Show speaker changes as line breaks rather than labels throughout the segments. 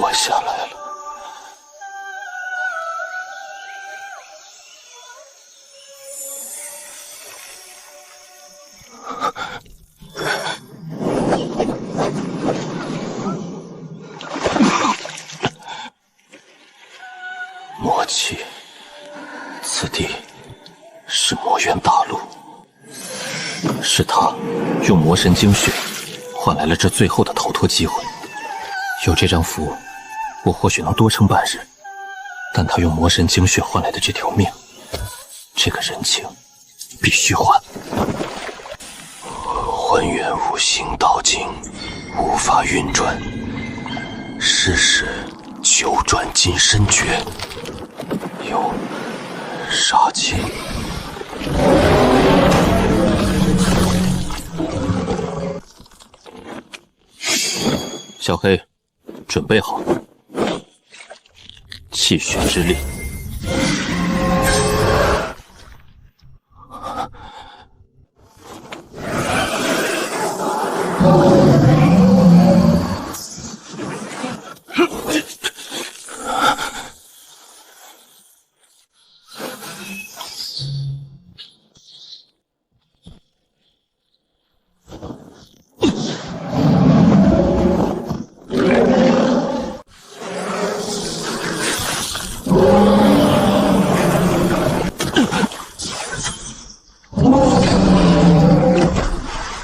活下来了。魔气，此地是魔渊大陆，是他用魔神精血换来了这最后的逃脱机会。有这张符，我或许能多撑半日，但他用魔神精血换来的这条命，这个人情必须还。浑元五行道经无法运转，世事九转金身诀，有杀气。小黑，准备好，气血之力。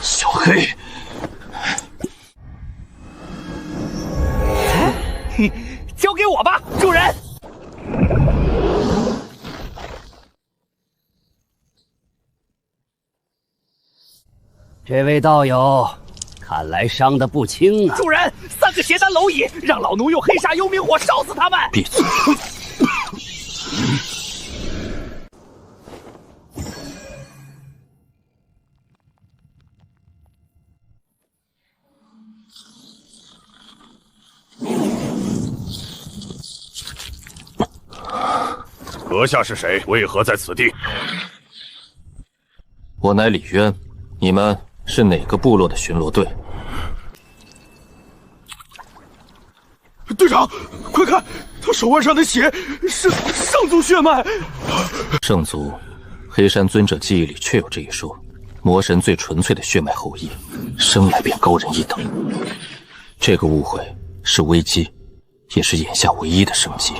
小黑，
交给我吧，主人。
这位道友，看来伤得不轻啊！
主人，3个邪丹蝼蚁，让老奴用黑煞幽冥火烧死他们！
闭嘴！
阁下是谁？为何在此地？
我乃李渊，你们是哪个部落的巡逻队？
队长，快看，他手腕上的血是圣族血脉。
圣族，黑山尊者记忆里确有这一说。魔神最纯粹的血脉后裔，生来便高人一等。这个误会是危机，也是眼下唯一的生机。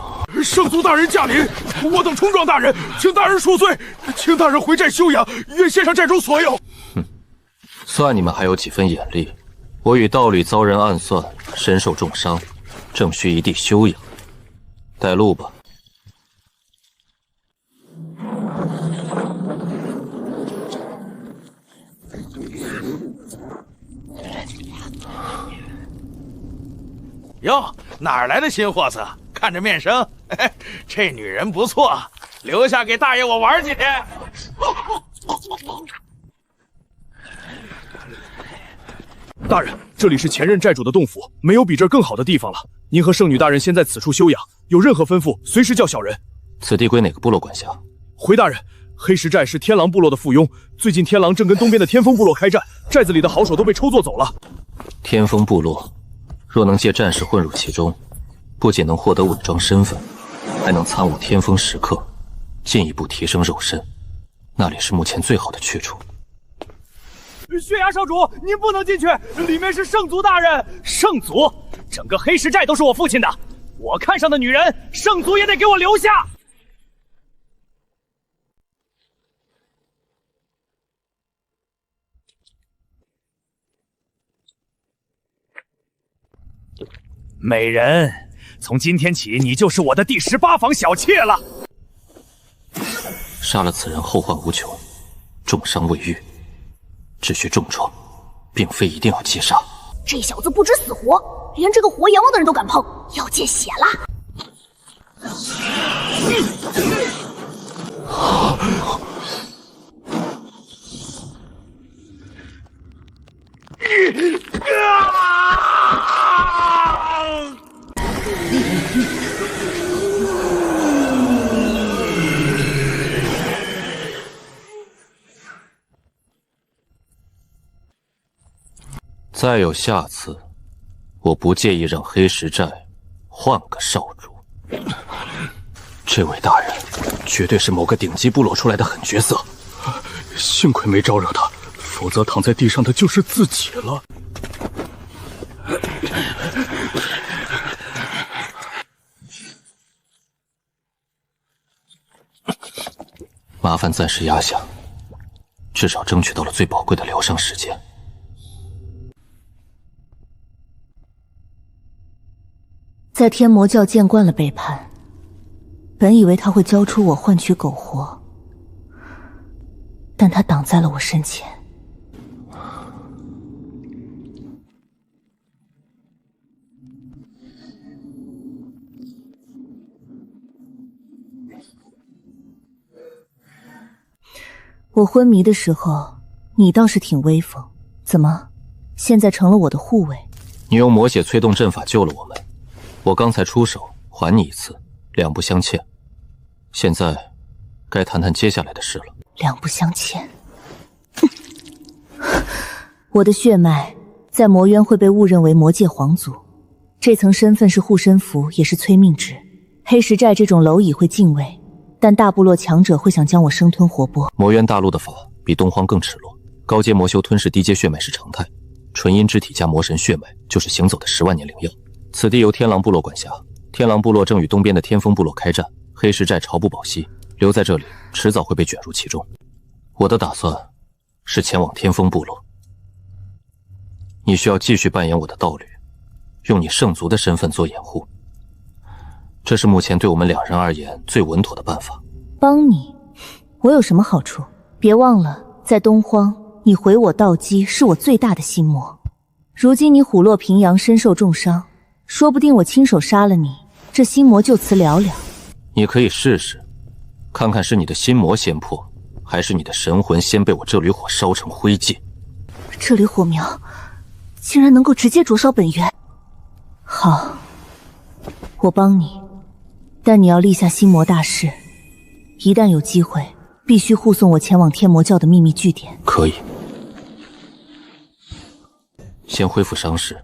圣族大人驾临，我等冲撞大人，请大人恕罪，请大人回寨休养，愿献上寨中所有。
算你们还有几分眼力。我与道侣遭人暗算，身受重伤，正需一地休养。带路吧。
哟，哪儿来的新货色？看着面生，这女人不错，留下给大爷我玩几天。
大人，这里是前任寨主的洞府，没有比这儿更好的地方了。您和圣女大人先在此处休养，有任何吩咐随时叫小人。
此地归哪个部落管辖？
回大人，黑石寨是天狼部落的附庸，最近天狼正跟东边的天风部落开战，寨子里的好手都被抽作走了。
天风部落若能借战士混入其中，不仅能获得伪装身份，还能参悟天风时刻，进一步提升肉身。那里是目前最好的去处。
血牙少主，您不能进去，里面是圣族大人。圣族，整个黑石寨都是我父亲的，我看上的女人，圣族也得给我留下。美人，从今天起，你就是我的第18房小妾了。
杀了此人后患无穷，重伤未愈，只需重创，并非一定要击杀。
这小子不知死活，连这个活阎王的人都敢碰，要见血了！
再有下次，我不介意让黑石寨换个少主。这位大人绝对是某个顶级部落出来的狠角色，
幸亏没招惹他，否则躺在地上的就是自己了。
麻烦暂时压下，至少争取到了最宝贵的疗伤时间。
在天魔教见惯了背叛，本以为他会交出我换取苟活，但他挡在了我身前。我昏迷的时候，你倒是挺威风，怎么，现在成了我的护卫？
你用魔血催动阵法救了我们，我刚才出手还你一次，两不相欠。现在，该谈谈接下来的事了。
两不相欠。我的血脉在魔渊会被误认为魔界皇族，这层身份是护身符，也是催命值。黑石寨这种蝼蚁会敬畏，但大部落强者会想将我生吞活剥。
魔渊大陆的法比东荒更赤裸，高阶魔修吞噬低阶血脉是常态，纯阴之体加魔神血脉就是行走的10万年灵药。此地由天狼部落管辖，天狼部落正与东边的天风部落开战，黑石寨朝不保夕，留在这里迟早会被卷入其中。我的打算是前往天风部落，你需要继续扮演我的道侣，用你圣族的身份做掩护，这是目前对我们两人而言最稳妥的办法。
帮你？我有什么好处？别忘了，在东荒，你毁我道基是我最大的心魔。如今你虎落平阳，身受重伤，说不定我亲手杀了你，这心魔就此了了。
你可以试试，看看是你的心魔先破，还是你的神魂先被我这缕火烧成灰烬。
这缕火苗竟然能够直接灼烧本源。好，我帮你，但你要立下心魔大誓，一旦有机会，必须护送我前往天魔教的秘密据点。
可以，先恢复伤势。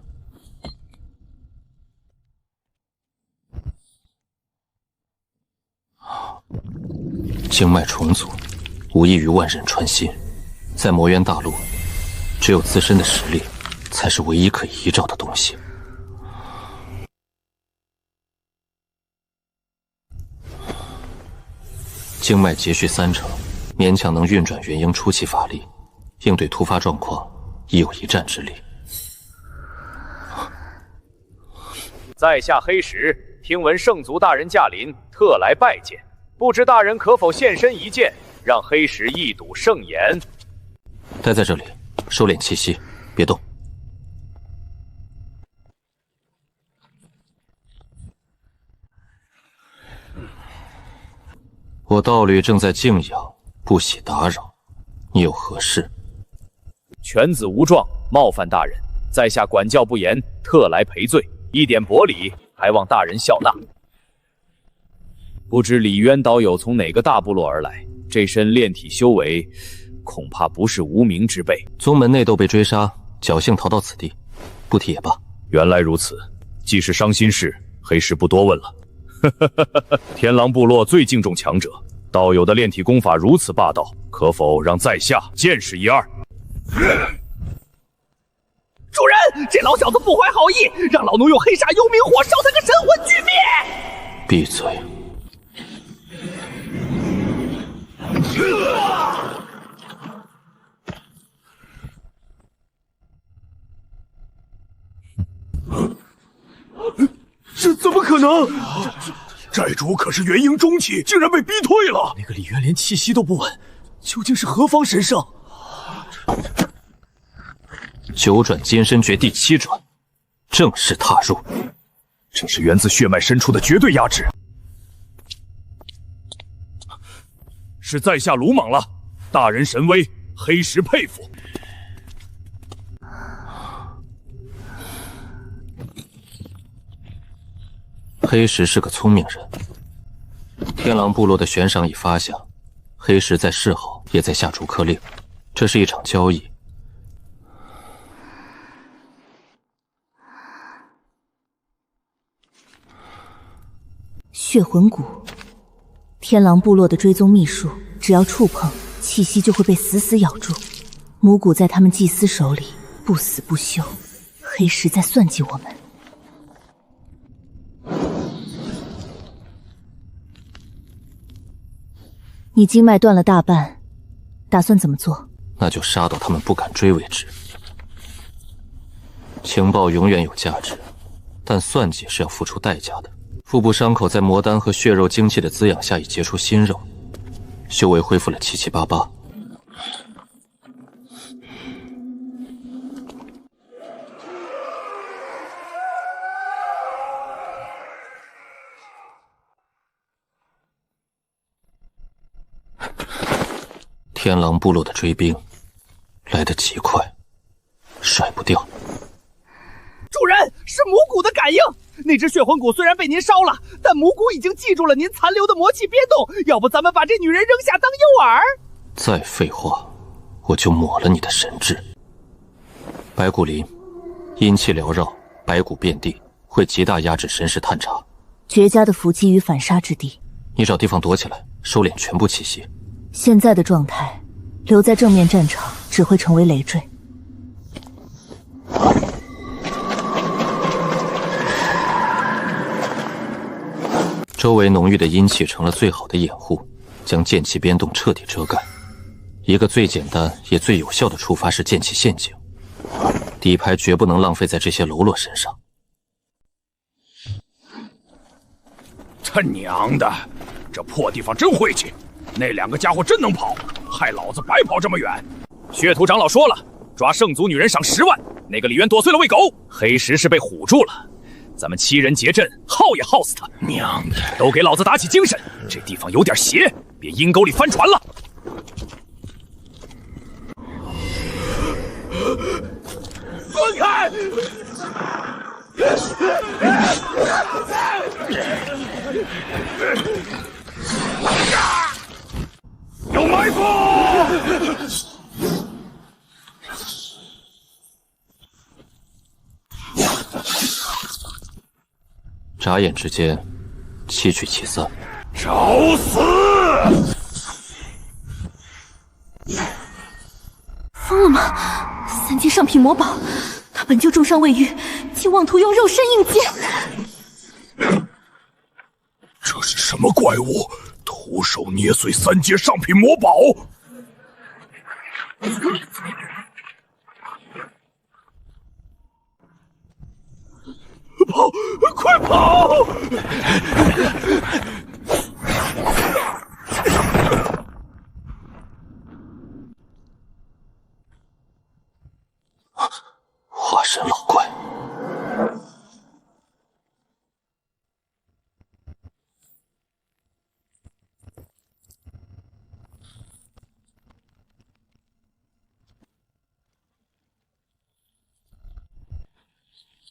经脉重组，无异于万刃穿心。在魔渊大陆，只有自身的实力，才是唯一可以依照的东西。经脉结续3成，勉强能运转元婴初期法力，应对突发状况已有一战之力。
在下黑石，听闻圣族大人驾临，特来拜见。不知大人可否现身一见，让黑石一睹圣颜？
待在这里，收敛气息，别动。我道侣正在静养，不喜打扰，你有何事？
犬子无状，冒犯大人，在下管教不严，特来赔罪，一点薄礼，还望大人笑纳。不知李渊岛友从哪个大部落而来？这身炼体修为，恐怕不是无名之辈。
宗门内斗被追杀，侥幸逃到此地，不提也罢。
原来如此，既是伤心事，黑石不多问了。天狼部落最敬重强者，道友的炼体功法如此霸道，可否让在下见识一二？主人，这老小子不怀好意，让老奴用黑煞幽冥火烧他个神魂俱灭！
闭嘴！
这怎么可能？寨主可是元婴中期，竟然被逼退了。
那个李渊连气息都不稳，究竟是何方神圣
九转金身诀第7转，正式踏入。
这是源自血脉深处的绝对压制。是在下鲁莽了，大人神威，黑石佩服。
黑石是个聪明人，天狼部落的悬赏已发下，黑石在事后也在下逐客令，这是一场交易。
血魂骨，天狼部落的追踪秘术，只要触碰，气息就会被死死咬住。母骨在他们祭司手里不死不休，黑石在算计我们。你经脉断了大半，打算怎么做？
那就杀到他们不敢追为止。情报永远有价值，但算计是要付出代价的。腹部伤口在魔丹和血肉精气的滋养下已结出新肉，修为恢复了七七八八。天狼部落的追兵来得极快，甩不掉。
主人，是母骨的感应。那只血魂骨虽然被您烧了，但母骨已经记住了您残留的魔气变动。要不咱们把这女人扔下当诱饵？
再废话，我就抹了你的神智。白骨林，阴气缭绕，白骨遍地，会极大压制神识探查。
绝佳的伏击与反杀之地。
你找地方躲起来，收敛全部气息。
现在的状态，留在正面战场只会成为累赘。
周围浓郁的阴气成了最好的掩护，将剑气边动彻底遮盖。一个最简单也最有效的处罚是剑气陷阱，底牌绝不能浪费在这些喽啰身上。
他娘的，这破地方真晦气！那两个家伙真能跑，害老子白跑这么远。血屠长老说了，抓圣族女人赏10万，那个李渊剁碎了喂狗，黑石是被唬住了。咱们7人结阵，耗也耗死他！娘的，都给老子打起精神！这地方有点邪，别阴沟里翻船了！
滚开！
有埋伏！
眨眼之间，7去7散。
找死！
疯了吗？3阶上品魔宝，他本就重伤未愈，竟妄图用肉身应接。
这是什么怪物？徒手捏碎3阶上品魔宝！
跑！快跑！
化身老怪。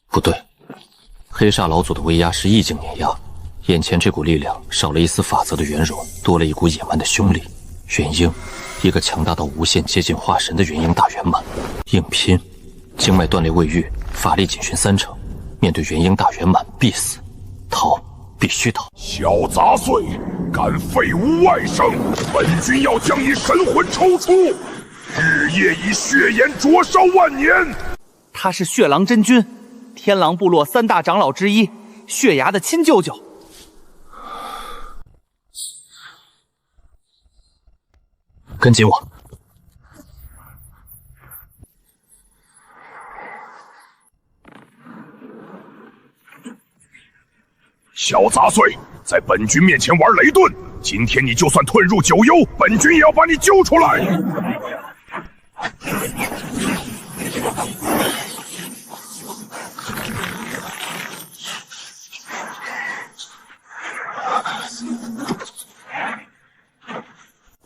不对，黑煞老祖的威压是意境碾压，眼前这股力量少了一丝法则的圆融，多了一股野蛮的凶力。元婴，一个强大到无限接近化神的元婴大圆满，硬拼，经脉断裂未愈，法力仅逊3成，面对元婴大圆满必死，逃必须逃。
小杂碎，敢废污外甥，本君要将你神魂抽出，日夜以血焰灼烧万年。
他是血狼真君，天狼部落3大长老之一，血牙的亲舅舅。
跟紧我。
小杂碎，在本君面前玩雷遁，今天你就算遁入九幽，本君也要把你揪出来。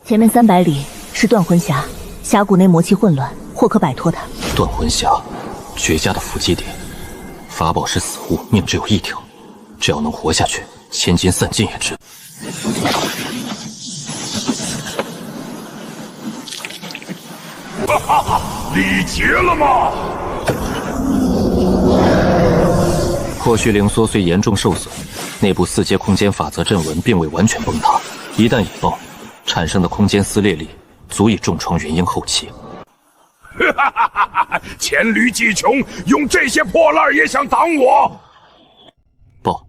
前面300里是断魂峡，峡谷内魔气混乱，或可摆脱它。
断魂峡，绝佳的伏击点。法宝是死物，命只有一条，只要能活下去，千金散尽也值。
哈哈哈！力竭了吗？
破虚灵缩虽严重受损，内部4阶空间法则阵纹并未完全崩塌，一旦引爆，产生的空间撕裂力足以重创元婴后期。
黔驴技穷，用这些破烂也想挡我？
爆！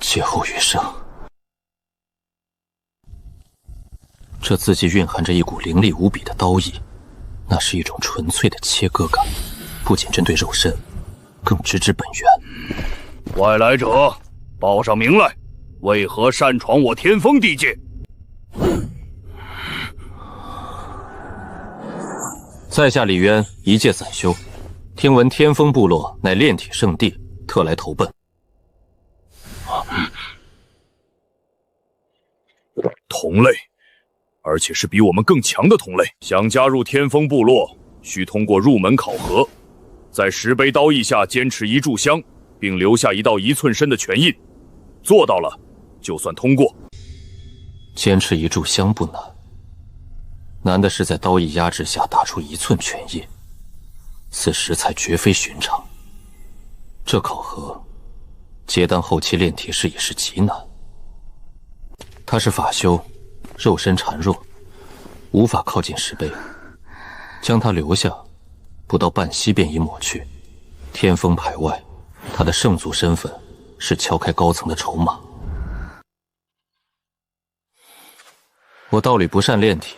劫后余生，这字迹蕴含着一股凌厉无比的刀意，那是一种纯粹的切割感，不仅针对肉身，更直指本源。
外来者，报上名来，为何擅闯我天风地界？
在下李渊，一介散修，听闻天风部落乃炼体圣地，特来投奔。
同类，而且是比我们更强的同类。想加入天风部落，需通过入门考核，在石碑刀意下坚持1炷香，并留下1道1寸深的拳印。做到了，就算通过。
坚持1炷香不难，难的是在刀意压制下打出1寸拳印，此实才绝非寻常。这考核，结丹后期炼体士也是极难。他是法修，肉身孱弱，无法靠近石碑，将他留下，不到半息便已抹去。天风牌外，他的圣族身份是敲开高层的筹码。我道侣不善炼体，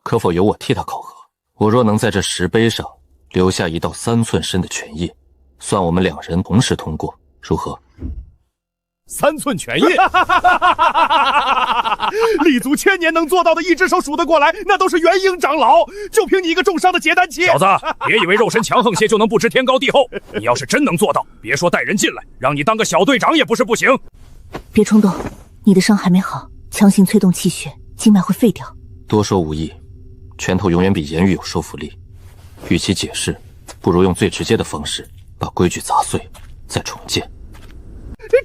可否由我替他考核？我若能在这石碑上留下1道3寸深的拳印，算我们2人同时通过，如何
？3寸拳印，立足1000年能做到的，一只手数得过来，那都是元婴长老。就凭你一个重伤的结丹期，
小子，别以为肉身强横些就能不知天高地厚。你要是真能做到，别说带人进来，让你当个小队长也不是不行。
别冲动，你的伤还没好，强行催动气血，经脉会废掉。
多说无益，拳头永远比言语有说服力。与其解释，不如用最直接的方式把规矩砸碎，再重建。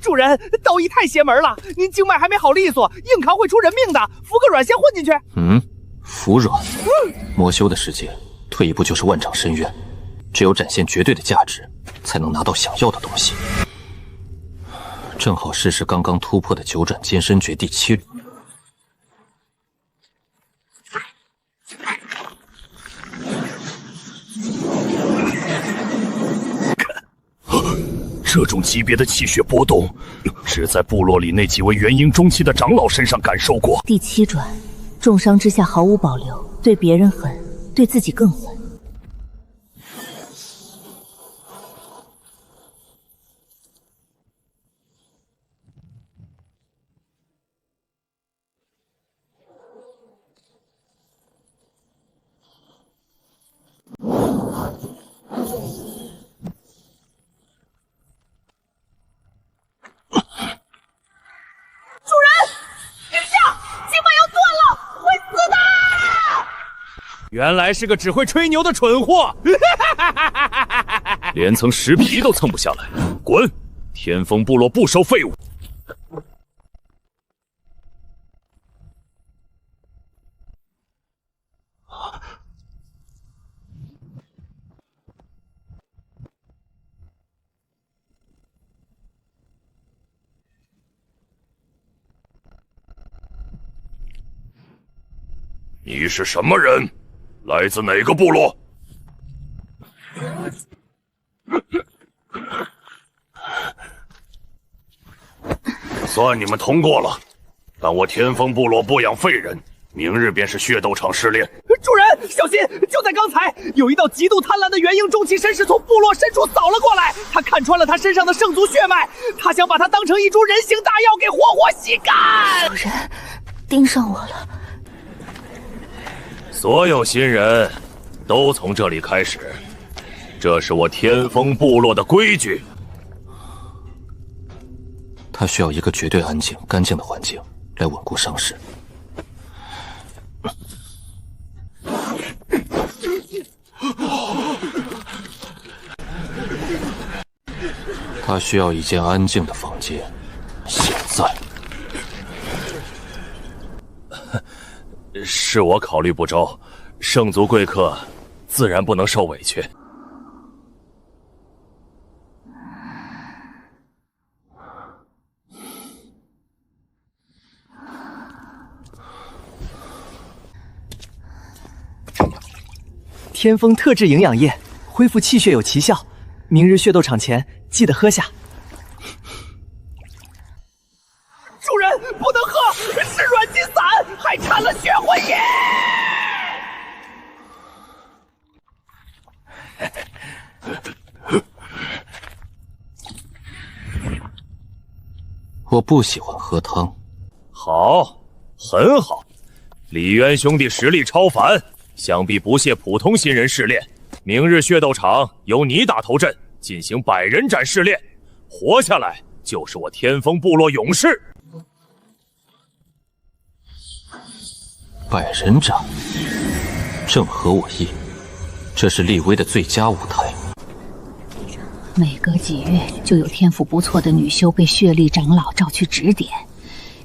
主人，刀意太邪门了，您经脉还没好利索，硬扛会出人命的。服个软先混进去。
服软？魔修的世界，退一步就是万丈深渊，只有展现绝对的价值，才能拿到想要的东西。正好试试刚刚突破的9转金身诀第7轮。
这种级别的气血波动，只在部落里那几位元婴中期的长老身上感受过。
第7转，重伤之下毫无保留，对别人狠，对自己更狠。
原来是个只会吹牛的蠢货，
连层石皮都蹭不下来，滚！天风部落不收废物。你是什么人？来自哪个部落？算你们通过了，但我天风部落不养废人，明日便是血斗场试炼。
主人，小心！就在刚才，有一道极度贪婪的元婴中期绅士从部落深处扫了过来，他看穿了他身上的圣族血脉，他想把他当成一株人形大药给活活吸干。
有人盯上我了。
所有新人都从这里开始，这是我天风部落的规矩。
他需要一个绝对安静、干净的环境来稳固伤势。他需要一间安静的房间，现在。
是我考虑不周，圣族贵客自然不能受委屈。
天风特制营养液，恢复气血有奇效。明日血斗场前记得喝下。主人不能喝，是软筋散，还掺了血魂液。
我不喜欢喝汤。
好，很好。李渊兄弟实力超凡，想必不屑普通新人试炼。明日血斗场由你打头阵，进行百人斩试炼，活下来就是我天风部落勇士。
百人斩，正合我意。这是立威的最佳舞台。
每隔几月就有天赋不错的女修被血力长老召去指点，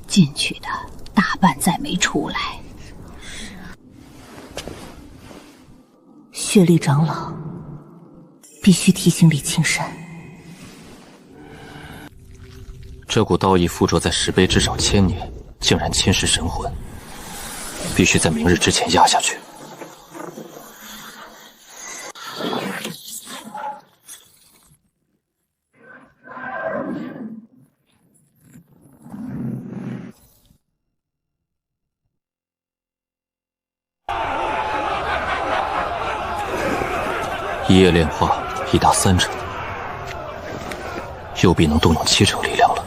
进去的大半再没出来。
血力长老必须提醒李青山，
这股道义附着在石碑至少1000年，竟然侵蚀神魂，必须在明日之前压下去。一夜炼化已达30%，右臂能动用70%力量了。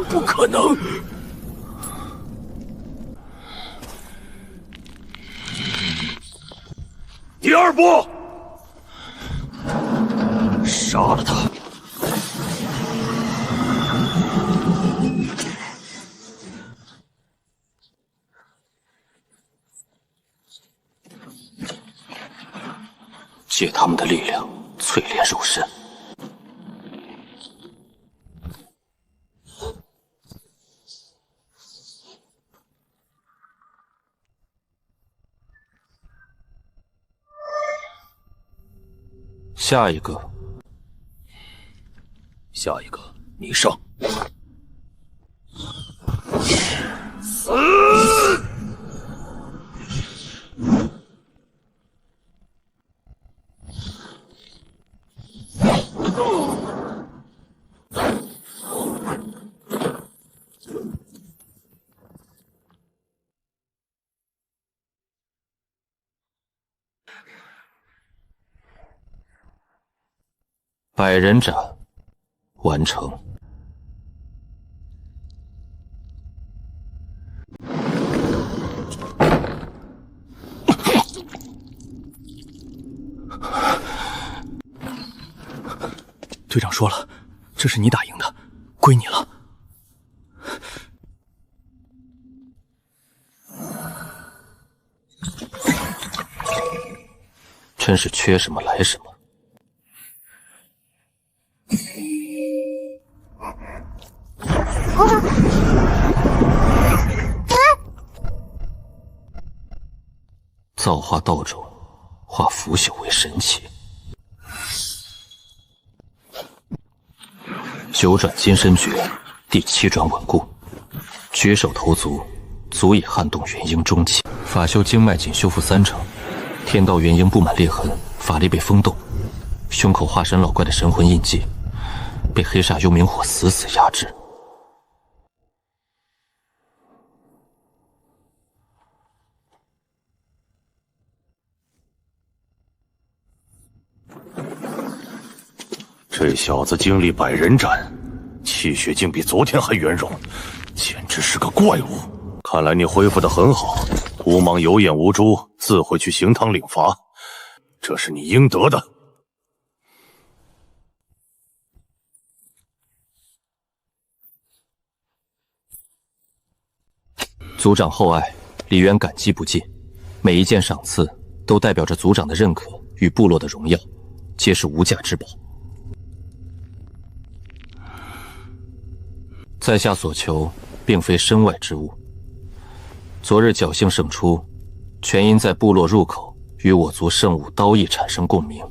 不可能！第二步，
杀了他！借他们的力量淬炼肉身。下一个，
你上！死！
百人斩完成。
队长说了，这是你打赢的，归你了。
真是缺什么来什么。造化道中，化腐朽为神奇。九转金身诀，第7转稳固，绝手投足，足以撼动元婴中期。法修经脉仅修复3成，天道元婴布满裂痕，法力被封冻，胸口化身老怪的神魂印记，被黑煞幽冥火死死压制。
这小子经历百人斩，气血竟比昨天还圆融，简直是个怪物。看来你恢复得很好，乌莽有眼无珠，自会去刑堂领罚，这是你应得的。
族长厚爱，李渊感激不尽。每一件赏赐都代表着族长的认可与部落的荣耀，皆是无价之宝。在下所求，并非身外之物。昨日侥幸胜出，全因在部落入口与我族圣物刀意产生共鸣。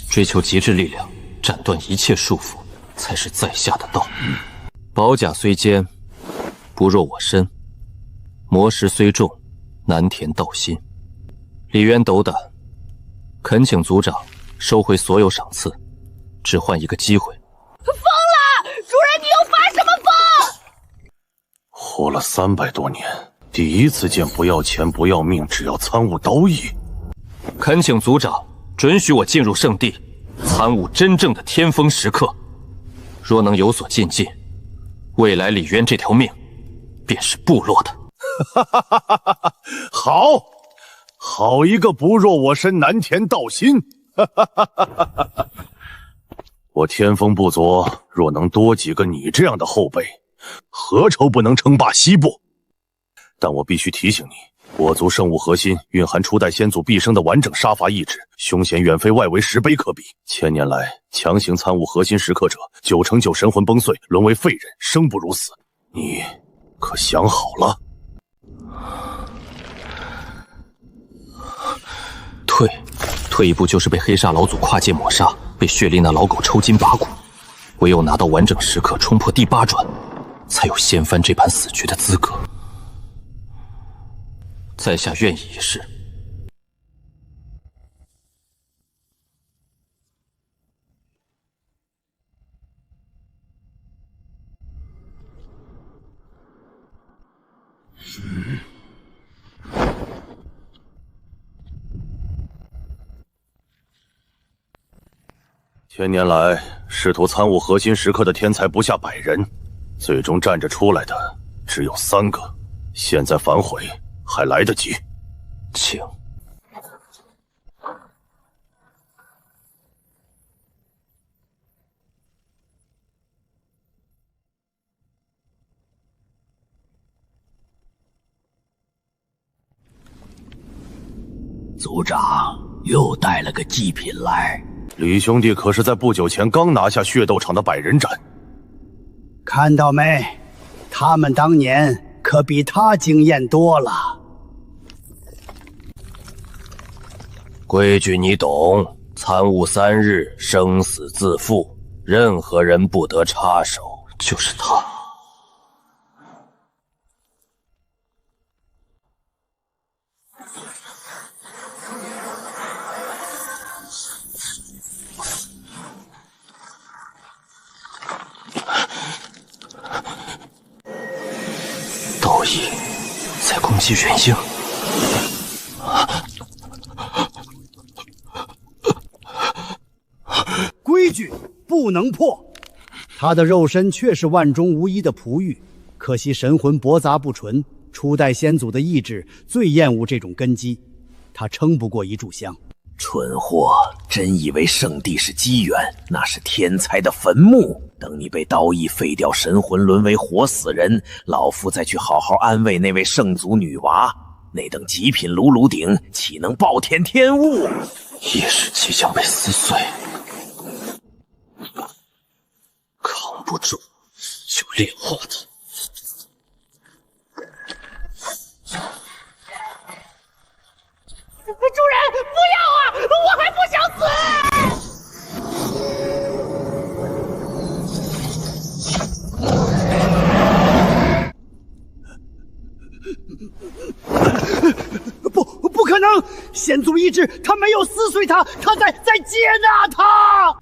追求极致力量，斩断一切束缚，才是在下的道。宝甲虽坚，不若我身；魔石虽重，难填道心。李渊斗胆，恳请族长收回所有赏赐，只换一个机会。
疯了！主人，你又发什么疯？
活了300多年，第一次见不要钱不要命，只要参悟刀意。
恳请族长准许我进入圣地，参悟真正的天风时刻。若能有所进进，未来李渊这条命便是部落的。
好，好一个不若我身难填道心。我天风不足，若能多几个你这样的后辈，何愁不能称霸西部？但我必须提醒你，我族圣物核心蕴含初代先祖毕生的完整杀伐意志，凶险远非外围石碑可比。千年来强行参悟核心时刻者，9成9神魂崩碎，沦为废人，生不如死。你可想好了？
退一步就是被黑煞老祖跨界抹杀，被血力那老狗抽筋拔骨。唯有拿到完整时刻，冲破第8转，才有掀翻这盘死局的资格。在下愿意一试。
千年来，试图参悟核心时刻的天才不下100人，最终站着出来的只有3个。现在反悔还来得及。
请。
族长又带了个祭品来。
李兄弟可是在不久前刚拿下血斗场的百人斩，
看到没？他们当年可比他惊艳多了。
规矩你懂，参悟3日，生死自负，任何人不得插手。
就是他。道义在攻击元婴。
规矩不能破。他的肉身确是万中无一的璞玉，可惜神魂驳杂不纯，初代先祖的意志最厌恶这种根基，他撑不过一炷香。
蠢货，真以为圣地是机缘？那是天才的坟墓。等你被刀意废掉神魂，沦为活死人，老夫再去好好安慰那位圣祖女娃。那等极品炉炉鼎，岂能暴殄天物？
意识即将被撕碎，扛不住就炼化它。
主人，不要啊！我还不想死！
不可能！先祖意志，他没有撕碎他，他在接纳他。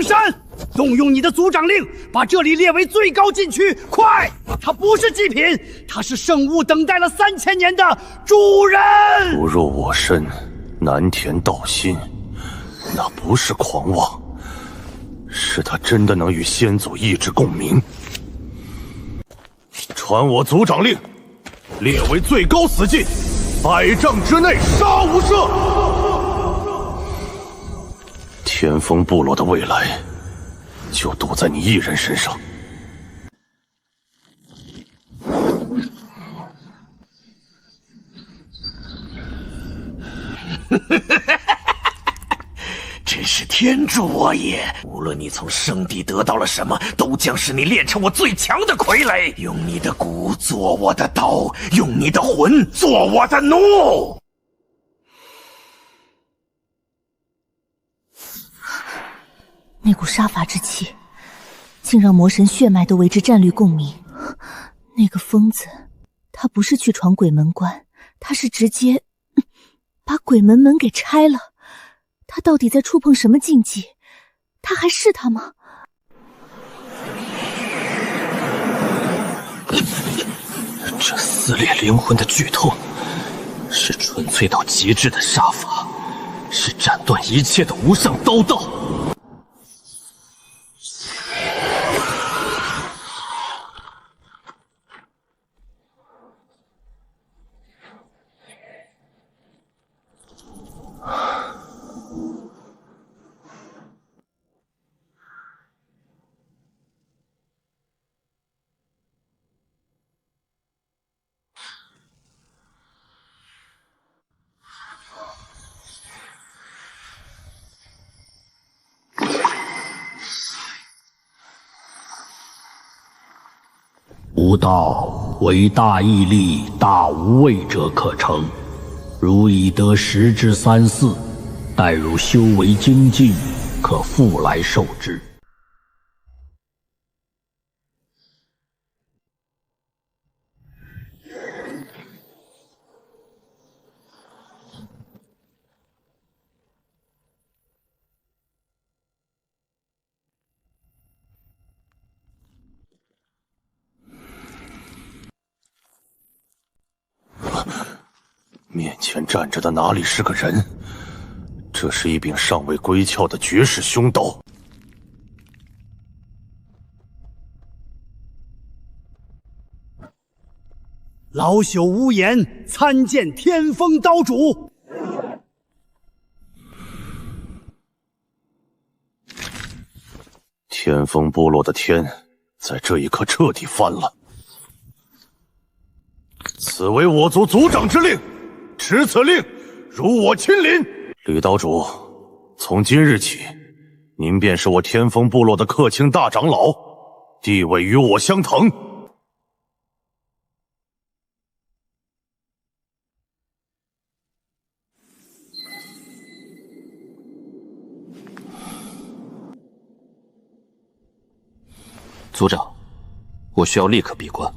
封山，动用你的族长令，把这里列为最高禁区！快！它不是祭品，它是圣物，等待了3000年的主人。
不入我身，南田道心，那不是狂妄，是他真的能与先祖意志共鸣。传我族长令，列为最高死禁，100丈之内杀无赦。天风部落的未来，就赌在你一人身上。
真是天助我也！无论你从圣地得到了什么，都将使你练成我最强的傀儡。用你的骨做我的刀，用你的魂做我的奴。
那股杀伐之气，竟让魔神血脉都为之战律共鸣。那个疯子，他不是去闯鬼门关，他是直接把鬼门门给拆了。他到底在触碰什么禁忌？他还是他吗？
这撕裂灵魂的剧痛，是纯粹到极致的杀伐，是斩断一切的无上刀道。
吾道为大毅力、大无畏者可成。如已得10之3、4，待汝修为精进，可复来受之。
面前站着的哪里是个人？这是一柄尚未归鞘的绝世凶刀。
老朽无言，参见天风刀主。
天风部落的天，在这一刻彻底翻了。此为我族族长之令。持此令，如我亲临。吕岛主，从今日起，您便是我天风部落的客卿大长老，地位与我相等。
族长，我需要立刻闭关。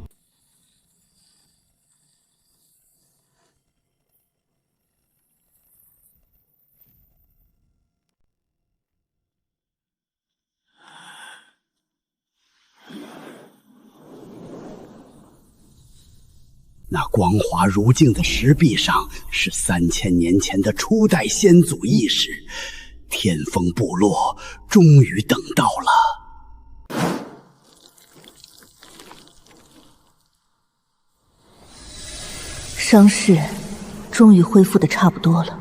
那光滑如镜的石壁上是3000年前的初代先祖意识，天风部落终于等到了。
伤势终于恢复的差不多了。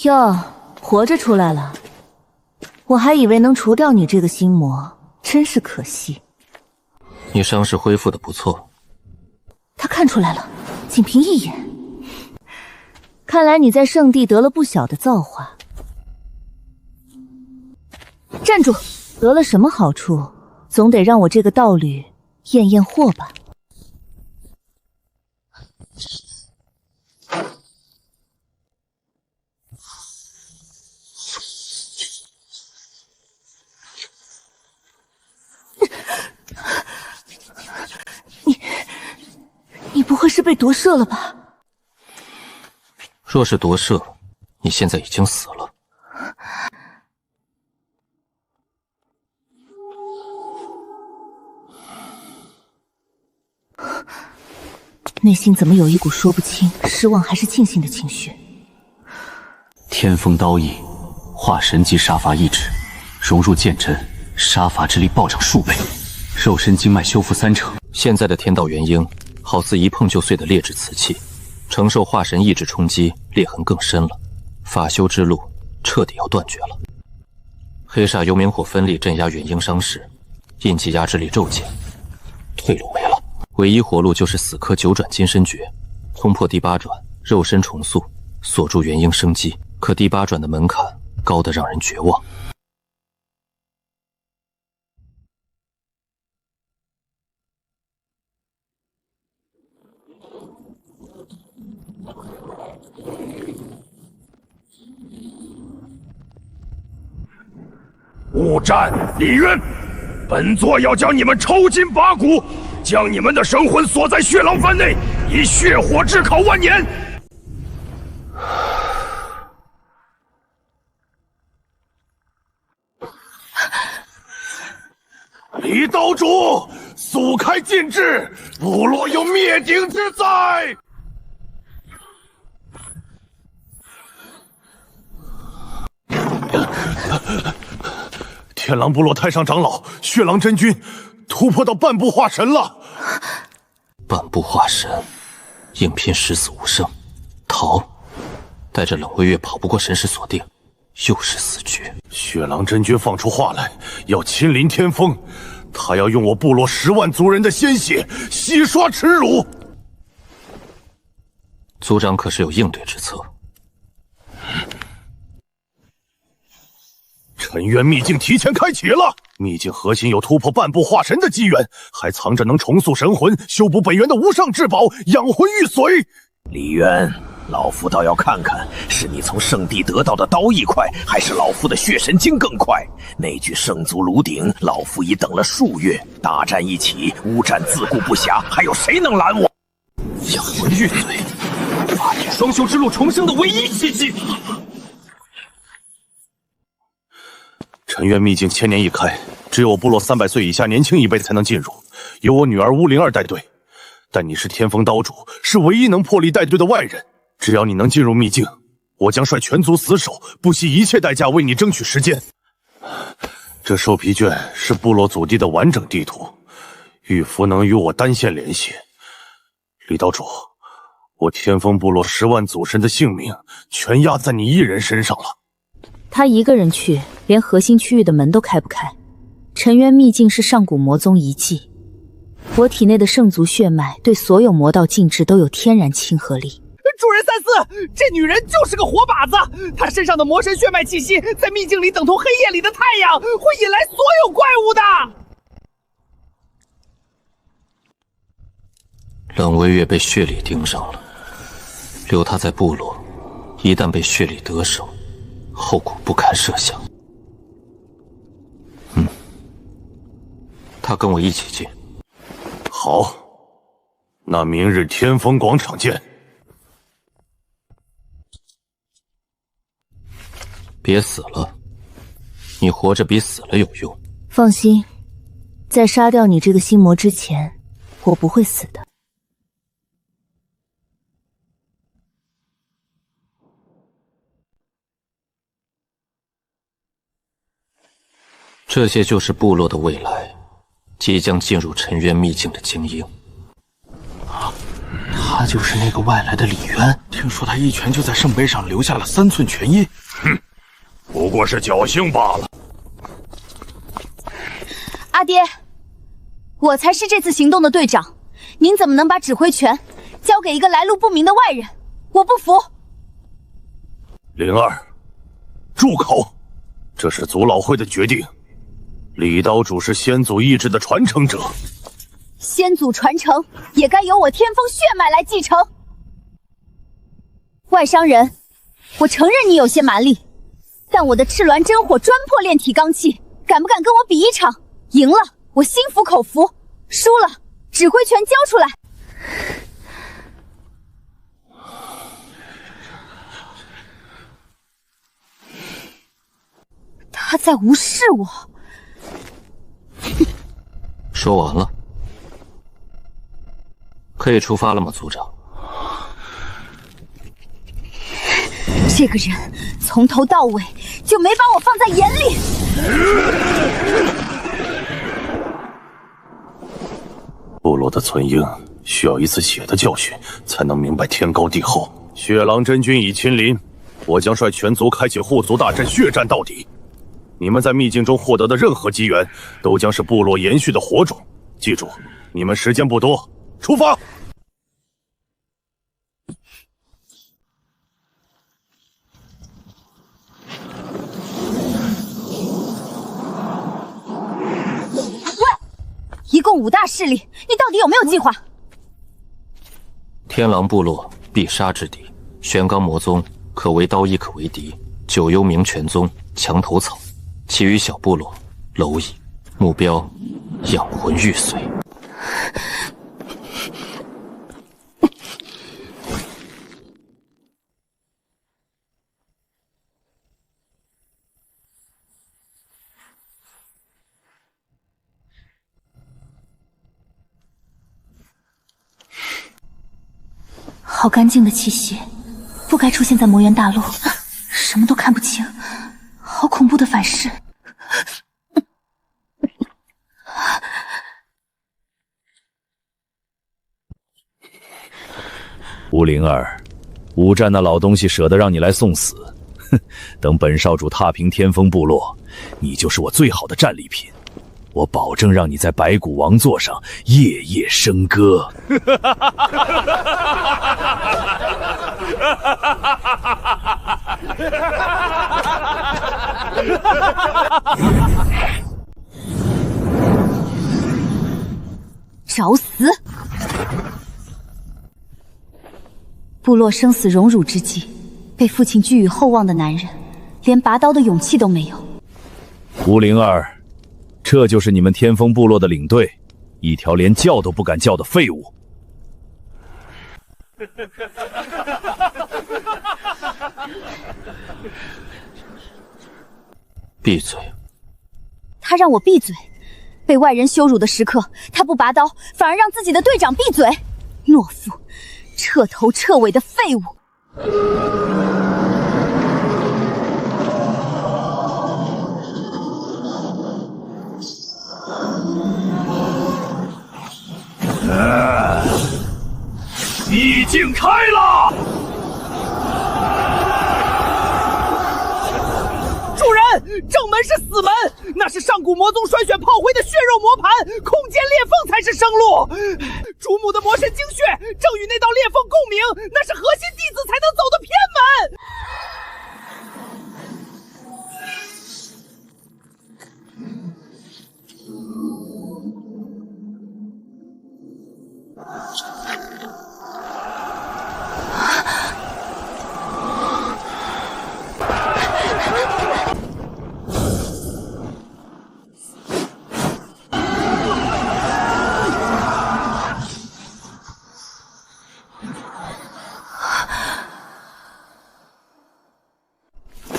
哟，活着出来了！我还以为能除掉你这个心魔，真是可惜。
你伤势恢复的不错。
他看出来了，仅凭一眼。看来你在圣地得了不小的造化。站住！得了什么好处？总得让我这个道侣验验货吧。被夺舍了吧？
若是夺舍，你现在已经死了。
内心怎么有一股说不清失望还是庆幸的情绪？
天风刀意，化神级杀伐意志，融入剑阵，杀伐之力暴涨数倍，肉身经脉修复3成。
现在的天道元婴，好似一碰就碎的劣质瓷器，承受化神意志冲击，裂痕更深了。法修之路彻底要断绝了。黑煞幽冥火分力镇压元婴伤势，印记压制力骤减，退路没了。唯一活路就是死磕9转金身诀，通破第8转，肉身重塑，锁住元婴生机。可第8转的门槛高得让人绝望。
勿战，李渊！本座要将你们抽筋拔骨，将你们的生魂锁在血狼幡内，以血火炙烤万年。
李刀主，速开禁制，部落有灭顶之灾！天狼部落太上长老血狼真君突破到半步化神了。
半步化神，硬拼10死5胜，逃！带着冷微月跑不过神识锁定，又是死局。
血狼真君放出话来，要亲临天风，他要用我部落10万族人的鲜血洗刷耻辱。
族长可是有应对之策。
沉渊秘境提前开启了，秘境核心有突破半步化神的机缘，还藏着能重塑神魂、修补本源的无上至宝养魂玉髓。
李渊，老夫倒要看看，是你从圣地得到的刀意快，还是老夫的血神经更快？那具圣族炉鼎，老夫已等了数月，大战一起，乌战自顾不暇，还有谁能拦我？
养魂玉髓，法体双修之路重生的唯一契机。
沉渊秘境千年一开，只有我部落300岁以下年轻一辈才能进入，由我女儿巫灵儿带队。但你是天风刀主，是唯一能破例带队的外人。只要你能进入秘境，我将率全族死守，不惜一切代价为你争取时间。这兽皮卷是部落祖地的完整地图，玉符能与我单线联系。李刀主，我天风部落10万祖神的性命全压在你一人身上了。
他一个人去，连核心区域的门都开不开。沉渊秘境是上古魔宗遗迹，我体内的圣族血脉对所有魔道禁制都有天然亲和力。
主人三思，这女人就是个活靶子，她身上的魔神血脉气息在秘境里等同黑夜里的太阳，会引来所有怪物的。
冷微月被血里盯上了，留他在部落，一旦被血里得手，后果不堪设想。他跟我一起进。
好，那明日天风广场见。
别死了，你活着比死了有用。
放心，在杀掉你这个心魔之前，我不会死的。
这些就是部落的未来，即将进入沉渊秘境的精英。
他就是那个外来的李渊，听说他一拳就在圣杯上留下了3寸拳印。
哼，不过是侥幸罢了。
阿爹，我才是这次行动的队长，您怎么能把指挥权交给一个来路不明的外人？我不服！
灵儿，住口！这是族老会的决定。李刀主是先祖意志的传承者，
先祖传承也该由我天风血脉来继承。外商人，我承认你有些蛮力，但我的赤鸾真火专破炼体罡气，敢不敢跟我比一场？赢了，我心服口服；输了，指挥权交出来。他在无视我。
说完了，可以出发了吗，族长？
这个人从头到尾就没把我放在眼里。
部落的存英需要一次血的教训，才能明白天高地厚。血狼真君已亲临，我将率全族开启护族大阵，血战到底。你们在秘境中获得的任何机缘，都将是部落延续的火种。记住，你们时间不多，出发！
一共5大势力，你到底有没有计划？
天狼部落必杀之地，玄罡魔宗可为刀，亦可为敌。九幽冥泉宗墙头草，其余小部落蝼蚁。目标：养魂玉髓。
好干净的气息，不该出现在魔元大陆，什么都看不清，好恐怖的反噬。
吴灵儿，五战那老东西舍得让你来送死，哼！等本少主踏平天风部落，你就是我最好的战利品。我保证让你在白骨王座上夜夜笙歌。
找死！部落生死荣辱之际，被父亲寄予厚望的男人，连拔刀的勇气都没有。
吴灵儿，这就是你们天风部落的领队，一条连叫都不敢叫的废物。
闭嘴！
他让我闭嘴，被外人羞辱的时刻，他不拔刀，反而让自己的队长闭嘴。懦夫，彻头彻尾的废物！
秘境开了！
主人，正门是死门，那是上古魔宗筛选炮灰的血肉磨盘，空间裂缝才是生路。主母的魔神精血正与那道裂缝共鸣，那是核心弟子才能走的偏门。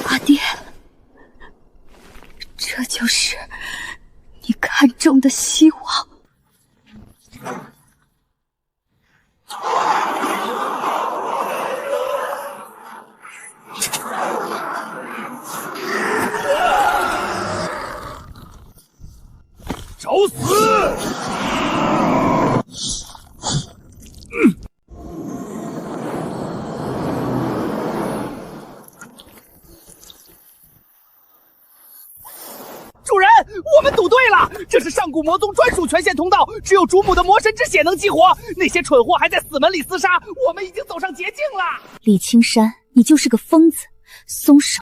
阿爹，这就是你看中的希望。
找死！
主人，我们赌对了，这是上古魔宗专属权限通道，只有主母的魔神之血能激活。那些蠢货还在死门里厮杀，我们已经走上捷径了。
李青山，你就是个疯子，松手！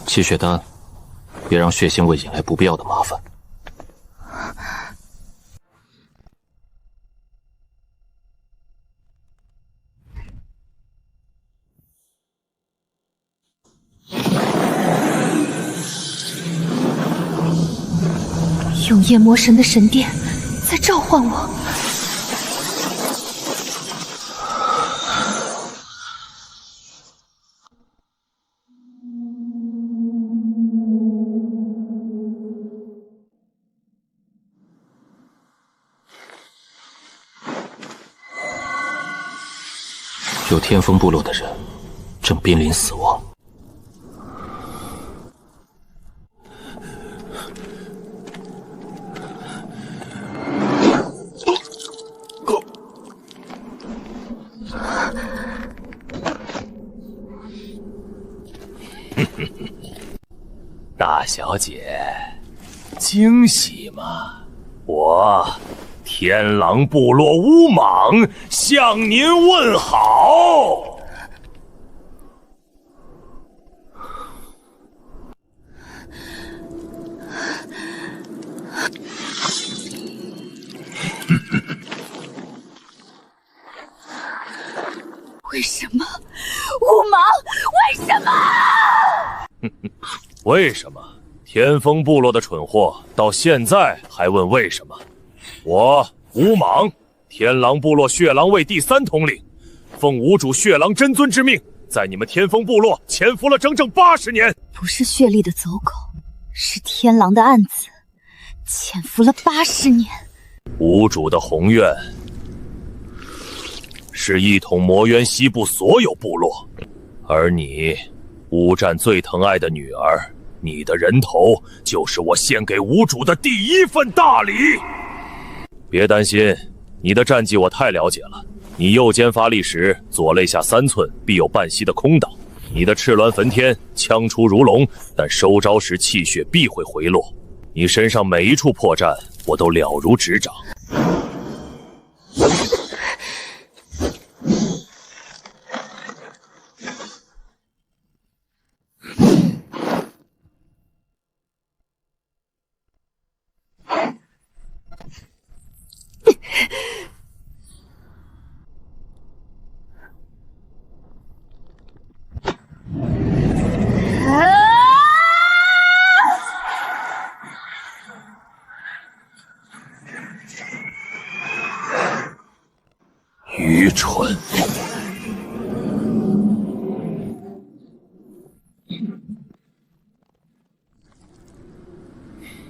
气血丹，别让血腥味引来不必要的麻烦。
永夜魔神的神殿在召唤我。
有天风部落的人正濒临死亡。
大小姐，惊喜吗？我天狼部落乌蟒向您问好。
为什么？乌蟒，为什么？
为什么？天风部落的蠢货到现在还问为什么？我乌蟒，天狼部落血狼卫第3统领，奉吾主血狼真尊之命，在你们天风部落潜伏了整整80年。
不是血力的走狗，是天狼的暗子，潜伏了80年。
吾主的宏愿是一统魔渊西部所有部落，而你，乌战最疼爱的女儿，你的人头就是我献给吾主的第1份大礼。别担心，你的战绩我太了解了。你右肩发力时，左肋下3寸必有半息的空档；你的赤鸾焚天，枪出如龙，但收招时气血必会回落。你身上每一处破绽，我都了如指掌。愚蠢！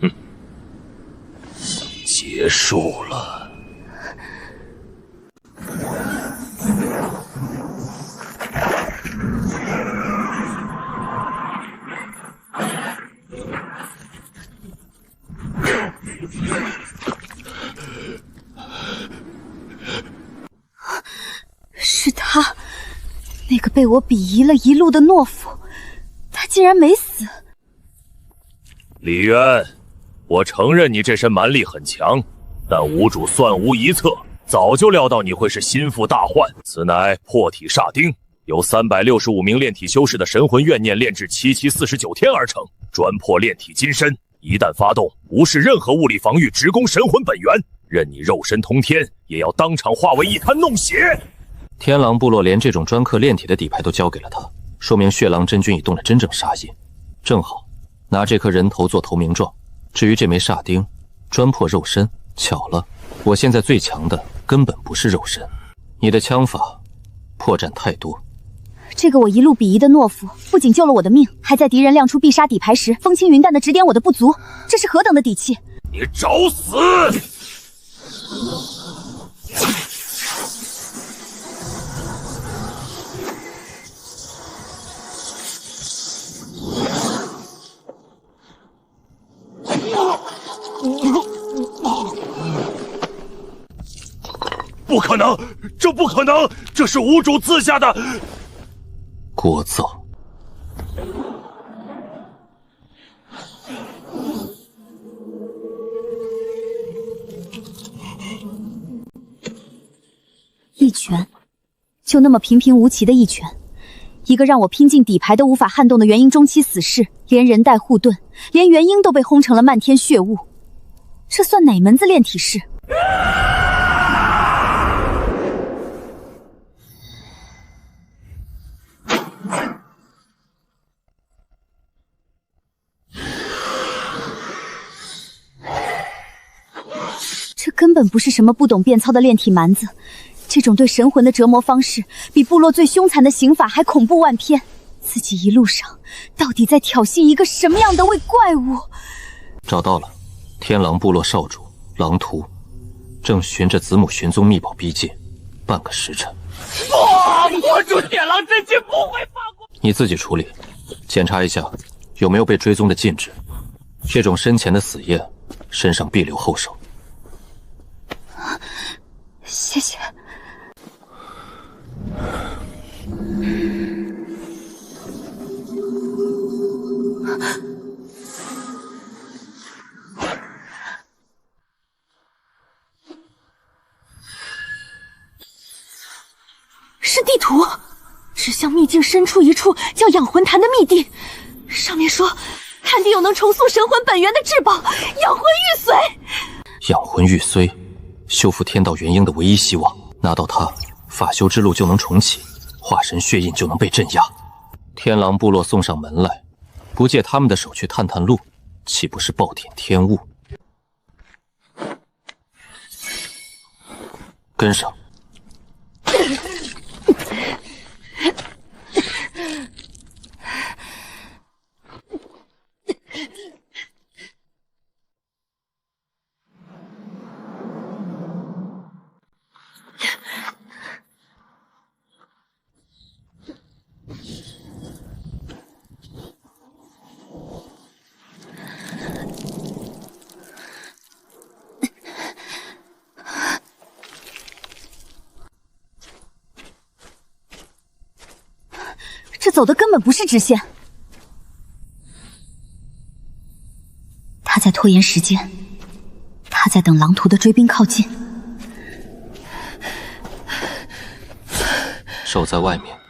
哼，结束了。
是他，那个被我鄙夷了一路的懦夫，他竟然没死。
李渊，我承认你这身蛮力很强，但吾主算无一策，早就料到你会是心腹大患。此乃破体煞钉，由365名炼体修士的神魂怨念炼制7749天而成，专破炼体金身。一旦发动，无视任何物理防御，直攻神魂本源，任你肉身通天，也要当场化为一滩弄血。
天狼部落连这种专克炼体的底牌都交给了他，说明血狼真君已动了真正杀意。正好拿这颗人头做投名状。至于这枚煞钉，专破肉身，巧了，我现在最强的根本不是肉身。你的枪法破绽太多。
这个我一路鄙夷的懦夫，不仅救了我的命，还在敌人亮出必杀底牌时，风轻云淡地指点我的不足，这是何等的底气！
你找死！不可能，这不可能，这是吾主赐下的。
聒噪。
一拳，就那么平平无奇的一拳，一个让我拼尽底牌都无法撼动的元婴中期死士，连人带护盾，连元婴都被轰成了漫天血雾。这算哪门子炼体式？这根本不是什么不懂变操的炼体蛮子，这种对神魂的折磨方式，比部落最凶残的刑法还恐怖万篇。自己一路上到底在挑衅一个什么样的位怪物？
找到了，天狼部落少主狼图，正循着子母寻踪秘宝逼近，半个时辰。
魔主铁狼真君不会放过
你自己处理，检查一下有没有被追踪的禁制。这种深潜的死焰，身上必留后手。
谢谢。是地图，指向秘境深处一处叫养魂坛的秘地，上面说坛底有能重塑神魂本源的至宝养魂玉髓。
养魂玉髓，修复天道元婴的唯一希望，拿到它，法修之路就能重启，化神血印就能被镇压。天狼部落送上门来，不借他们的手去探探路，岂不是暴殄天物？跟上。
这走的根本不是直线，他在拖延时间，他在等狼屠的追兵靠近。
守在外面。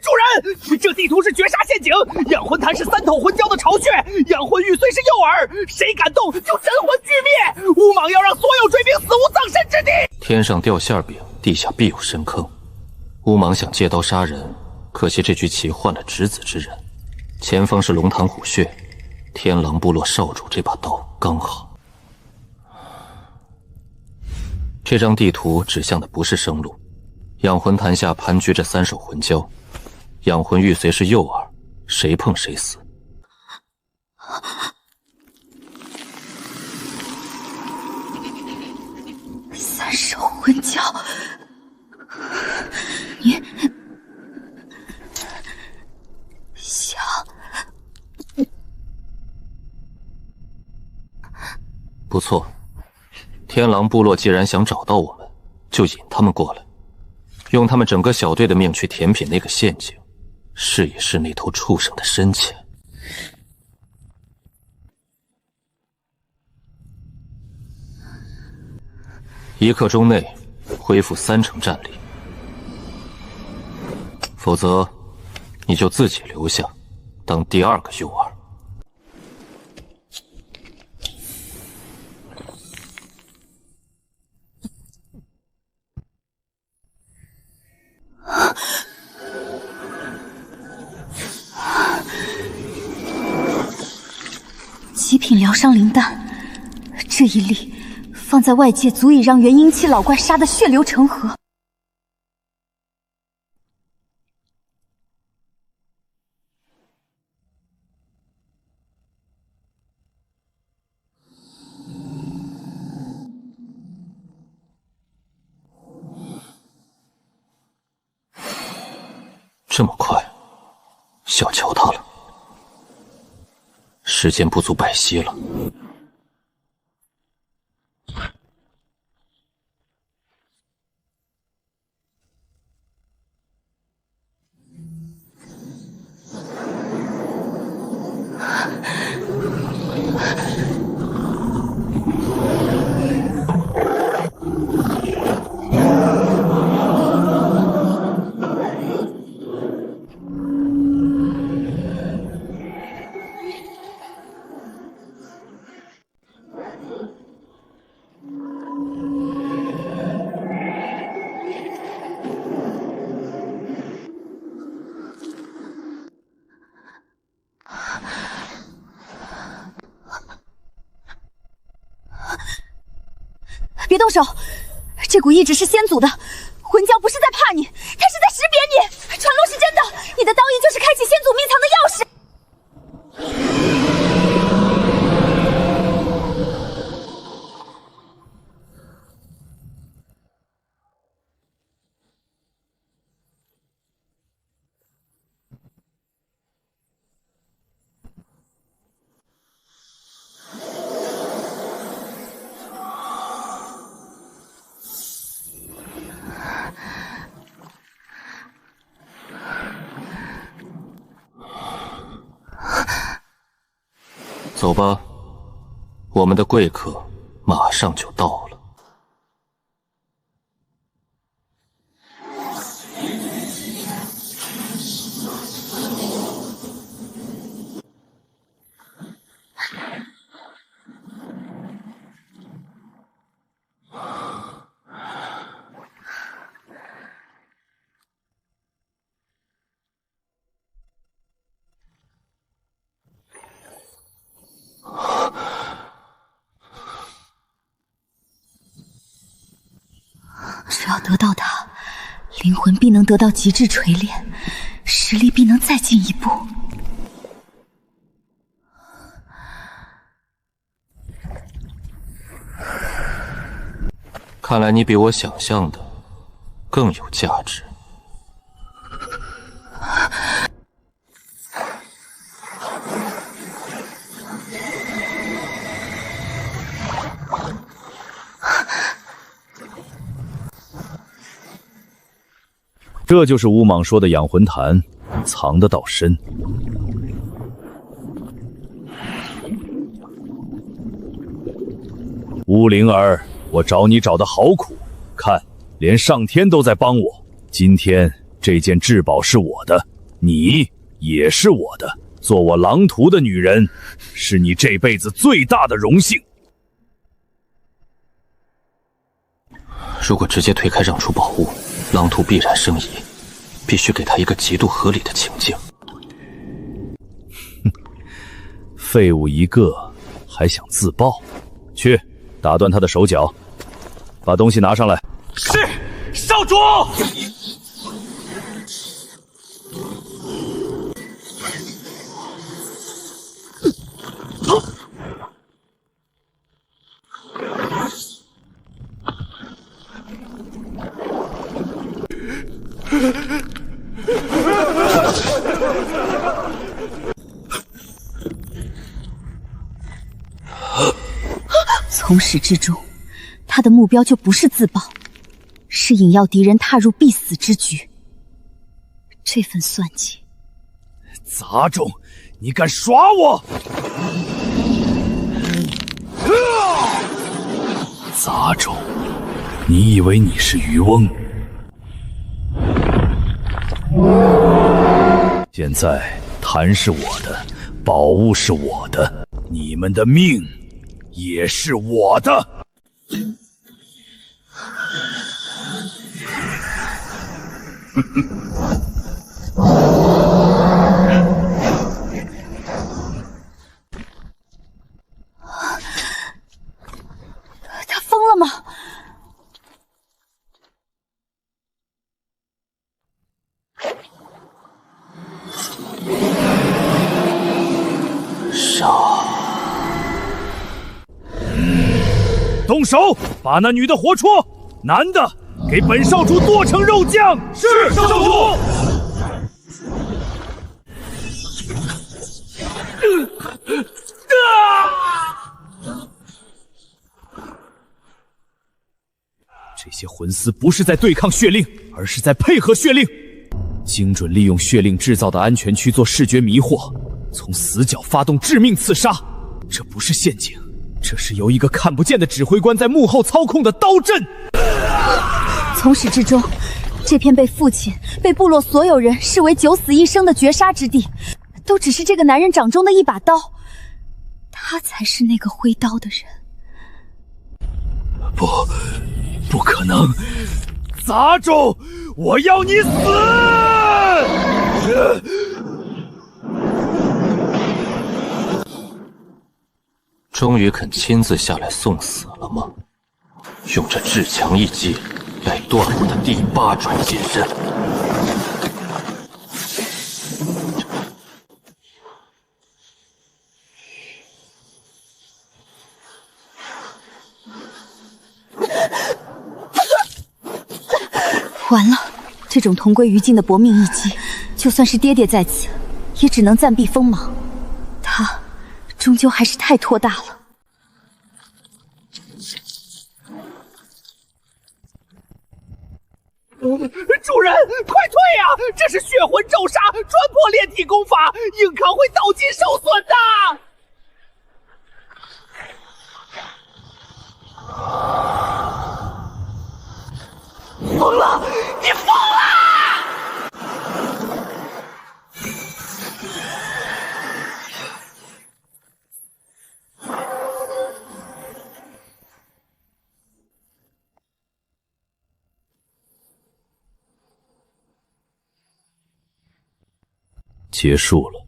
主人，这地图是绝杀陷阱，养魂坛是三头魂蛟的巢穴，养魂玉髓是诱饵，谁敢动就神魂俱灭。乌莽要让所有追兵死无葬身之地。
天上掉馅饼，地下必有深坑。乌莽想借刀杀人，可惜这局棋换了执子之人，前方是龙潭虎穴，天狼部落少主这把刀刚好。这张地图指向的不是生路，养魂坛下盘踞着三首魂蛟。养魂玉髓是诱饵，谁碰谁死。
三首魂蛟，你想？
不错，天狼部落既然想找到我们，就引他们过来，用他们整个小队的命去填平那个陷阱。试一试那头畜生的深浅。1刻钟内恢复30%战力，否则你就自己留下，当第2个诱饵。
极品疗伤灵丹，这一粒放在外界足以让元婴期老怪杀得血流成河。
这么快，小瞧他了。时间不足百息了。
别动手，这股意志是先祖的，魂蛟不是在怕你，他是在识别你。传录是真的，你的刀意就是开启先祖秘藏的钥匙。
走吧，我们的贵客马上就到了。
只要得到它，灵魂必能得到极致锤炼，实力必能再进一步。
看来你比我想象的更有价值。
这就是乌莽说的养魂坛，藏得到深。乌灵儿，我找你找得好苦，看，连上天都在帮我。今天这件至宝是我的，你也是我的。做我狼徒的女人，是你这辈子最大的荣幸。
如果直接推开让出宝物，狼徒必然生疑，必须给他一个极度合理的情境。
废物一个，还想自爆？去，打断他的手脚，把东西拿上来。
是，少主。
从始至终，他的目标就不是自爆，是引诱敌人踏入必死之局。这份算计，
杂种，你敢耍我！杂种，你以为你是渔翁？现在坛是我的，宝物是我的，你们的命也是我的。
他疯了吗？
杀！
动手，把那女的活戳，男的给本少主剁成肉酱。
是，少主。
这些魂丝不是在对抗血令，而是在配合血令，精准利用血令制造的安全区做视觉迷惑，从死角发动致命刺杀。这不是陷阱，这是由一个看不见的指挥官在幕后操控的刀阵。
从始至终，这片被父亲、被部落所有人视为九死一生的绝杀之地，都只是这个男人掌中的一把刀，他才是那个挥刀的人。
不可能！杂种，我要你死！
终于肯亲自下来送死了吗？用这至强一击，来断我的第8转金身。
完了，这种同归于尽的搏命一击，就算是爹爹在此，也只能暂避锋芒。他终究还是太托大了。
主人，快退呀！这是血魂咒杀，专破炼体功法，硬扛会道筋受损的。疯了！你疯了！
结束了。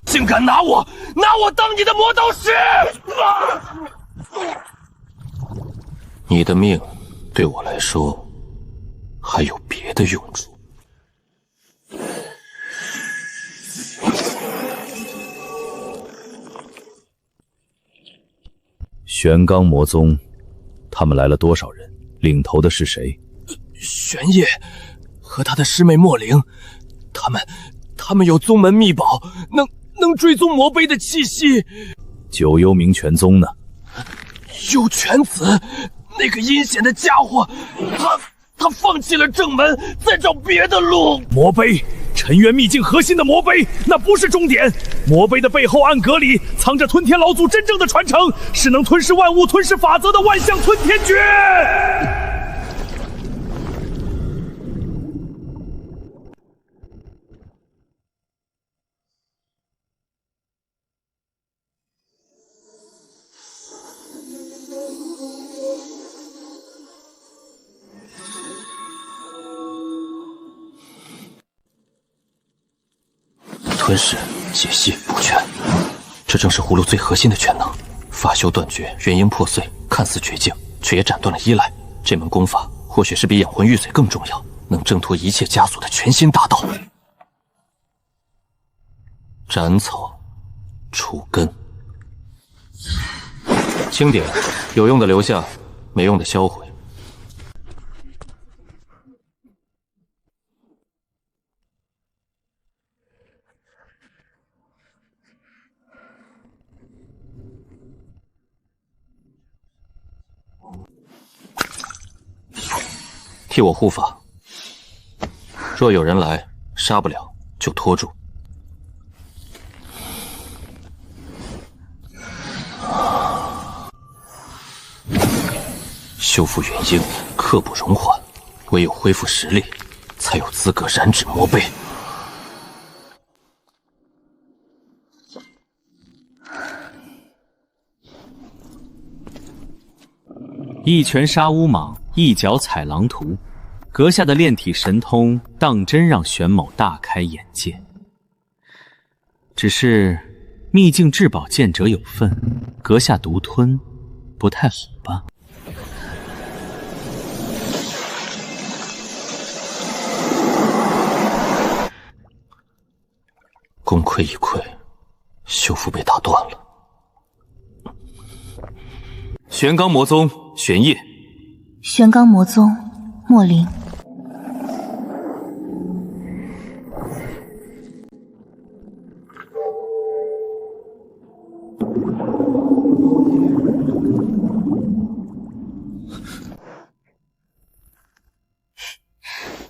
竟敢拿我当你的磨刀石！你的命对我来说还有别的用处。
玄罡魔宗，他们来了多少人？领头的是谁？
玄烨和他的师妹墨灵，他们有宗门秘宝，能追踪魔碑的气息。
九幽冥泉宗呢？
幽泉子，那个阴险的家伙，他放弃了正门，在找别的路。
魔碑，尘渊秘境核心的魔碑，那不是终点。魔碑的背后暗格里藏着吞天老祖真正的传承，是能吞噬万物、吞噬法则的万象吞天诀。
吞噬、解析、补全，这正是葫芦最核心的全能。法修断绝，元婴破碎，看似绝境，却也斩断了依赖。这门功法或许是比养魂玉髓更重要，能挣脱一切枷锁的全新大道。斩草除根，清点，有用的留下，没用的销毁。替我护法，若有人来，杀不了就拖住。修复元婴，刻不容缓，唯有恢复实力，才有资格染指魔碑。
一拳杀乌蟒，一脚踩狼图，阁下的炼体神通当真让玄某大开眼界。只是秘境至宝见者有份，阁下独吞不太好吧？
功亏一篑，修复被打断了。
玄罡魔宗玄烨，
玄罡魔宗墨灵。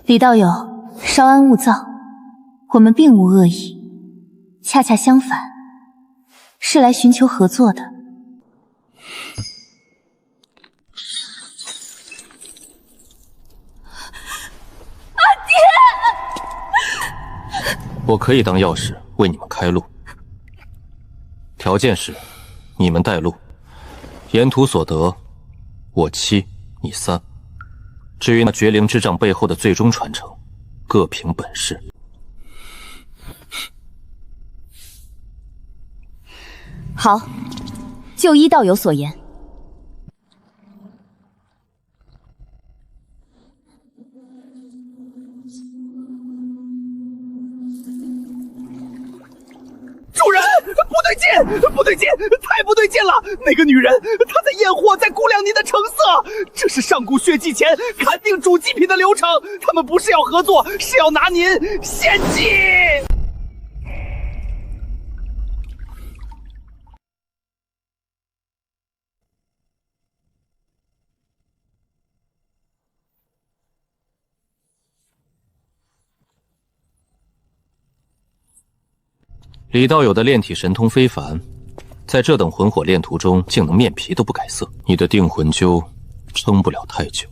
李道友，稍安勿躁，我们并无恶意，恰恰相反，是来寻求合作的。
我可以当钥匙为你们开路，条件是你们带路，沿途所得我7你3。至于那绝灵之杖背后的最终传承，各凭本事。
好，就依道友所言。
主人，不对劲，不对劲，太不对劲了！那个女人，她在验货，在估量您的成色，这是上古血祭前砍定主祭品的流程。他们不是要合作，是要拿您献祭。
李道友的炼体神通非凡，在这等魂火炼图中，竟能面皮都不改色。你的定魂灸撑不了太久。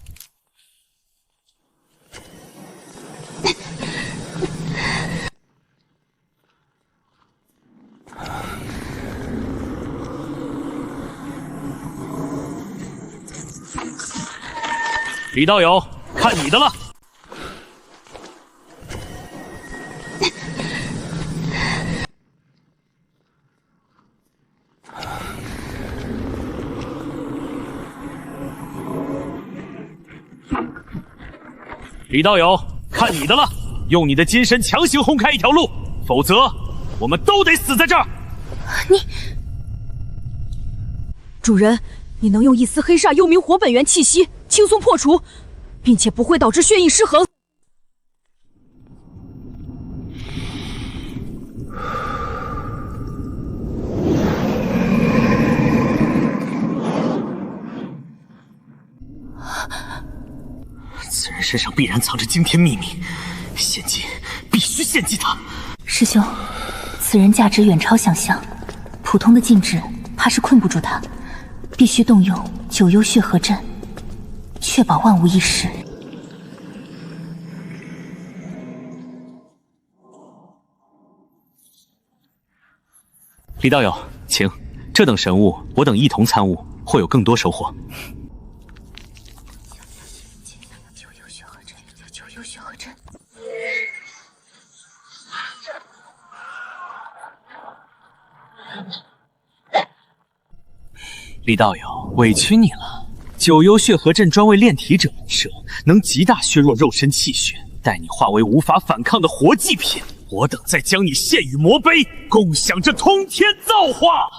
李道友，看你的了。李道友，看你的了！用你的金身强行轰开一条路，否则我们都得死在这儿。
主人，你能用一丝黑煞幽冥火本源气息轻松破除，并且不会导致血液失衡。
此人身上必然藏着惊天秘密，现今必须献祭他。
师兄，此人价值远超想象，普通的禁制怕是困不住他，必须动用九幽血合阵，确保万无一失。
李道友，请，这等神物我等一同参悟，会有更多收获。李道友，委屈你了。九幽血合阵专为炼体者而设，能极大削弱肉身气血，待你化为无法反抗的活祭品，我等再将你献与魔碑，共享这通天造化。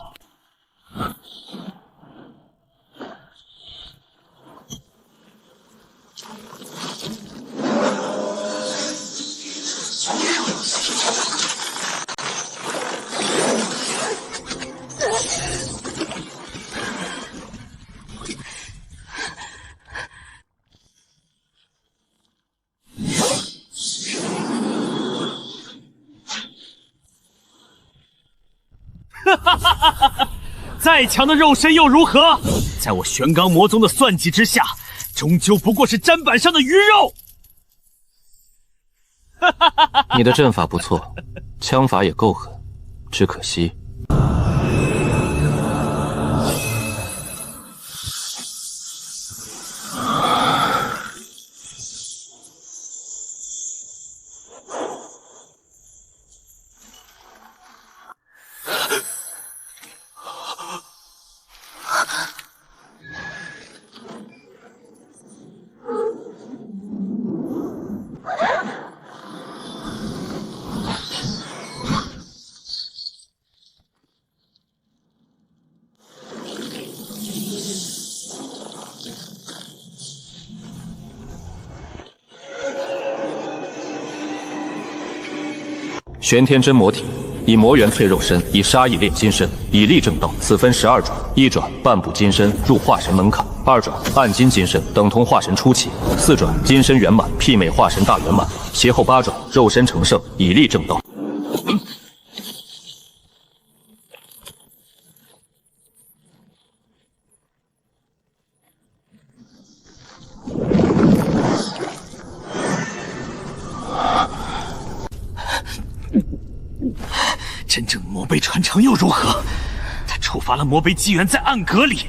再强的肉身又如何？在我玄罡魔宗的算计之下，终究不过是砧板上的鱼肉。
你的阵法不错，枪法也够狠，只可惜。玄天真魔体，以魔元淬肉身，以杀意炼金身，以力正道。此分12转，一转半步金身入化神门槛，2转暗金金身等同化神初期，4转金身圆满媲美化神大圆满，其后8转肉身成圣，以力正道。
真正魔碑传承又如何？他触发了魔碑机缘在暗格里，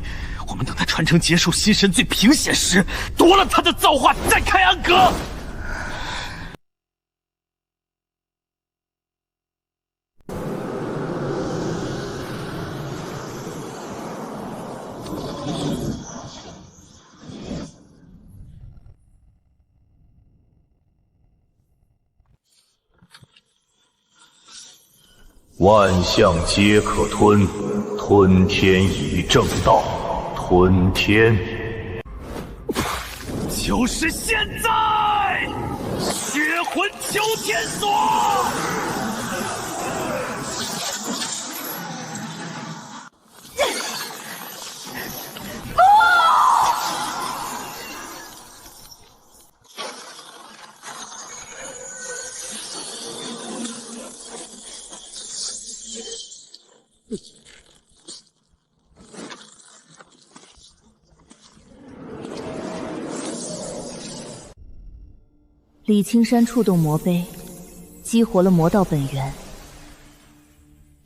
我们等他传承结束心神最平显时，夺了他的造化，再开暗格。
万象皆可吞，吞天以正道，吞天。
就是现在！血魂求天锁！
李青山触动魔碑，激活了魔道本源，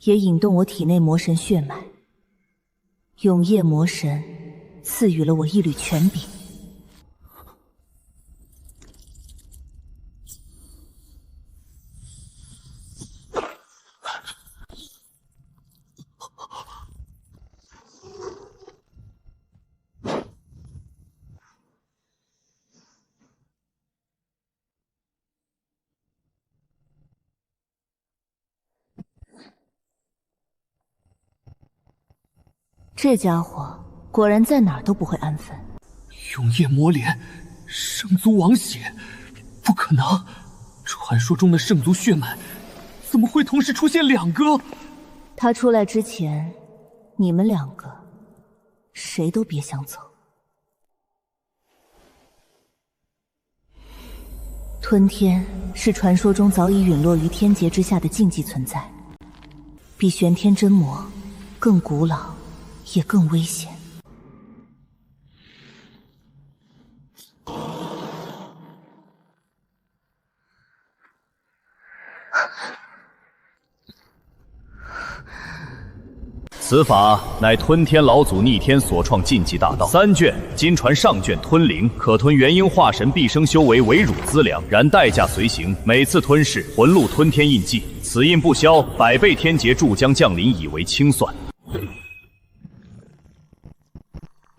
也引动我体内魔神血脉。永夜魔神赐予了我一缕权柄。这家伙果然在哪儿都不会安分。
永夜魔脸，圣族王血，不可能！传说中的圣族血脉，怎么会同时出现2个？
他出来之前，你们2个谁都别想走。吞天是传说中早已陨落于天劫之下的禁忌存在，比玄天真魔更古老，也更危险。
此法乃吞天老祖逆天所创禁忌大道，3卷，今传上卷吞灵，可吞元婴化神毕生修为为乳资粮，然代价随行，每次吞噬魂路吞天印记，此印不消，100倍天劫注将降临，以为清算。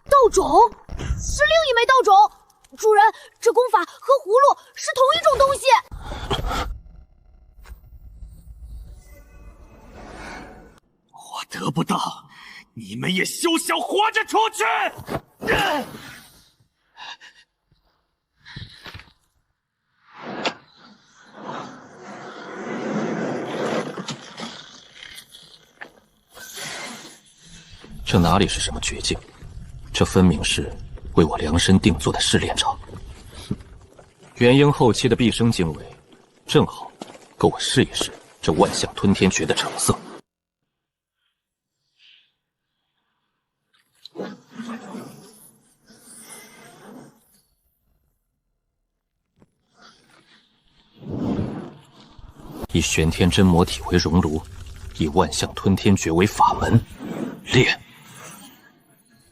道种是另一枚道种，主人，这功法和葫芦是同一种东西。
我得不到，你们也休想活着出去！
这哪里是什么绝境？这分明是为我量身定做的试炼场。元婴后期的毕生精微，正好够我试一试这万象吞天诀的成色。以玄天真魔体为熔炉，以万象吞天诀为法门，炼。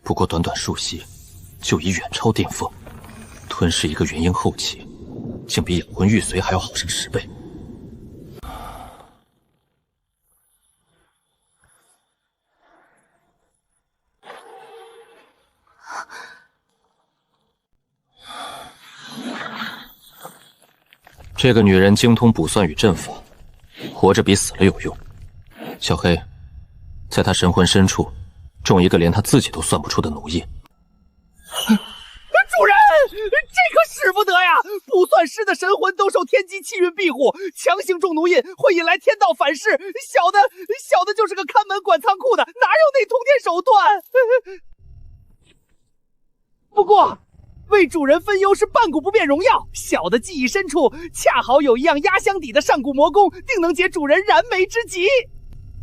不过短短数息，就已远超巅峰。吞噬一个元婴后期，竟比养魂玉髓还要好上10倍。这个女人精通卜算与阵法，活着比死了有用。小黑，在她神魂深处种一个连她自己都算不出的奴印。
主人，这可使不得呀！卜算师的神魂都受天机气运庇护，强行种奴印会引来天道反噬。小的就是个看门管仓库的，哪有那通天手段？不过，为主人分忧是半古不变荣耀。小的记忆深处，恰好有一样压箱底的上古魔功，定能解主人燃眉之急。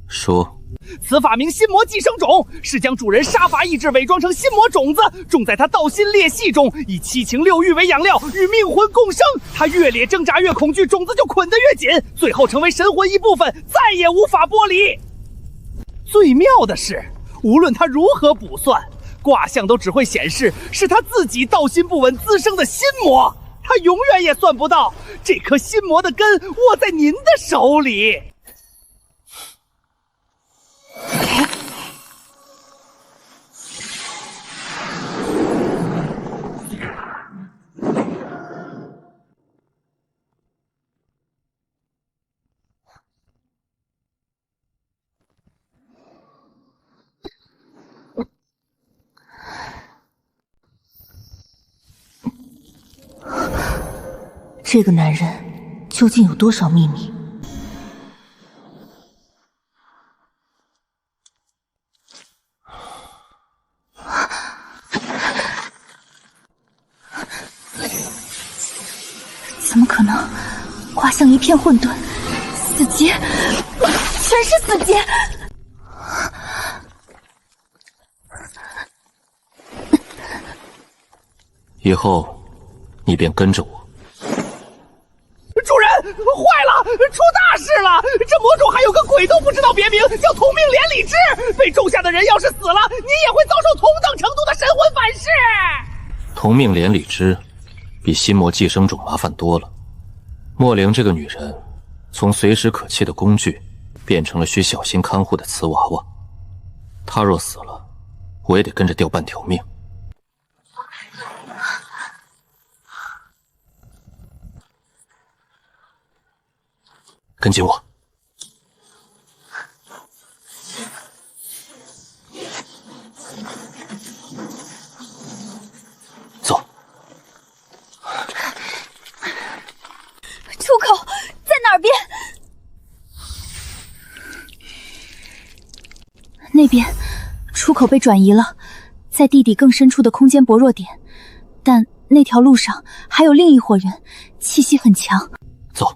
说。
此法名心魔寄生种，是将主人杀伐意志伪装成心魔种子，种在他道心裂隙中，以7情6欲为养料，与命魂共生。他越咧挣扎越恐惧，种子就捆得越紧，最后成为神魂一部分，再也无法剥离。最妙的是，无论他如何卜算，卦象都只会显示是他自己道心不稳滋生的心魔，他永远也算不到这颗心魔的根握在您的手里。
这个男人究竟有多少秘密？
怎么可能？画像一片混沌，死结，全是死结。
以后，你便跟着我。
主人，坏了，出大事了！这魔种还有个鬼都不知道别名，叫同命连理枝。被种下的人要是死了，你也会遭受同等程度的神魂反噬。
同命连理枝，比心魔寄生种麻烦多了。莫灵这个女人，从随时可弃的工具，变成了需小心看护的瓷娃娃。她若死了，我也得跟着掉半条命。跟紧我。走。
出口在哪边？那边，出口被转移了，在地底更深处的空间薄弱点，但那条路上还有另一伙人，气息很强。
走。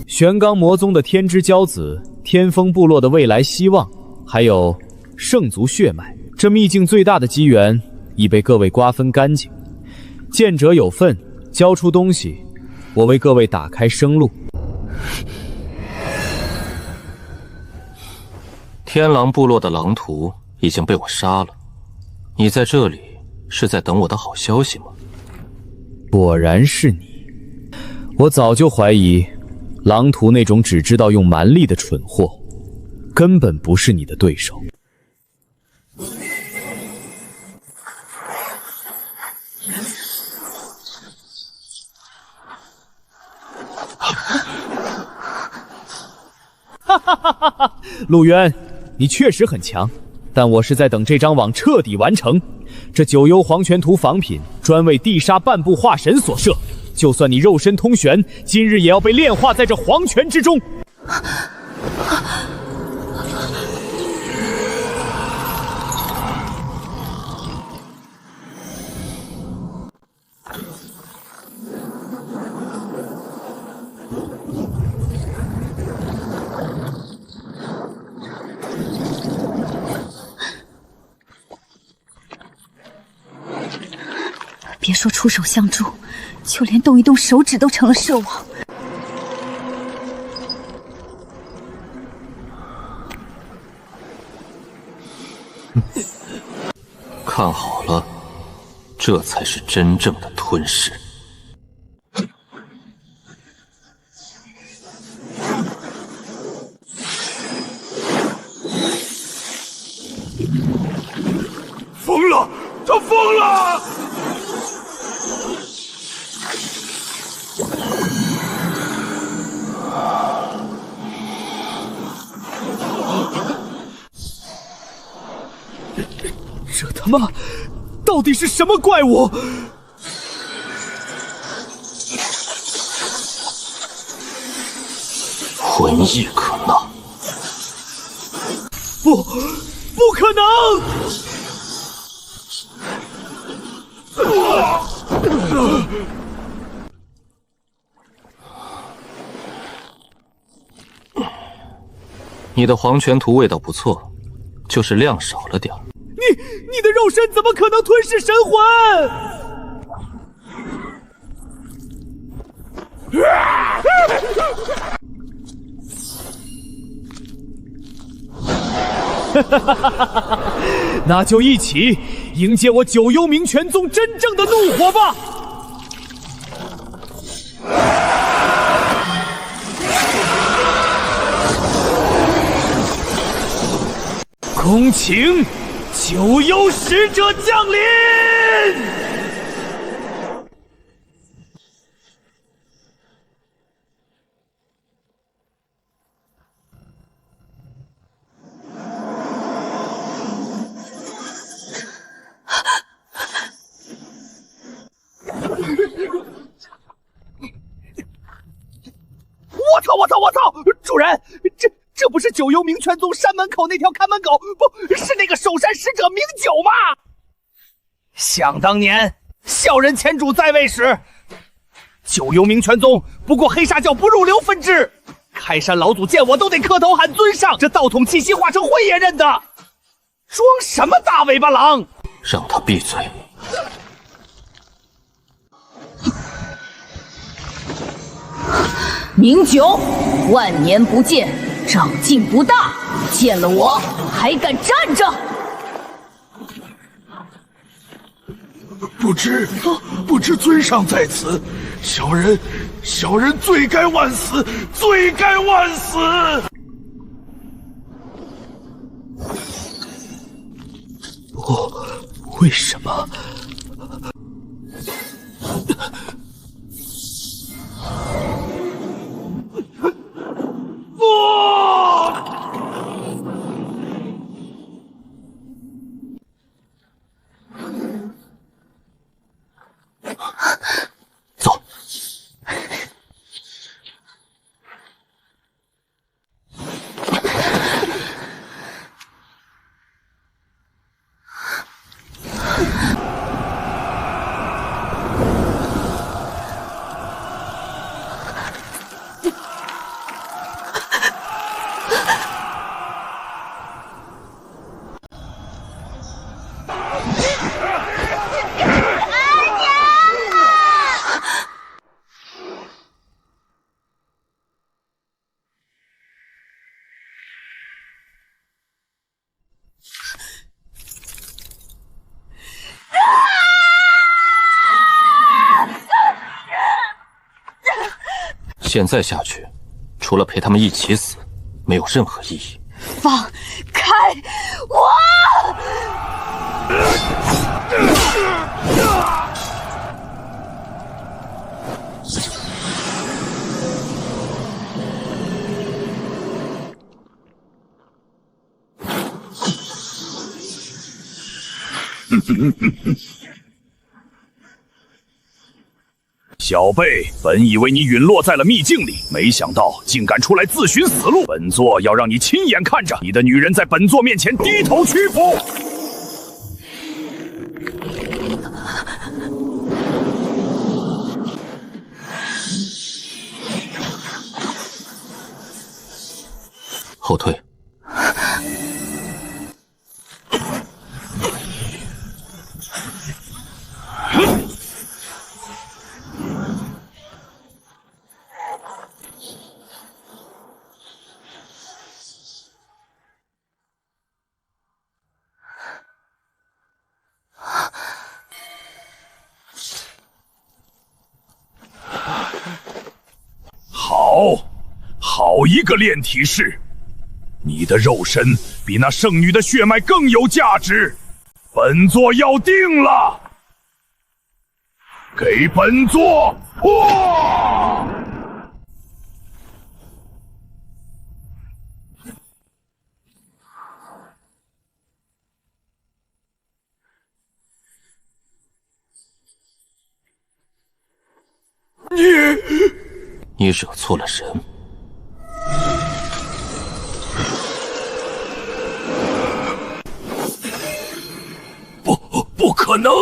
玄罡魔宗的天之骄子，天风部落的未来希望，还有圣族血脉，这秘境最大的机缘已被各位瓜分干净。见者有份，交出东西，我为各位打开生路。
天狼部落的狼徒已经被我杀了，你在这里是在等我的好消息吗？
果然是你，我早就怀疑狼徒那种只知道用蛮力的蠢货，根本不是你的对手。哈哈哈哈哈！陆渊，你确实很强，但我是在等这张网彻底完成。这九幽黄泉图仿品专为地煞半步化神所设，就算你肉身通玄，今日也要被炼化在这黄泉之中。
别说出手相助，就连动一动手指都成了奢望。
看好了，这才是真正的吞噬。
疯了！他疯了！
这他妈到底是什么怪物？
魂亦可纳。
不可能！
你的黄泉图味道不错，就是量少了点儿。
你的肉身怎么可能吞噬神魂？那就一起迎接我九幽冥泉宗真正的怒火吧！
恭请九幽使者降临。我操！主人，这不是九幽冥泉宗山门口那条看门狗，不是那个守山使者明九吗？想当年，小人前主在位时，九幽冥泉宗不过黑沙教不入流分支，开山老祖见我都得磕头喊尊上，这道统气息化成灰也认得。装什么大尾巴狼？
让他闭嘴！
明九，万年不见，长进不大，见了我还敢站着？
不知尊上在此，小人罪该万死，罪该万死！
为什么？
走。现在下去，除了陪他们一起死，没有任何意义。
放开我！
小辈本以为你陨落在了秘境里，没想到竟敢出来自寻死路。本座要让你亲眼看着你的女人在本座面前低头屈服。
后退。
好一个炼体士！你的肉身比那圣女的血脉更有价值，本座要定了，给本座破！
你惹错了人。
不可能！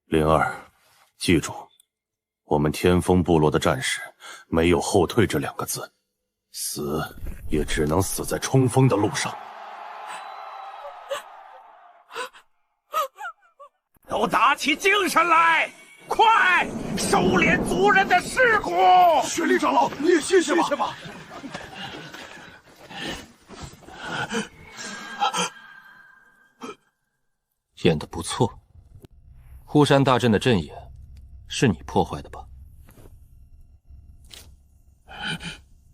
灵儿，记住，我们天风部落的战士没有后退这2个字，死也只能死在冲锋的路上。
都打起精神来，快收敛族人的尸骨！
雪莉长老，你也歇歇吧。
演得不错。护山大阵的阵眼是你破坏的吧？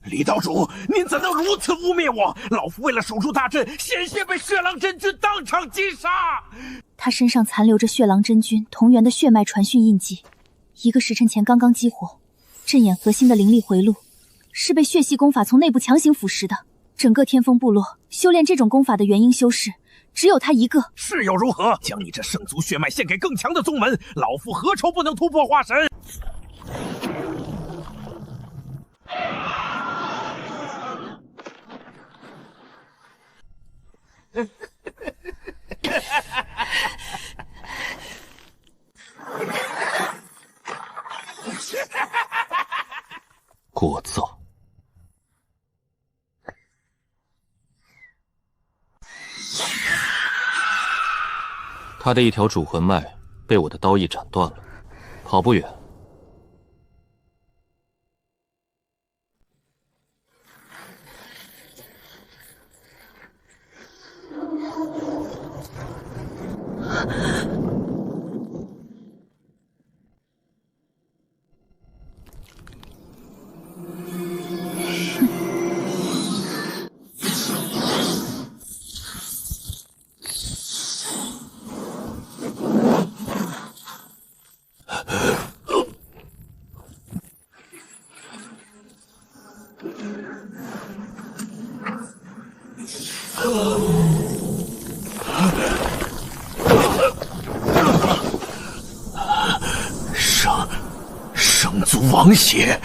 李道主，您怎能如此污蔑我？老夫为了守住大阵，险些被血狼真君当场击杀。
他身上残留着血狼真君同源的血脉传讯印记，1个时辰前刚刚激活，阵眼核心的灵力回路是被血系功法从内部强行腐蚀的。整个天风部落修炼这种功法的元婴修士，只有他一个。
是又如何？将你这圣族血脉献给更强的宗门，老夫何愁不能突破化神？
聒噪。他的一条主魂脉被我的刀意斩断了，跑不远。
圣族王血，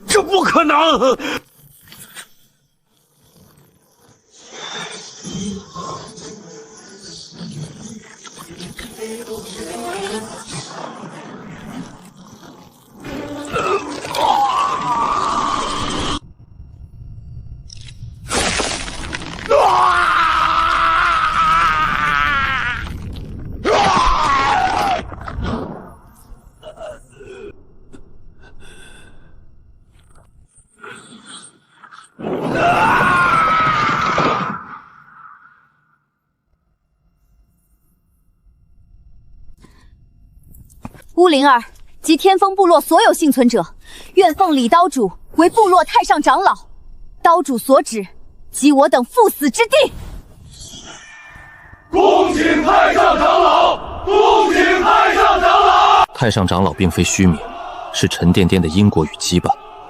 这不可能！
乌灵儿及天风部落所有幸存者，愿奉李刀主为部落太上长老。刀主所指，即我等赴死之地。
恭请太上长老！恭请太上长老！
太上长老并非虚名，是沉甸甸的因果与羁绊。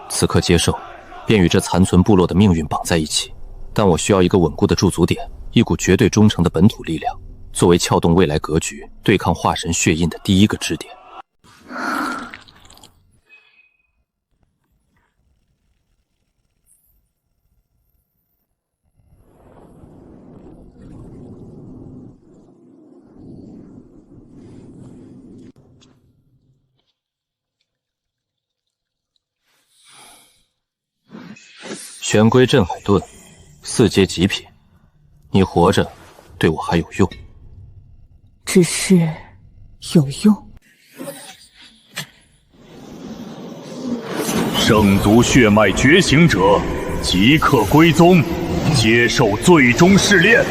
此刻接受，便与这残存部落的命运绑在一起。但我需要一个稳固的驻足点，一股绝对忠诚的本土力量，作为撬动未来格局、对抗化神血印的第一个支点。玄龟镇海盾，4阶极品，你活着对我还有用，
只是有用。
圣族血脉觉醒者，即刻归宗，接受最终试炼。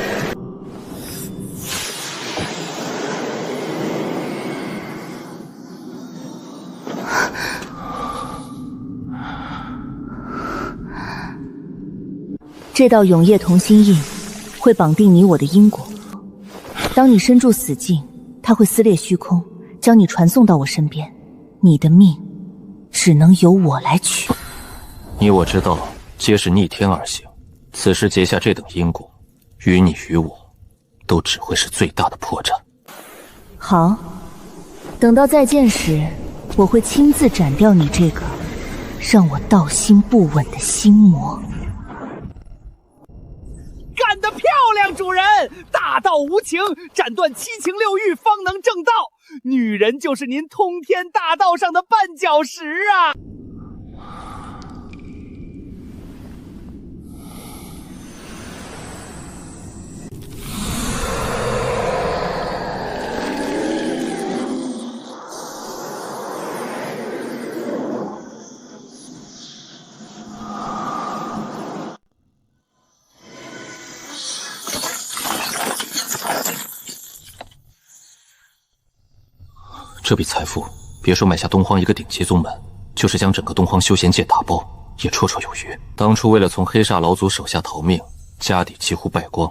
这道永夜同心印会绑定你我的因果。当你身处死境，它会撕裂虚空，将你传送到我身边。你的命只能由我来取。
你我知道，皆是逆天而行。此时结下这等因果，于你于我，都只会是最大的破绽。
好，等到再见时，我会亲自斩掉你这个让我道心不稳的心魔。
干得漂亮，主人！大道无情，斩断七情六欲，方能正道。女人就是您通天大道上的绊脚石啊！
这笔财富，别说买下东荒一个顶级宗门，就是将整个东荒修仙界打包，也绰绰有余。当初为了从黑煞老祖手下逃命，家底几乎败光，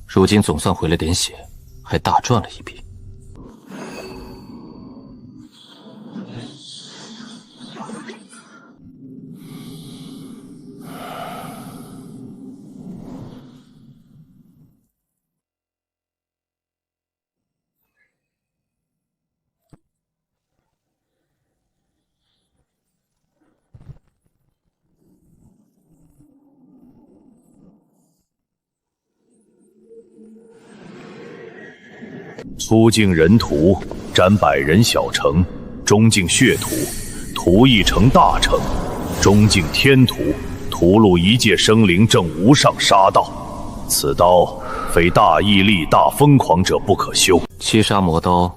如今总算回了点血，还大赚了一笔。
初进人途，斩百人小城；中进血途，屠一城大城；中进天途，屠戮一界生灵，正无上杀道。此刀非大毅力、大疯狂者不可修。
七杀魔刀，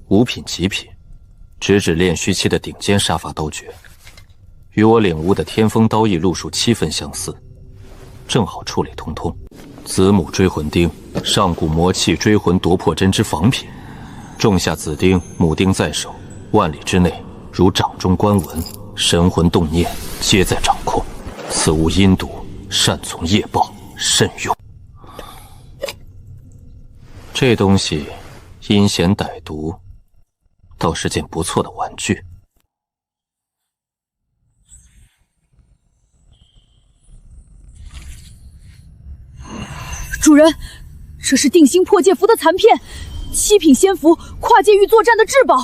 五品极品，直指炼虚期的顶尖杀伐刀诀，与我领悟的天风刀意路数7分相似，正好触类通通。子母追魂钉，上古魔器追魂夺魄针之仿品，种下子钉，母钉在手，万里之内如掌中观文，神魂动念皆在掌控。此物阴毒，善从业报，慎用。这东西阴险歹毒，倒是件不错的玩具。
主人，这是定心破戒符的残片，7品仙符，跨界域作战的至宝。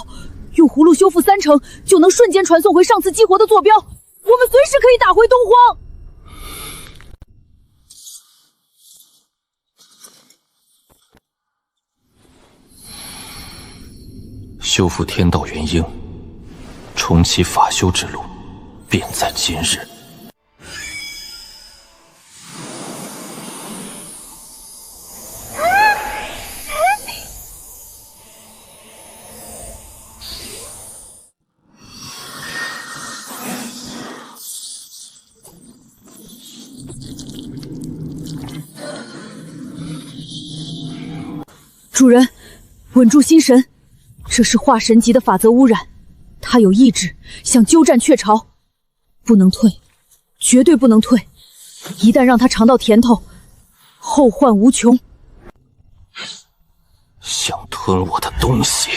用葫芦修复3成，就能瞬间传送回上次激活的坐标。我们随时可以打回东荒。
修复天道元婴，重启法修之路，便在今日。
主人，稳住心神，这是化神级的法则污染，他有意志想鸠占鹊巢，不能退，绝对不能退！一旦让他尝到甜头，后患无穷。
想吞我的东西！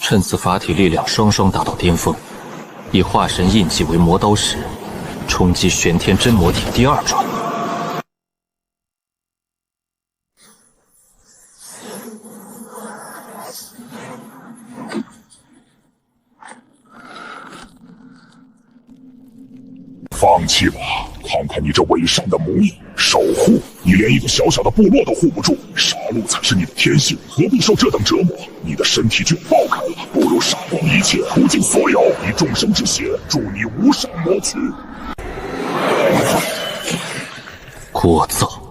趁此法体力量双双达到巅峰，以化神印记为魔刀石，冲击玄天真魔体第2转。
放
气了，看看你这伪善的模样，守护你连一个小小的部落都护不住，杀戮才是你的天性，何必受这等折磨？你的身体就要爆开了，不如杀光一切，屠尽所有，以众生之血助你无上魔躯。
聒噪！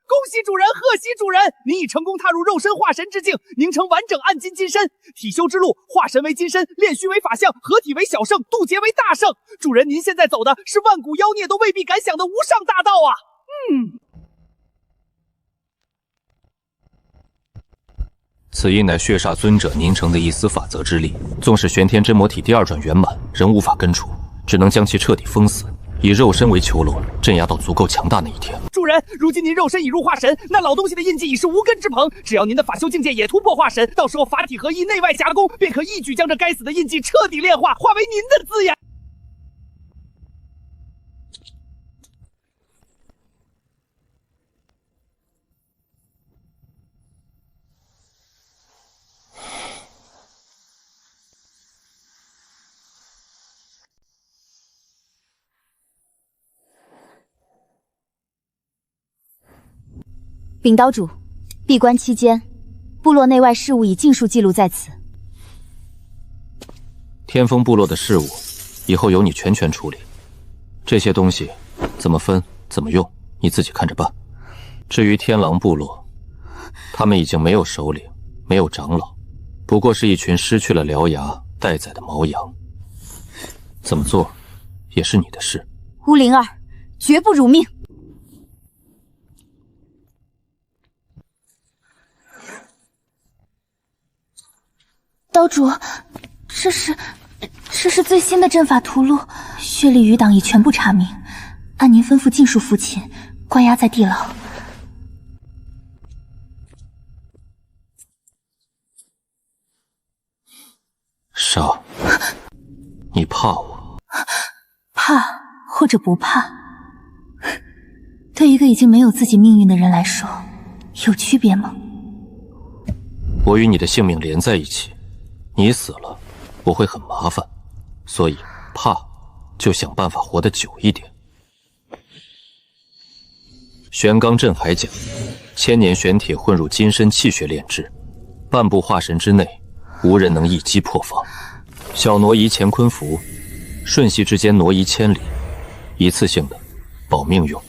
恭喜主人，贺喜主人！您已成功踏入肉身化神之境，凝成完整暗金金身。体修之路，化神为金身，炼虚为法相，合体为小圣，渡劫为大圣。主人，您现在走的是万古妖孽都未必敢想的无上大道啊！
此亦乃血煞尊者凝成的一丝法则之力，纵使玄天真魔体第二转圆满，仍无法根除，只能将其彻底封死。以肉身为囚笼，镇压到足够强大那一天。
主人，如今您肉身已入化神，那老东西的印记已是无根之棚。只要您的法修境界也突破化神，到时候法体合一，内外夹攻，便可一举将这该死的印记彻底炼化，化为您的字眼。
禀岛主，闭关期间，部落内外事务已尽数记录在此。
天风部落的事务，以后由你全权处理。这些东西怎么分、怎么用，你自己看着办。至于天狼部落，他们已经没有首领，没有长老，不过是一群失去了獠牙待宰的毛羊。怎么做，也是你的事。
乌灵儿，绝不辱命！岛主，这是最新的阵法图录，血力余党已全部查明，按您吩咐尽数服擒，关押在地牢。
杀！你怕我？
怕或者不怕，对一个已经没有自己命运的人来说，有区别吗？
我与你的性命连在一起。你死了，我会很麻烦，所以怕就想办法活得久一点。玄罡镇海甲，千年玄铁混入金身气血炼制，半步化神之内，无人能一击破防。小挪移乾坤符，瞬息之间挪移千里，一次性的，保命用。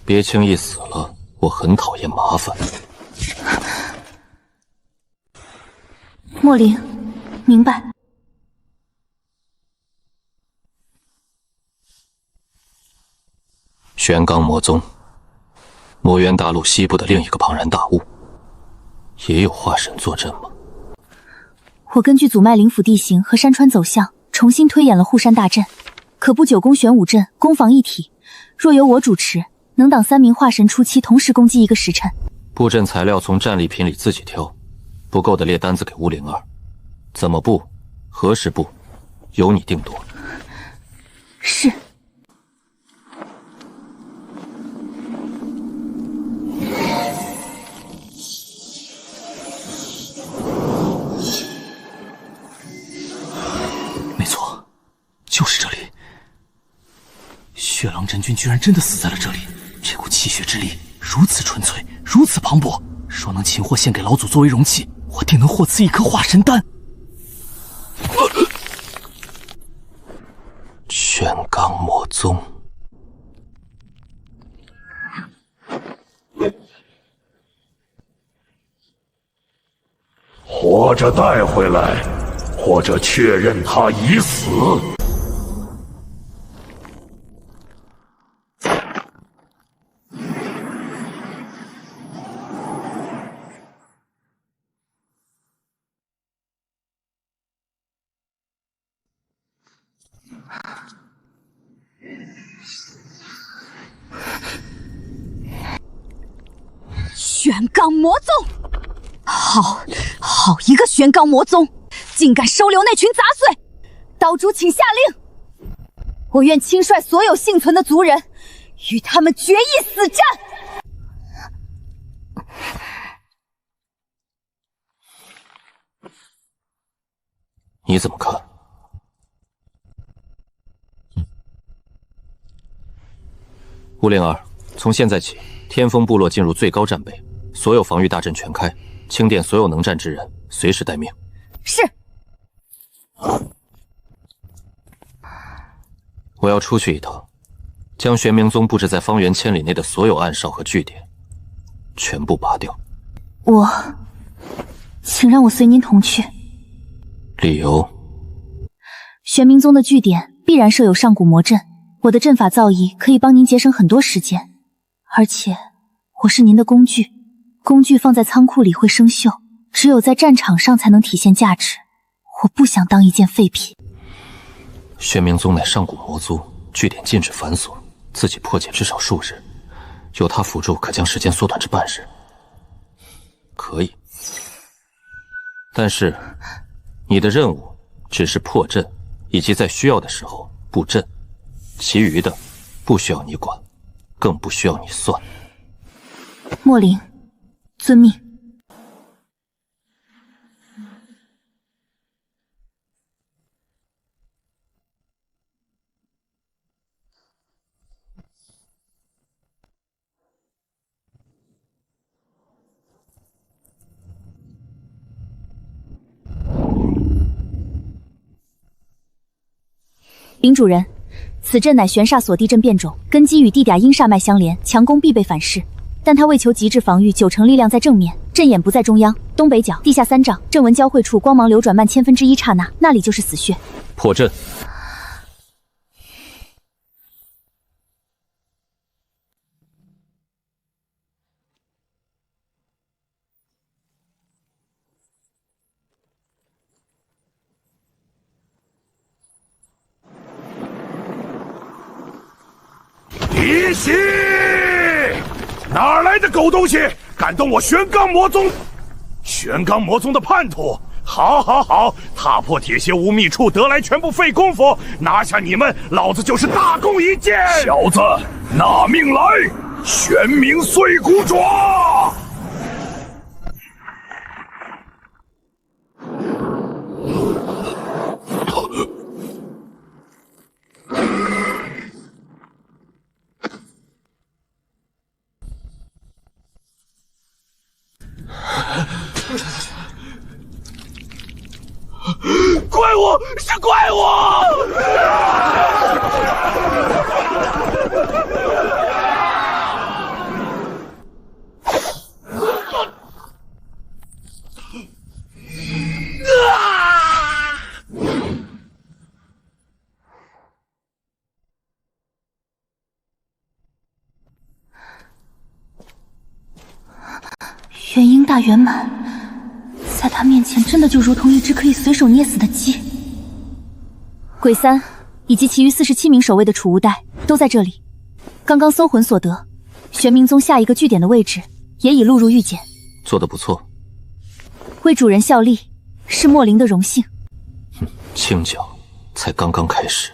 别轻易死了，我很讨厌麻烦。
莫灵，明白。
玄罡魔宗，魔渊大陆西部的另一个庞然大物，也有化神坐镇吗？
我根据祖脉灵府地形和山川走向，重新推演了护山大阵，可布9宫玄武阵，攻防一体。若由我主持，能挡3名化神初期同时攻击一个时辰。
布阵材料从战利品里自己挑。不够的列单子给乌灵儿，怎么布，何时布，由你定夺。
是。
没错，就是这里。血狼真君居然真的死在了这里，这股气血之力如此纯粹，如此磅礴。若能擒获献给老祖作为容器，我定能获赐一颗化神丹。
玄罡魔宗，
活着带回来，或者确认他已死。
玄罡魔宗，好一个玄罡魔宗，
竟敢收留那群杂碎！刀主，请下令，我愿亲率所有幸存的族人，与他们决一死战。
你怎么看？乌灵儿，从现在起，天风部落进入最高战备，所有防御大阵全开，清点所有能战之人，随时待命。
是。
我要出去一趟，将玄冥宗布置在方圆千里内的所有暗哨和据点全部拔掉。
请让我随您同去。
理由？
玄冥宗的据点必然设有上古魔阵，我的阵法造诣可以帮您节省很多时间，而且我是您的工具，工具放在仓库里会生锈，只有在战场上才能体现价值。我不想当一件废品。
玄冥宗乃上古魔族，据点禁止繁琐，自己破解至少数日，有他辅助，可将时间缩短至半日。可以，但是你的任务只是破阵，以及在需要的时候布阵，其余的不需要你管，更不需要你算。
莫灵，遵命。禀主人，此阵乃玄煞锁地阵变种，根基与地嗲阴煞脉相连，强攻必备反噬。但他为求极致防御，90%力量在正面，阵眼不在中央，东北角地下3丈，阵纹交汇处光芒流转慢1/1000刹那，那里就是死穴。
破阵。
离席！哪来的狗东西，敢动我玄罡魔宗？玄罡魔宗的叛徒！好，好，好！踏破铁鞋无觅处，得来全不费功夫。拿下你们，老子就是大功一件！小子，拿命来！玄冥碎骨爪！
怪我，是怪我！
元婴大圆满，在他面前真的就如同一只可以随手捏死的鸡。鬼三以及其余47名守卫的储物袋都在这里，刚刚搜魂所得，玄冥宗下一个据点的位置也已录入预检。
做得不错，
为主人效力是莫灵的荣幸。
清剿才刚刚开始。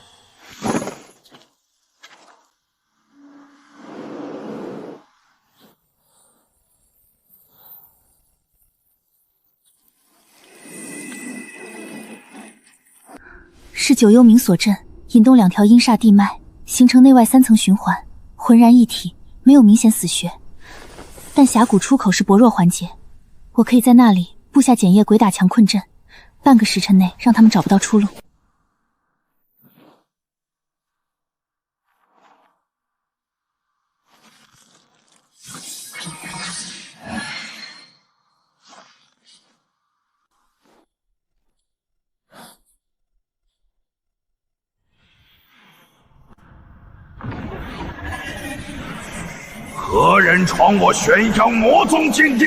是9幽冥锁阵引动2条阴煞地脉，形成内外3层循环，浑然一体，没有明显死穴。但峡谷出口是薄弱环节，我可以在那里布下简夜鬼打墙困阵，半个时辰内让他们找不到出路。
何人闯我玄罡魔宗禁地？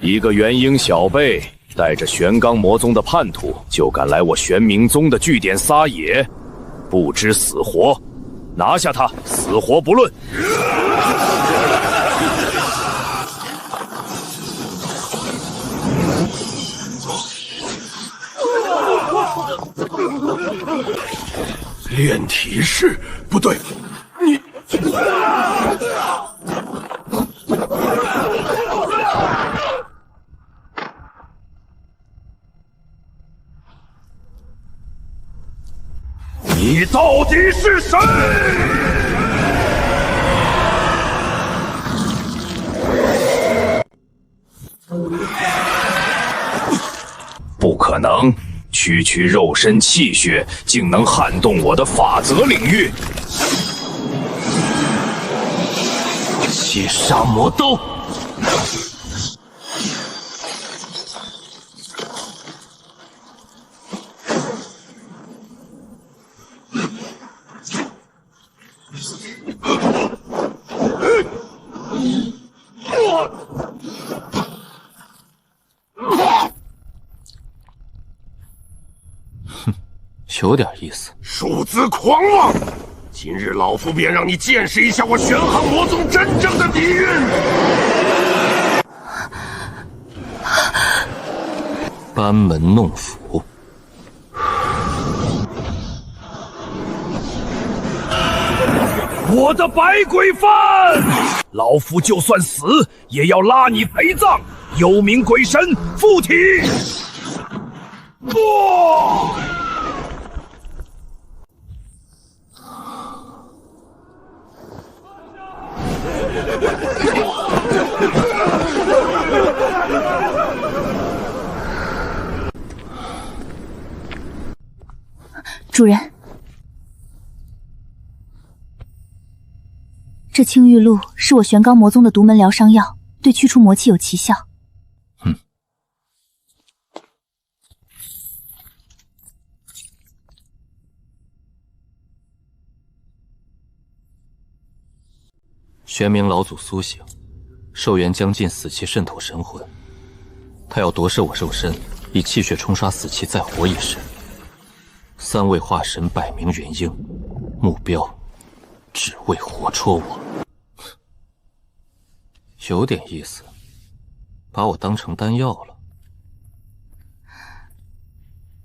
一个元婴小辈带着玄罡魔宗的叛徒，就敢来我玄冥宗的据点撒野，不知死活！拿下他，死活不论！
炼体式不对，你。
你到底是谁？
不可能，区区肉身气血竟能撼动我的法则领域。
血杀魔刀。有点意思。
鼠子狂妄！今日老夫便让你见识一下我玄航魔宗真正的底蕴。
班门弄斧。
我的百鬼饭，老夫就算死也要拉你陪葬。幽冥鬼神附体！不！
主人，这青玉露是我玄罡魔宗的独门疗伤药，对驱除魔气有奇效。
玄冥老祖苏醒，寿元将近死气渗透神魂，他要夺摄我肉身，以气血冲刷死气，再活一世。三位化神摆明元婴，目标只为活戳我，有点意思，把我当成丹药了。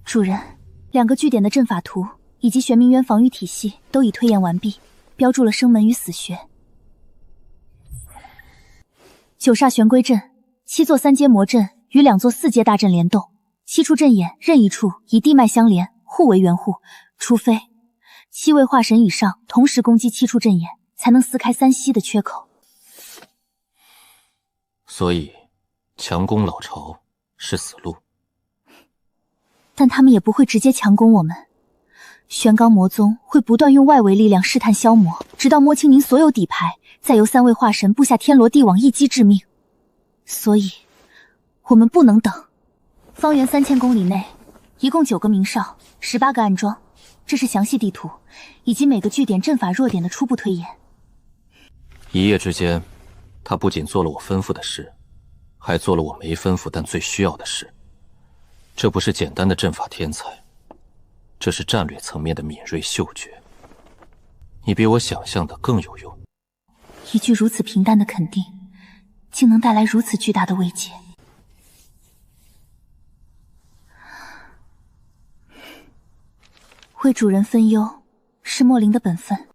主人，2个据点的阵法图以及玄冥渊防御体系都已推演完毕，标注了生门与死穴。9煞玄龟阵，7座3阶魔阵与2座4阶大阵联动，7处阵眼任一处以地脉相连，互为援护。除非7位化神以上同时攻击7处阵眼，才能撕开3息的缺口。
所以，强攻老巢是死路。
但他们也不会直接强攻我们。玄罡魔宗会不断用外围力量试探消磨，直到摸清您所有底牌，再由3位化神布下天罗地网，一击致命。所以，我们不能等。方圆3000公里内，一共9个明哨，18个暗桩，这是详细地图，以及每个据点阵法弱点的初步推演。
一夜之间，他不仅做了我吩咐的事，还做了我没吩咐但最需要的事。这不是简单的阵法天才，这是战略层面的敏锐嗅觉。你比我想象的更有用。
一句如此平淡的肯定，竟能带来如此巨大的慰藉。为主人分忧，是墨灵的本分。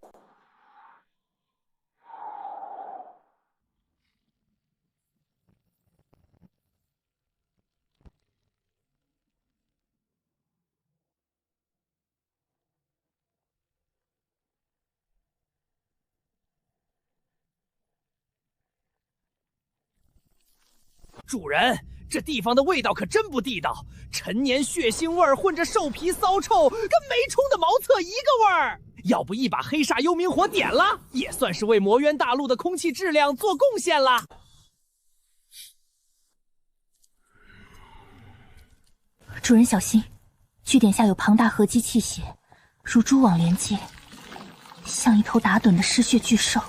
主人，这地方的味道可真不地道，陈年血腥味儿混着兽皮骚臭，跟没冲的茅厕一个味儿。要不一把黑煞幽冥火点了，也算是为魔渊大陆的空气质量做贡献了。
主人小心，据点下有庞大合击气血，如蛛网连接，像一头打盹的嗜血巨兽。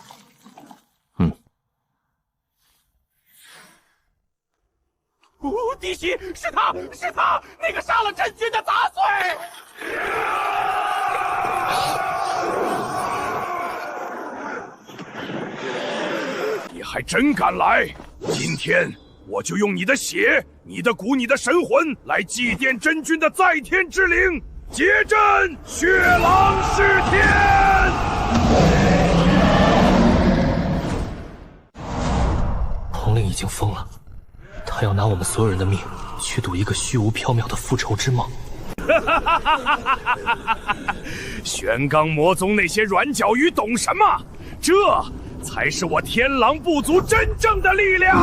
弟媳，是他，是他，那个杀了真君的杂碎！
你还真敢来！今天我就用你的血你的骨、你的神魂来祭奠真君的在天之灵，结阵血狼噬天。
统领已经疯了，他要拿我们所有人的命去赌一个虚无缥缈的复仇之梦。
玄罡魔宗那些软脚鱼懂什么？这才是我天狼部族真正的力量。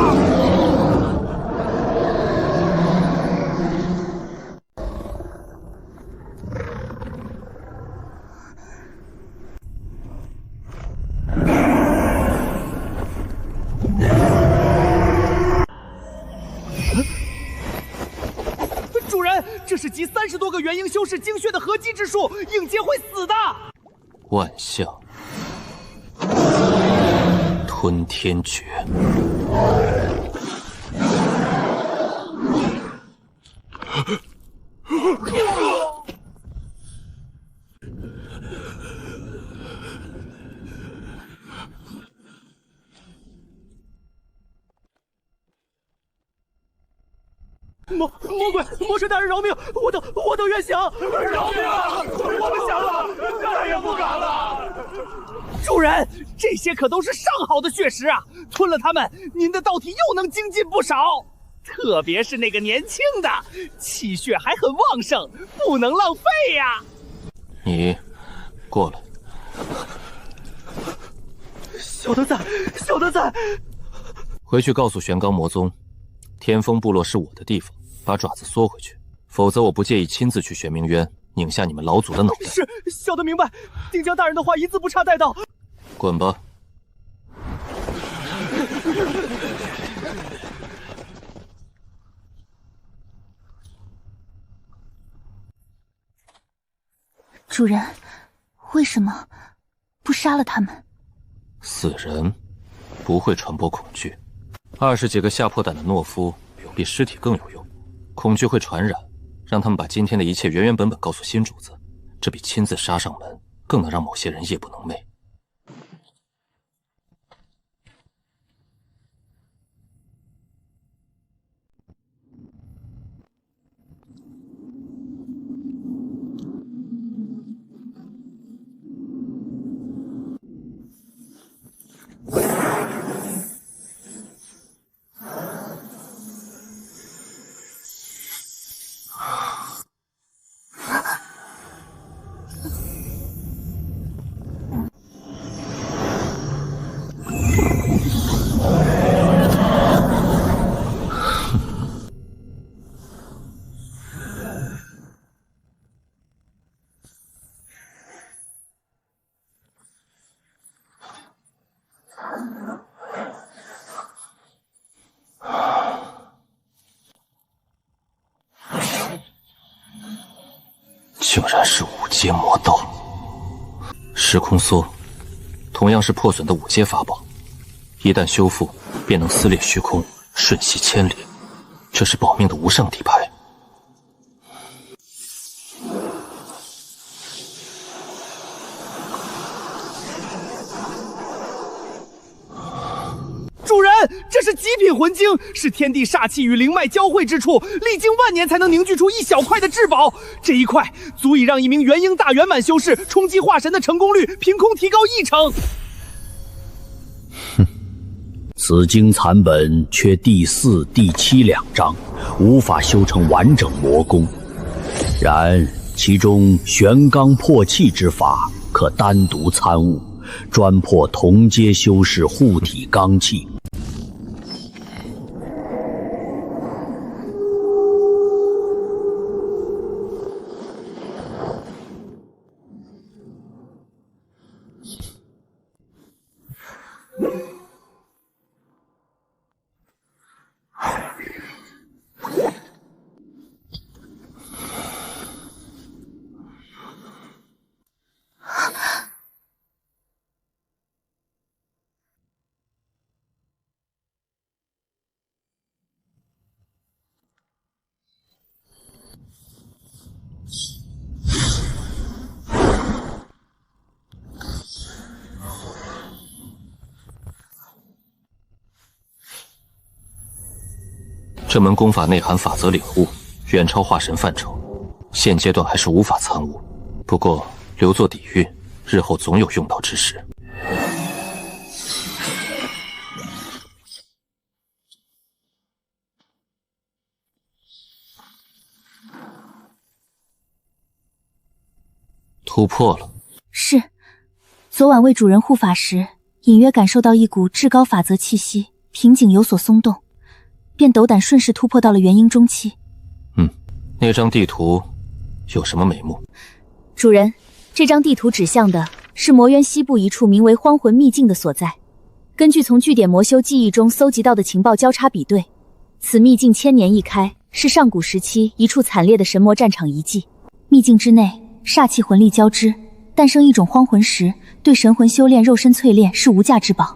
主人，这是集30多个元婴修士精血的合击之术，应劫会死的。
万象吞天诀。
魔鬼，魔神大人饶命！我等愿降！饶命啊！我们降了，再也不敢了。主人，这些可都是上好的血石啊！吞了它们，您的道体又能精进不少。特别是那个年轻的，气血还很旺盛，不能浪费呀。
你过来。
小的在。
回去告诉玄罡魔宗，天风部落是我的地方，把爪子缩回去，否则我不介意亲自去玄冥渊拧下你们老祖的脑袋。
是，小的明白。丁江大人的话一字不差带到。
滚吧。
主人，为什么不杀了他们？
死人不会传播恐惧，20几个吓破胆的懦夫有比尸体更有用。恐惧会传染，让他们把今天的一切原原本本告诉新主子，这比亲自杀上门更能让某些人夜不能寐。竟然是五阶魔道，时空梭同样是破损的5阶法宝，一旦修复，便能撕裂虚空，瞬息千里。这是保命的无上底牌。
主人，这是极品魂晶，是天地煞气与灵脉交汇之处，历经万年才能凝聚出一小块的至宝。这一块足以让一名元婴大圆满修士冲击化神的成功率凭空提高1成。
此经残本缺第4、第72章，无法修成完整魔功。然其中玄罡破气之法可单独参悟，专破同阶修士护体罡气。
这门功法内含法则领悟，远超化神范畴，现阶段还是无法参悟。不过留作底蕴，日后总有用到之时。突破了。
是，昨晚为主人护法时，隐约感受到一股至高法则气息，瓶颈有所松动，便斗胆顺势突破到了元婴中期。
那张地图有什么眉目？
主人，这张地图指向的是魔渊西部一处名为荒魂秘境的所在。根据从据点魔修记忆中搜集到的情报交叉比对，此秘境千年一开，是上古时期一处惨烈的神魔战场遗迹。秘境之内煞气魂力交织，诞生一种荒魂石，对神魂修炼、肉身淬炼是无价之宝。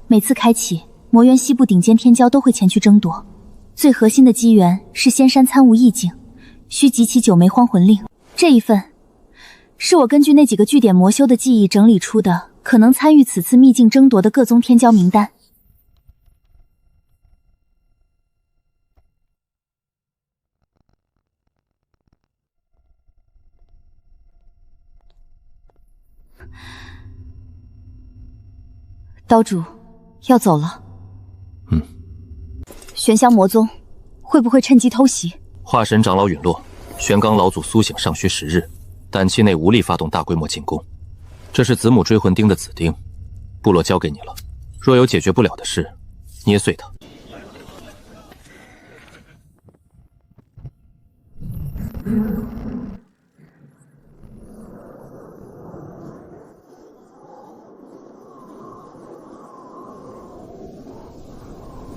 每次开启，魔渊西部顶尖天骄都会前去争夺。最核心的机缘是仙山参悟意境，需集齐9枚荒魂令。这一份是我根据那几个据点魔修的记忆整理出的可能参与此次秘境争夺的各宗天骄名单。刀主，要走了。玄香魔宗会不会趁机偷袭？
化神长老陨落，玄刚老祖苏醒尚需10日，短期内无力发动大规模进攻。这是子母追魂钉的子钉，部落交给你了。若有解决不了的事，捏碎它。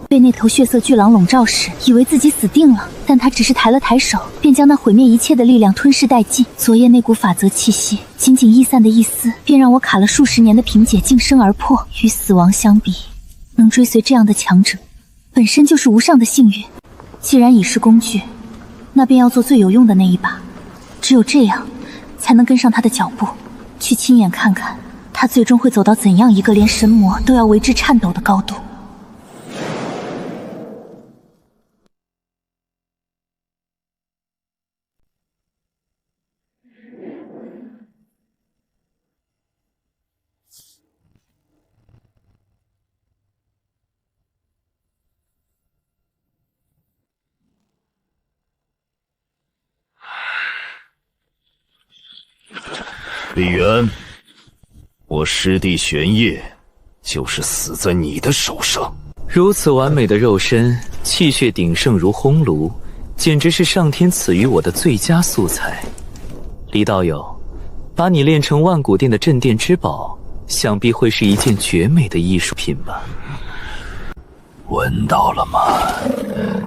被那头血色巨狼笼罩时，以为自己死定了，但他只是抬了抬手，便将那毁灭一切的力量吞噬殆尽。昨夜那股法则气息，仅仅易散的一丝，便让我卡了数十年的萍姐净身而破。与死亡相比，能追随这样的强者，本身就是无上的幸运。既然已是工具，那便要做最有用的那一把。只有这样，才能跟上他的脚步，去亲眼看看他最终会走到怎样一个连神魔都要为之颤抖的高度。
李渊，我师弟玄烨就是死在你的手上。
如此完美的肉身，气血鼎盛如烘炉，简直是上天赐予我的最佳素材。李道友，把你炼成万古殿的镇店之宝，想必会是一件绝美的艺术品吧？
闻到了吗？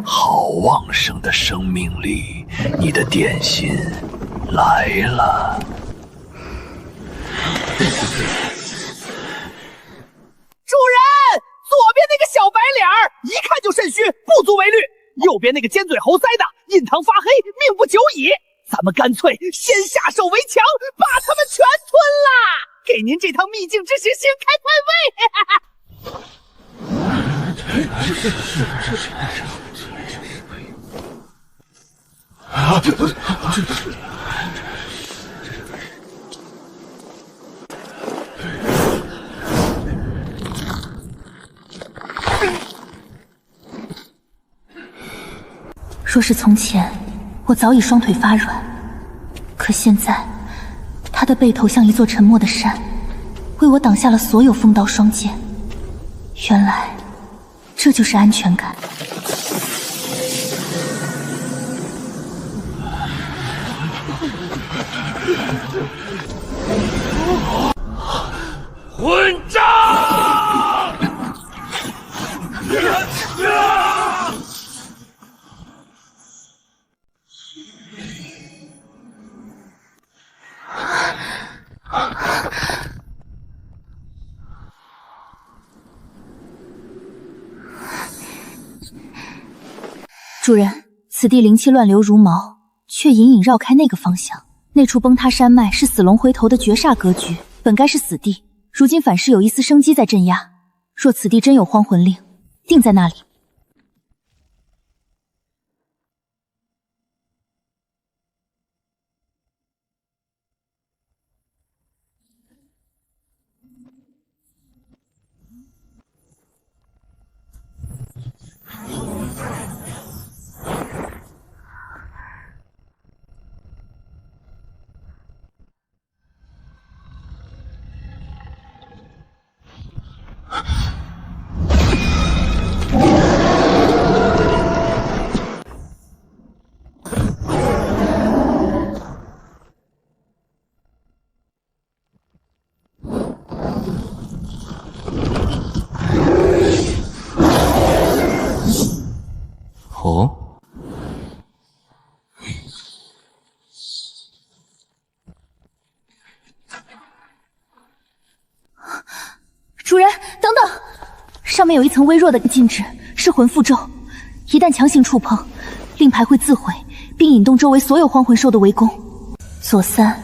好旺盛的生命力，你的点心来了。
主人，左边那个小白脸儿一看就肾虚，不足为虑；右边那个尖嘴猴腮的印堂发黑，命不久矣。咱们干脆先下手为强，把他们全吞了，给您这趟秘境之行先开快胃。
若是从前，我早已双腿发软，可现在，他的背头像一座沉默的山，为我挡下了所有锋刀双剑。原来，这就是安全感。
混账！
主人，此地灵气乱流如毛，却隐隐绕开那个方向。那处崩塌山脉是死龙回头的绝煞格局，本该是死地，如今反是有一丝生机在镇压。若此地真有荒魂令，定在那里。上面有一层微弱的禁制，是魂缚咒，一旦强行触碰，令牌会自毁，并引动周围所有荒魂兽的围攻。左3，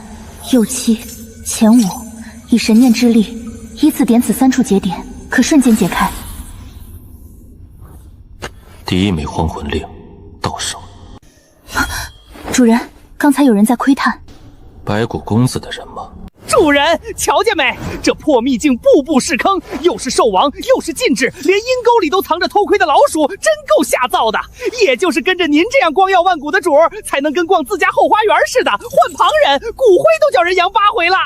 右7，前5，以神念之力依次点此3处节点，可瞬间解开。
第一枚荒魂令到手。
主人，刚才有人在窥探
白骨公子的人吗？
主人，瞧见没？这破秘境步步是坑，又是兽王，又是禁制，连阴沟里都藏着偷窥的老鼠，真够下造的。也就是跟着您这样光耀万古的主儿，才能跟逛自家后花园似的，换旁人骨灰都叫人扬8回了。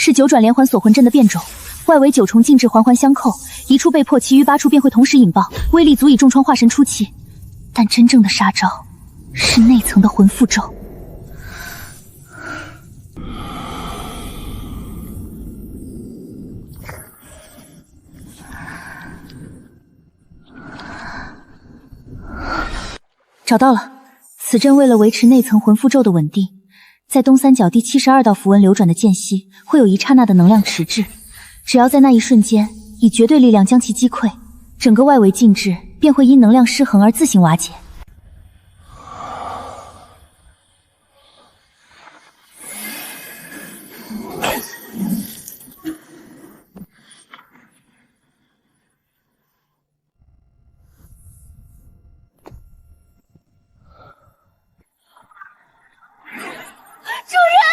是9转连环锁魂阵的变种，外围9重禁制环环相扣，一处被破，其余8处便会同时引爆，威力足以重创化神初期。但真正的杀招是内层的魂缚咒。找到了，此阵为了维持内层魂缚咒的稳定，在东三角第72道符文流转的间隙，会有一刹那的能量迟滞，只要在那一瞬间以绝对力量将其击溃，整个外围禁制便会因能量失衡而自行瓦解。
主人！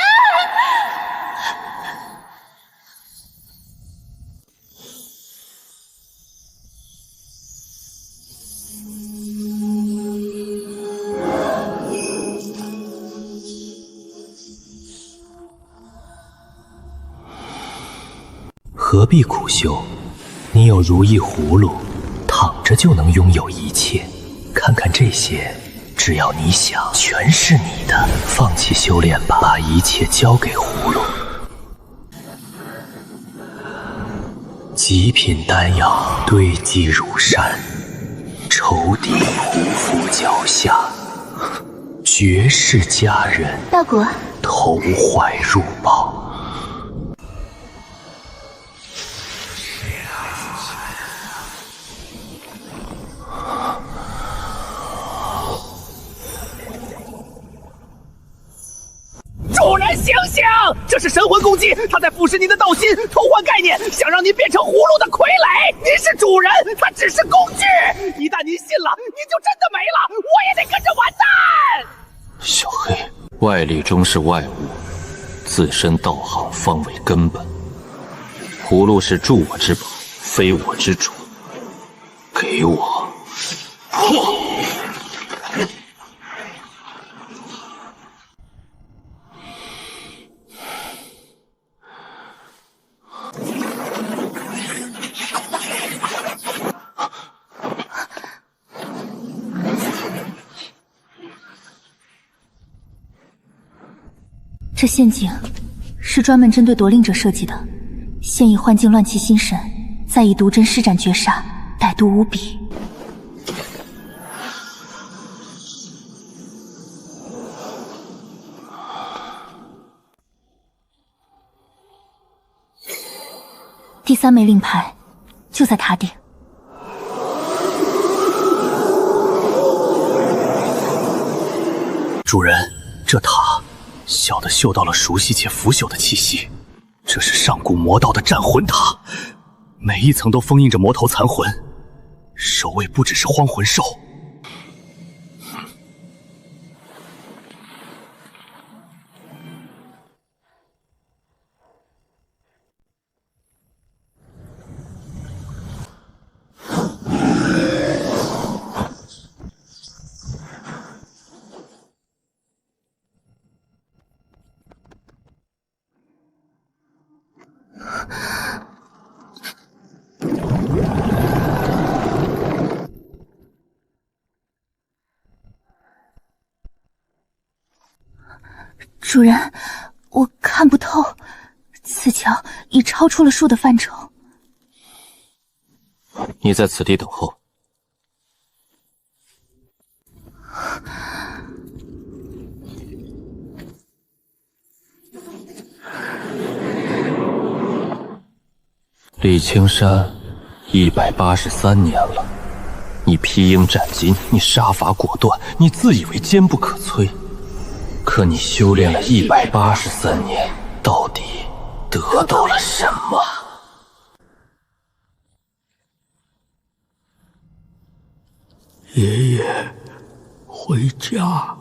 何必苦修？你有如意葫芦，躺着就能拥有一切。看看这些，只要你想，全是你的。放弃修炼吧，把一切交给葫芦。极品丹药堆积如山，仇敌匍匐脚下，绝世佳人
大果
投怀入抱。
主人醒醒！这是神魂攻击，他在腐蚀您的道心，偷换概念，想让您变成葫芦的傀儡。您是主人，他只是工具。一旦您信了，您就真的没了，我也得跟着完蛋。
小黑，外力终是外物，自身道行方为根本。葫芦是助我之宝，非我之主。给我破！
这陷阱是专门针对夺令者设计的，现以幻境乱其心神，再以毒针施展绝杀，歹毒无比。第3枚令牌就在塔顶。
主人，这塔小的嗅到了熟悉且腐朽的气息，这是上古魔道的战魂塔，每一层都封印着魔头残魂，守卫不只是荒魂兽。
主人，我看不透，此桥已超出了术的范畴。
你在此地等候。李青山，183年了，你披荆斩棘，你杀伐果断，你自以为坚不可摧。可你修炼了183年，到底得到了什么？
爷爷，回家。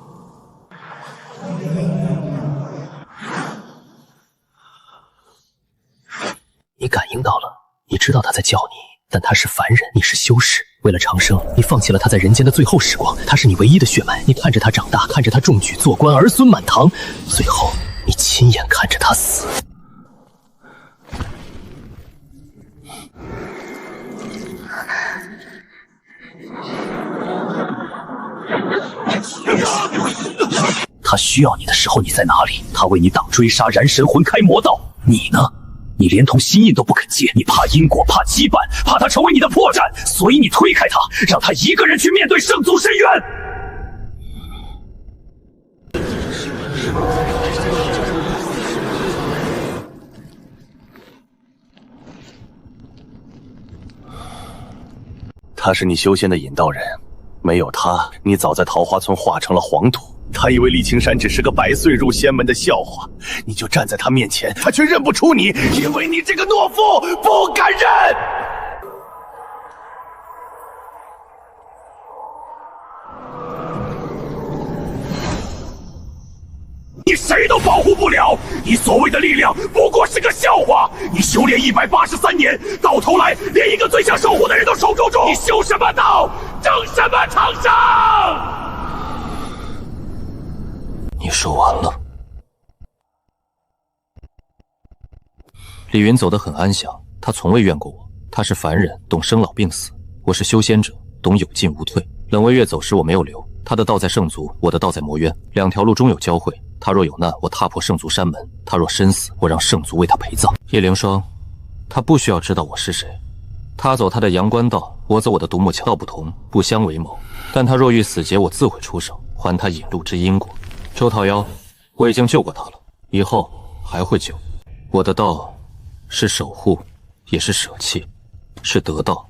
你感应到了，你知道他在叫你，但他是凡人，你是修士。为了长生，你放弃了他在人间的最后时光。他是你唯一的血脉，你看着他长大，看着他中举做官，儿孙满堂，最后你亲眼看着他死。他需要你的时候你在哪里？他为你挡追杀，燃神魂，开魔道。你呢？你连同心印都不肯接，你怕因果，怕羁绊，怕他成为你的破绽，所以你推开他，让他一个人去面对圣族深渊。
他是你修仙的引导人，没有他，你早在桃花村化成了黄土。他以为李青山只是个百岁入仙门的笑话，你就站在他面前，他却认不出你，因为你这个懦夫不敢认。
你谁都保护不了，你所谓的力量不过是个笑话。你修炼183年，到头来连一个最想守护的人都守不住。你修什么道，争什么长生？
你说完了。李云走得很安详，他从未怨过我。他是凡人，懂生老病死；我是修仙者，懂有进无退。冷微月走时我没有留，他的道在圣族，我的道在魔渊，两条路终有交汇。他若有难，我踏破圣族山门；他若身死，我让圣族为他陪葬。叶凌霜，他不需要知道我是谁。他走他的阳关道，我走我的独木桥，道不同，不相为谋。但他若遇死劫，我自会出手，还他引路之因果。周桃夭，我已经救过他了，以后还会救。我的道是守护，也是舍弃，是得到，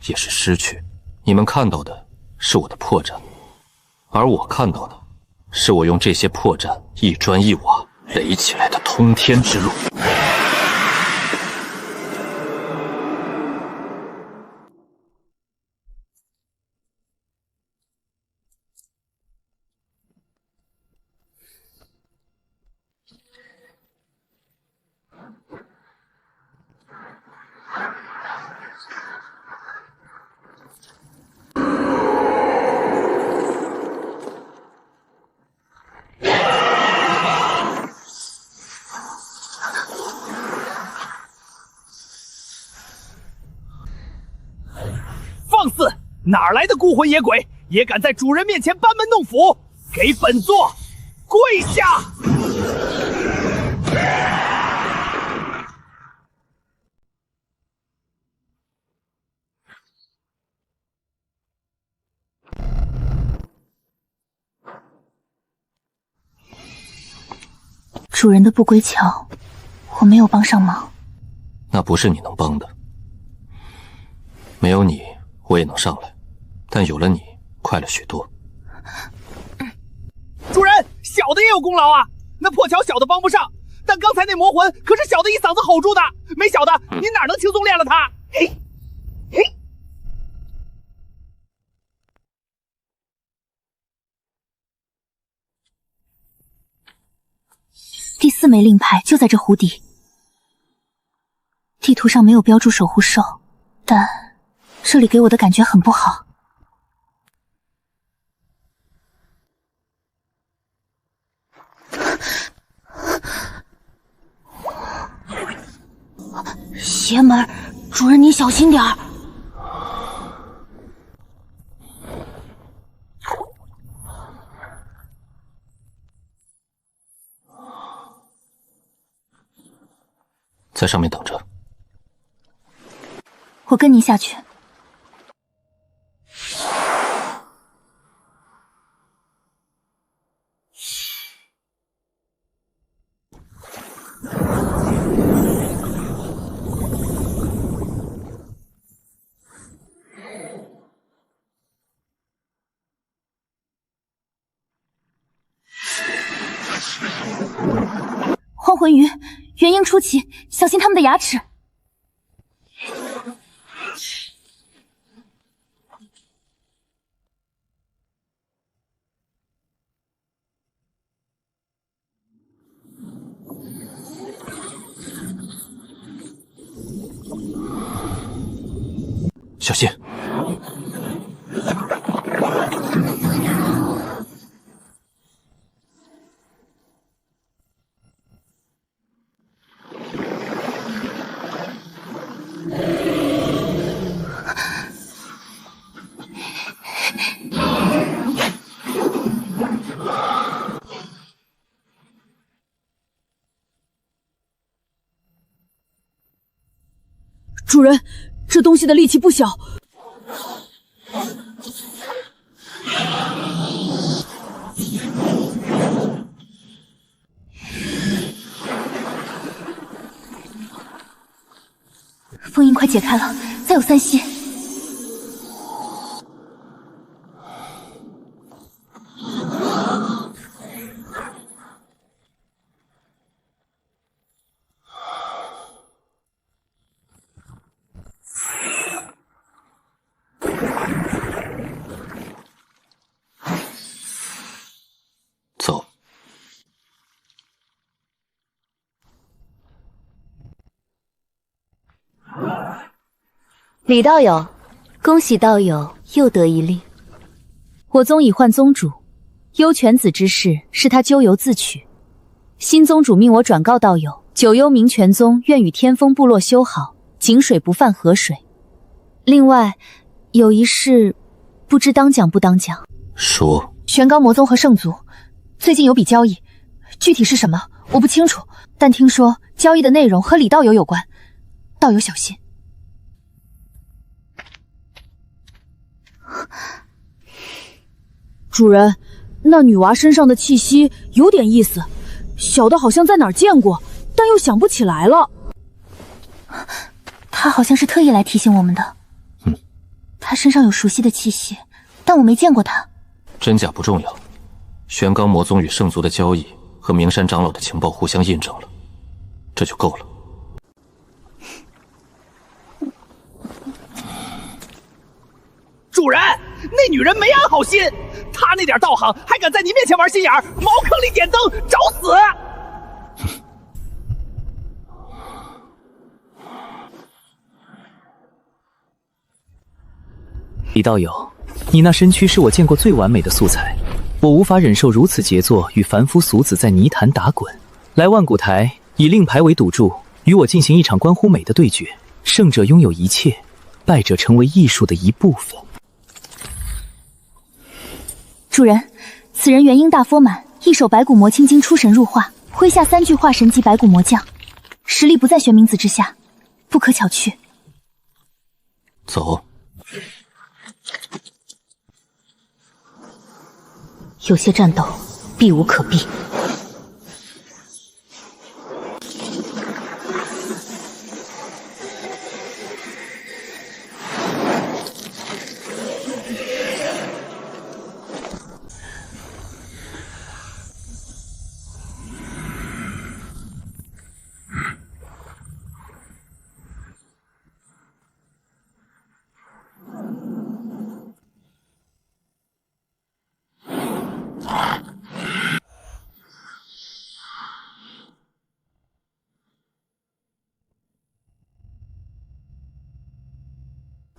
也是失去。你们看到的是我的破绽，而我看到的是我用这些破绽一砖一瓦垒起来的通天之路。
哪来的孤魂野鬼，也敢在主人面前班门弄斧？给本座跪下！
主人的不归桥，我没有帮上忙。
那不是你能帮的。没有你，我也能上来。但有了你，快了许多。
主人，小的也有功劳啊！那破桥小的帮不上，但刚才那魔魂可是小的一嗓子吼住的，没小的您哪能轻松练了他？嘿，嘿。
第4枚令牌就在这湖底，地图上没有标注守护兽，但这里给我的感觉很不好。邪门，主人您小心点儿。
在上面等着。
我跟您下去。荒魂鱼，元婴初期，小心他们的牙齿。
小心！
主人，这东西的力气不小。
封印快解开了，再有3息。
走。
李道友，恭喜道友又得一例。
我宗已换宗主，幽泉子之事是他咎由自取。新宗主命我转告道友，九幽冥泉宗愿与天风部落修好，井水不犯河水。另外，有一事，不知当讲不当讲。
说。
玄皋魔宗和圣族最近有笔交易，具体是什么我不清楚，但听说交易的内容和李道友有关，道友小心。
主人，那女娃身上的气息有点意思，小的好像在哪儿见过，但又想不起来了。
她好像是特意来提醒我们的。她身上有熟悉的气息，但我没见过她。
真假不重要，玄皋魔宗与圣族的交易和明山长老的情报互相印证了，这就够了。
主人，那女人没安好心，她那点道行还敢在您面前玩心眼儿，茅坑里点灯，找死！
李道友，你那身躯是我见过最完美的素材，我无法忍受如此杰作与凡夫俗子在泥潭打滚。来万古台，以令牌为赌注，与我进行一场关乎美的对决，胜者拥有一切，败者成为艺术的一部分。
主人，此人元婴大佛满，一手白骨魔青经出神入化，麾下3具化神级白骨魔将，实力不在玄冥子之下，不可小觑。
走。
有些战斗避无可避。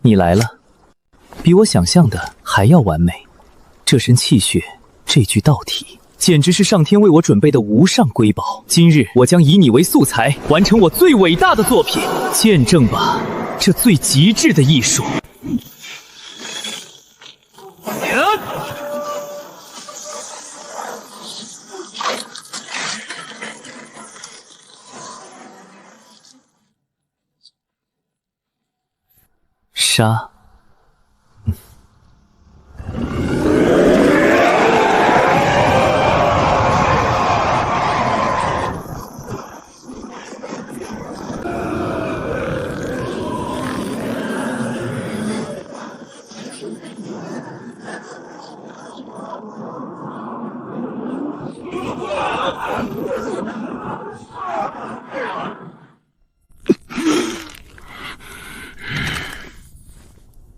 你来了，比我想象的还要完美。这身气血，这具道体，简直是上天为我准备的无上瑰宝。今日我将以你为素材，完成我最伟大的作品，见证吧，这最极致的艺术。杀。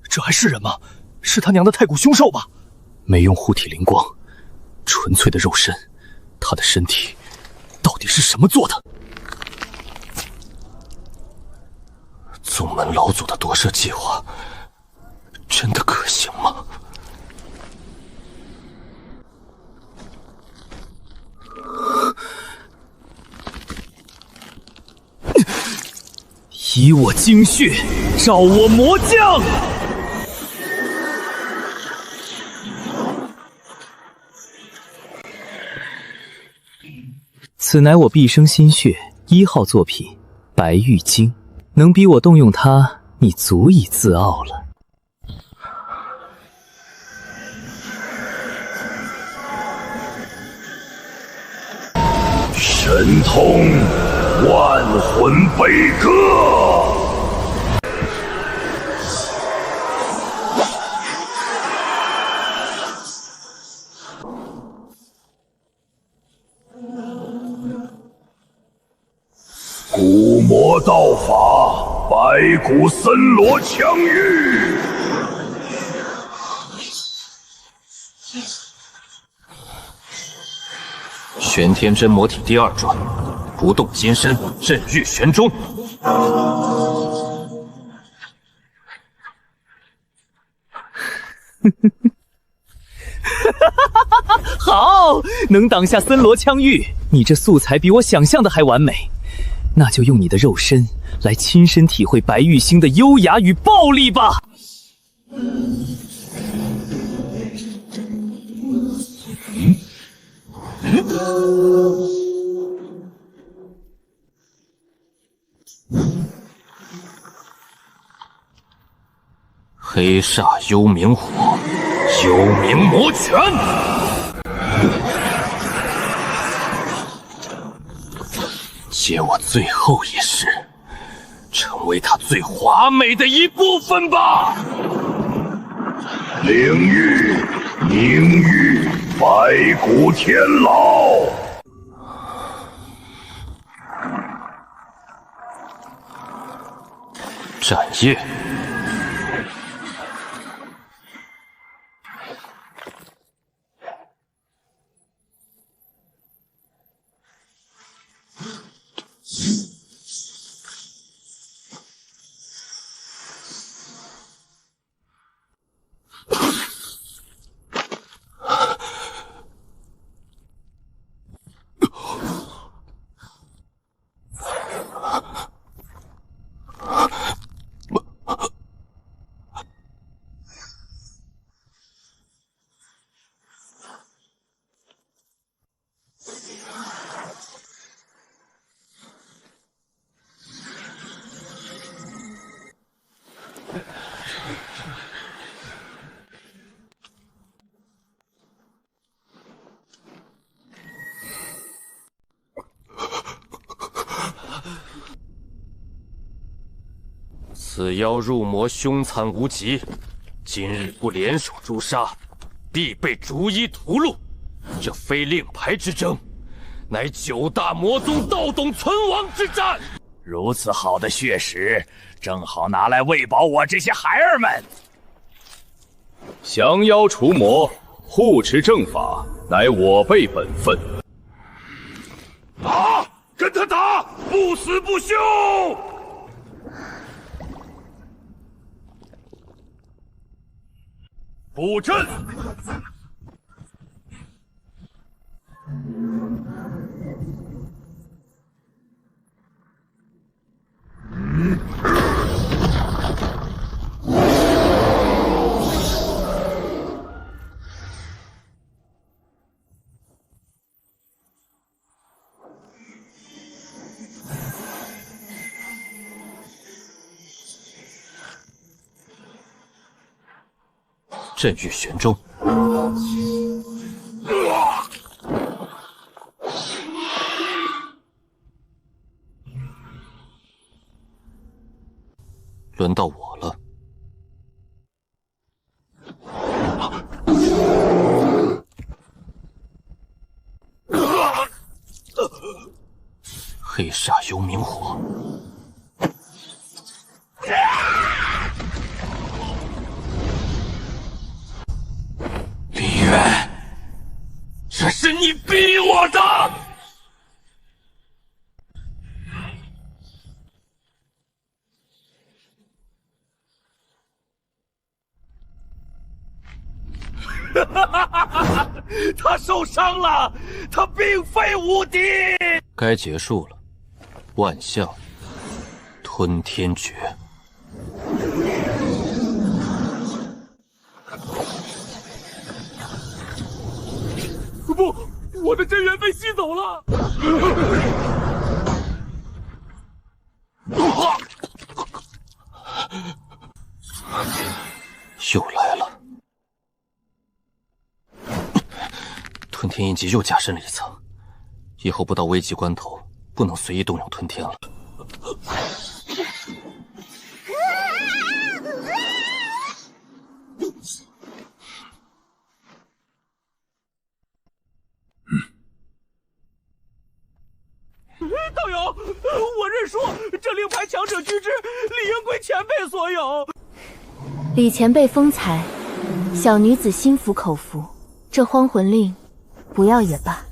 这还是人吗？是他娘的太古凶兽吧？没用护体灵光，纯粹的肉身，他的身体到底是什么做的？宗门老祖的夺舍计划，真的可行吗？以我精血，照我魔将！
此乃我毕生心血1号作品《白玉经》，能逼我动用它，你足以自傲了。
神通万魂悲歌。古魔道法，白骨森罗枪玉。
玄天真魔体第2转，不动金身，震玉玄钟。
好，能挡下森罗枪玉，你这素材比我想象的还完美。那就用你的肉身来亲身体会白玉星的优雅与暴力吧。
黑煞幽冥火，幽冥魔拳。借我最后一式，成为他最华美的一部分吧。
灵域、凝玉、白骨天牢。
斩叶。此妖入魔凶残无极，今日不联手诛杀，必被逐一屠戮。这非令牌之争，乃9大魔宗道统存亡之战。
如此好的血食，正好拿来喂饱我这些孩儿们。
降妖除魔，护持正法，乃我辈本分。
打！跟他打，不死不休！布阵！
震玉玄钟。轮到我了。黑煞幽冥火。
李渊，这是你逼我的！他受伤了，他并非无敌。
该结束了，万象吞天诀。
不，我的真元被吸走了。
又来了。吞天印记又加深了一层，以后不到危急关头，不能随意动用吞天了。
道友，我认输，这令牌强者居之，理应归前辈所有。
李前辈风采，小女子心服口服。这荒魂令，不要也罢。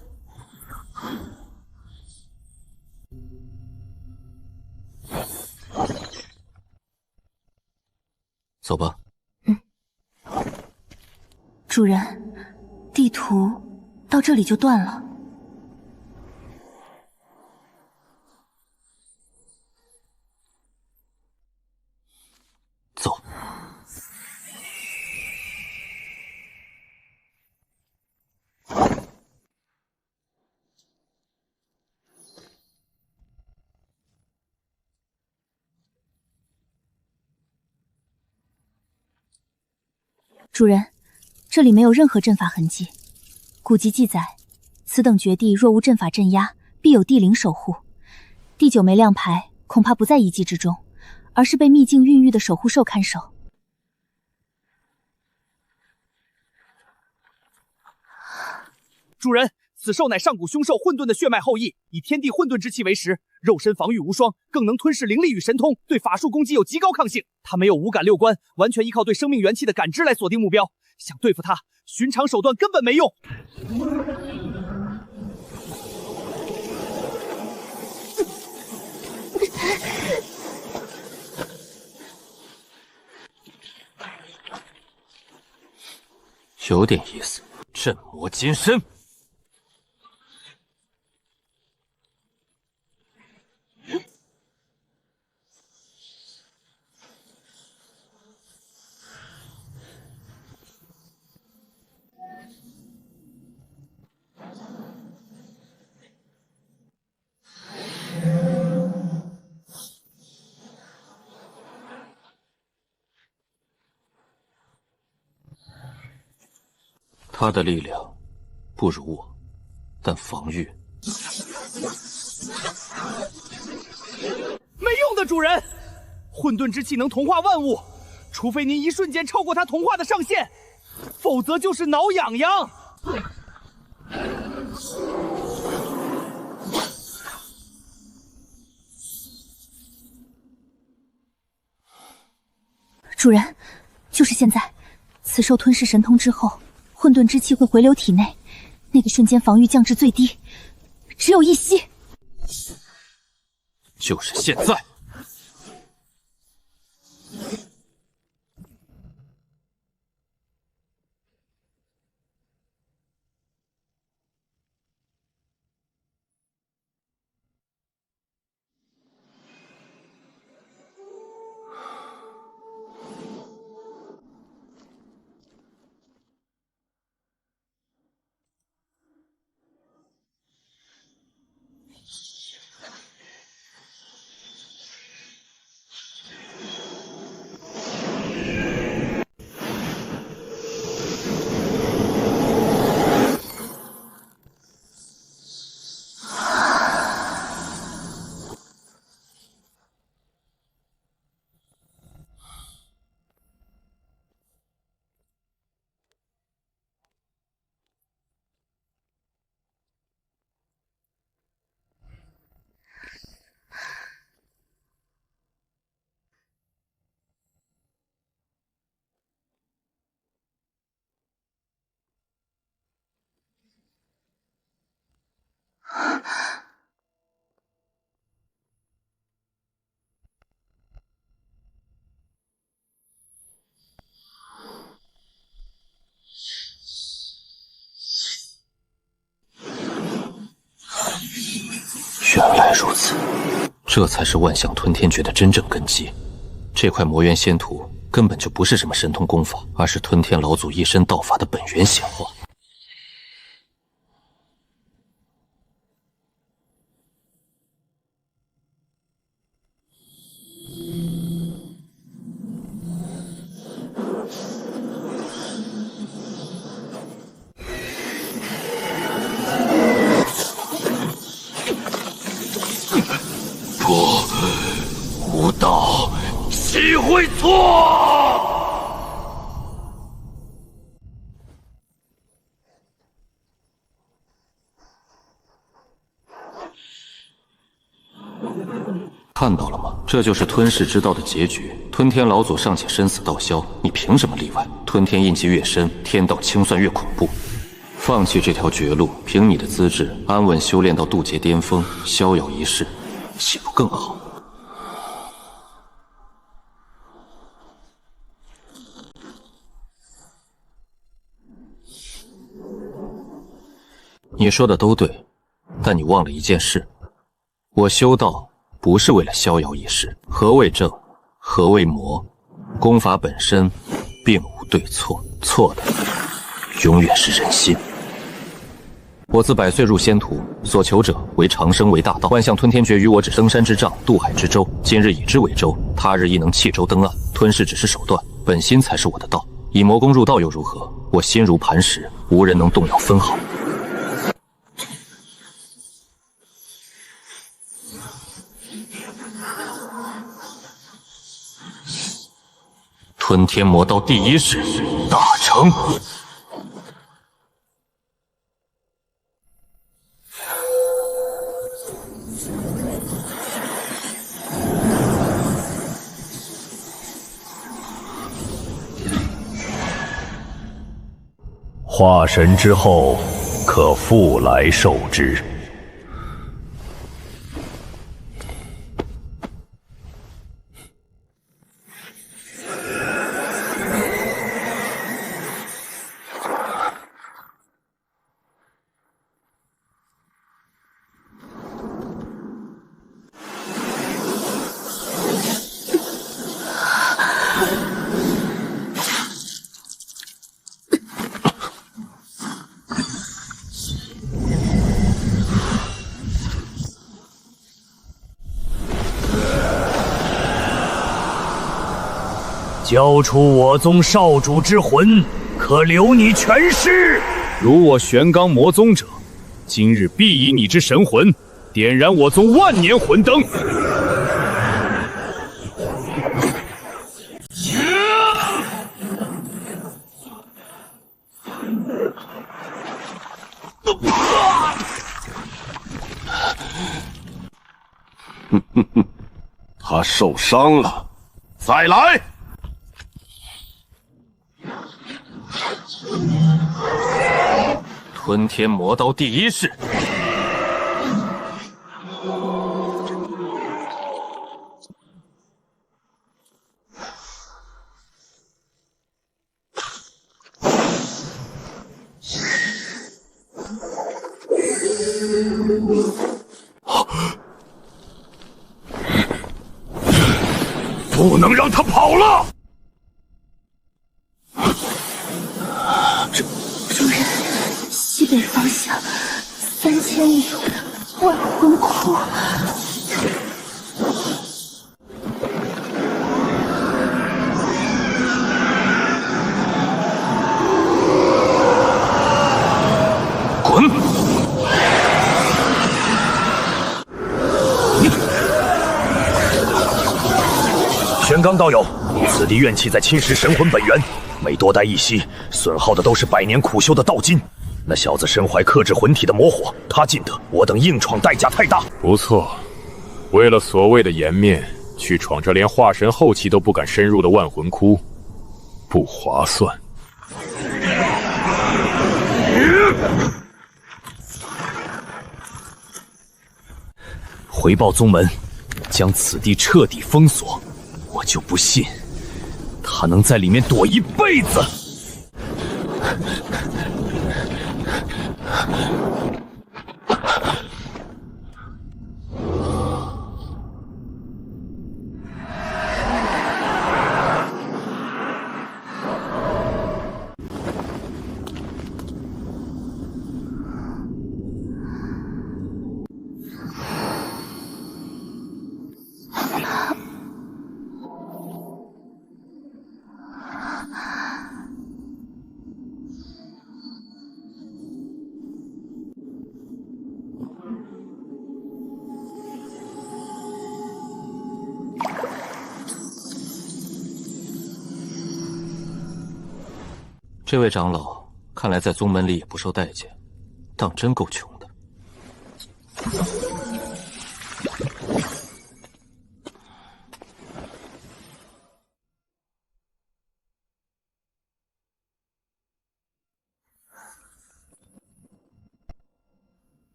走吧。
主人，地图到这里就断了。
走。
主人，这里没有任何阵法痕迹。古籍记载，此等绝地若无阵法镇压，必有地灵守护。第9枚亮牌恐怕不在遗迹之中，而是被秘境孕育的守护兽看守。
主人，此兽乃上古凶兽混沌的血脉后裔，以天地混沌之气为食，肉身防御无双，更能吞噬灵力与神通，对法术攻击有极高抗性。它没有五感六官，完全依靠对生命元气的感知来锁定目标。想对付它，寻常手段根本没用。
有点意思。镇魔金身。他的力量不如我，但防御
没用的，主人。混沌之气能同化万物，除非您一瞬间超过它同化的上限，否则就是挠痒痒。
主人，就是现在，此兽吞噬神通之后，混沌之气会回流体内，那个瞬间防御降至最低，只有一息。
就是现在。原来如此，这才是万象吞天诀的真正根基。这块魔元仙图根本就不是什么神通功法，而是吞天老祖一身道法的本源显化。
不，无道岂会错？
看到了吗？这就是吞噬之道的结局。吞天老祖尚且生死道消，你凭什么例外？吞天印记越深，天道清算越恐怖。放弃这条绝路，凭你的资质，安稳修炼到渡劫巅峰，逍遥一世，岂不更好？你说的都对，但你忘了一件事：我修道不是为了逍遥一世。何谓正？何谓魔？功法本身并无对错，错的永远是人心。我自百岁入仙途，所求者为长生为大道。万象吞天诀于我只登山之杖，渡海之舟。今日以之为舟，他日亦能弃舟登岸。吞噬只是手段，本心才是我的道。以魔功入道又如何？我心如磐石，无人能动摇分毫。吞天魔道第一式，大成。
化神之后，可复来受之。
交出我宗少主之魂，可留你全尸。
如我玄罡魔宗者，今日必以你之神魂，点燃我宗万年魂灯。
他受伤了，再来。
吞天魔刀第一式，
不能让他跑了。
主人，西北方向3000里万魂窟。
滚！玄罡道友，此地怨气在侵蚀神魂本源，每多待一息，损耗的都是百年苦修的道金。那小子身怀克制魂体的魔火，他尽得，我等硬闯代价太大。
不错，为了所谓的颜面，去闯这连化神后期都不敢深入的万魂窟，不划算。
回报宗门，将此地彻底封锁。我就不信他能在里面躲一辈子。
这位长老看来在宗门里也不受待见，当真够穷的。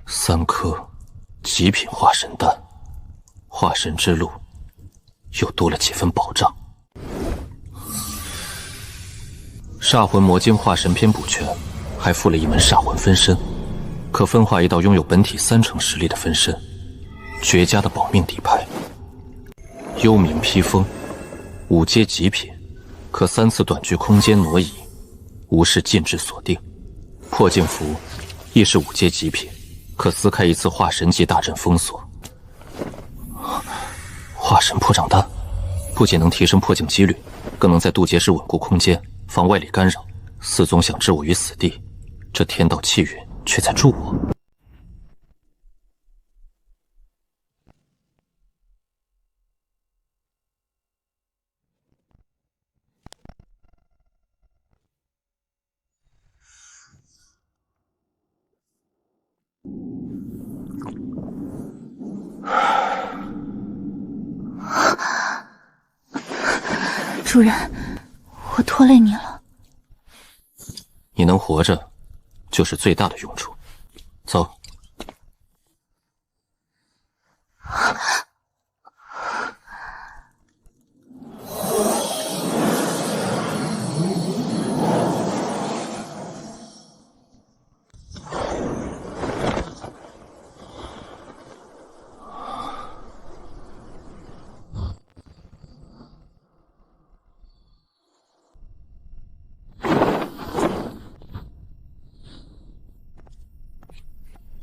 3颗极品化神丹，化神之路又多了几分保障。煞魂魔晶化神篇补全，还附了一门煞魂分身，可分化一道拥有本体30%实力的分身，绝佳的保命底牌。幽冥披风，5阶极品，可3次短距空间挪移，无视禁制锁定。破镜符亦是5阶极品，可撕开1次化神级大阵封锁。化神破障丹不仅能提升破境几率，更能在渡劫时稳固空间，防外力干扰。四宗想置我于死地，这天道气运却在助我。
主人，我拖累你了。
你能活着，就是最大的用处。走。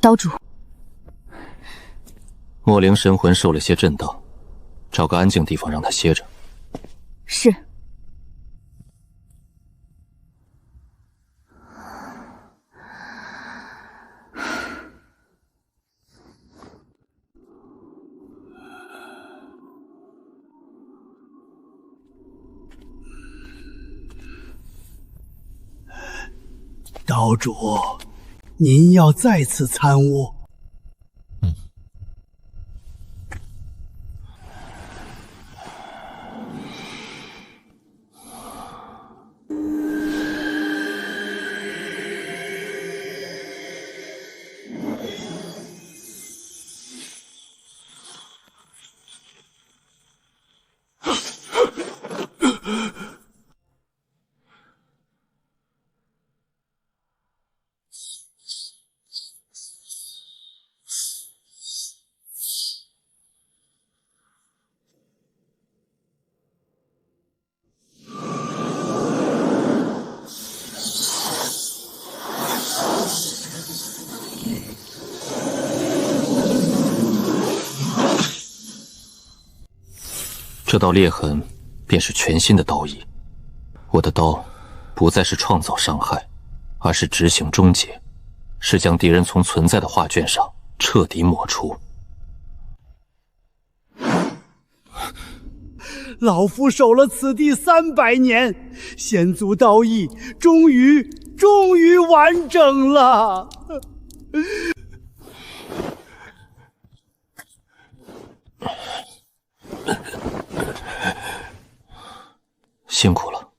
刀主，
墨灵神魂受了些震荡，找个安静地方让他歇着。
是。
刀主，您要再次参悟？
这道裂痕便是全新的刀意。我的刀不再是创造伤害，而是执行终结，是将敌人从存在的画卷上彻底抹除。
老夫守了此地300年，先祖刀意终于完整了。
辛苦了。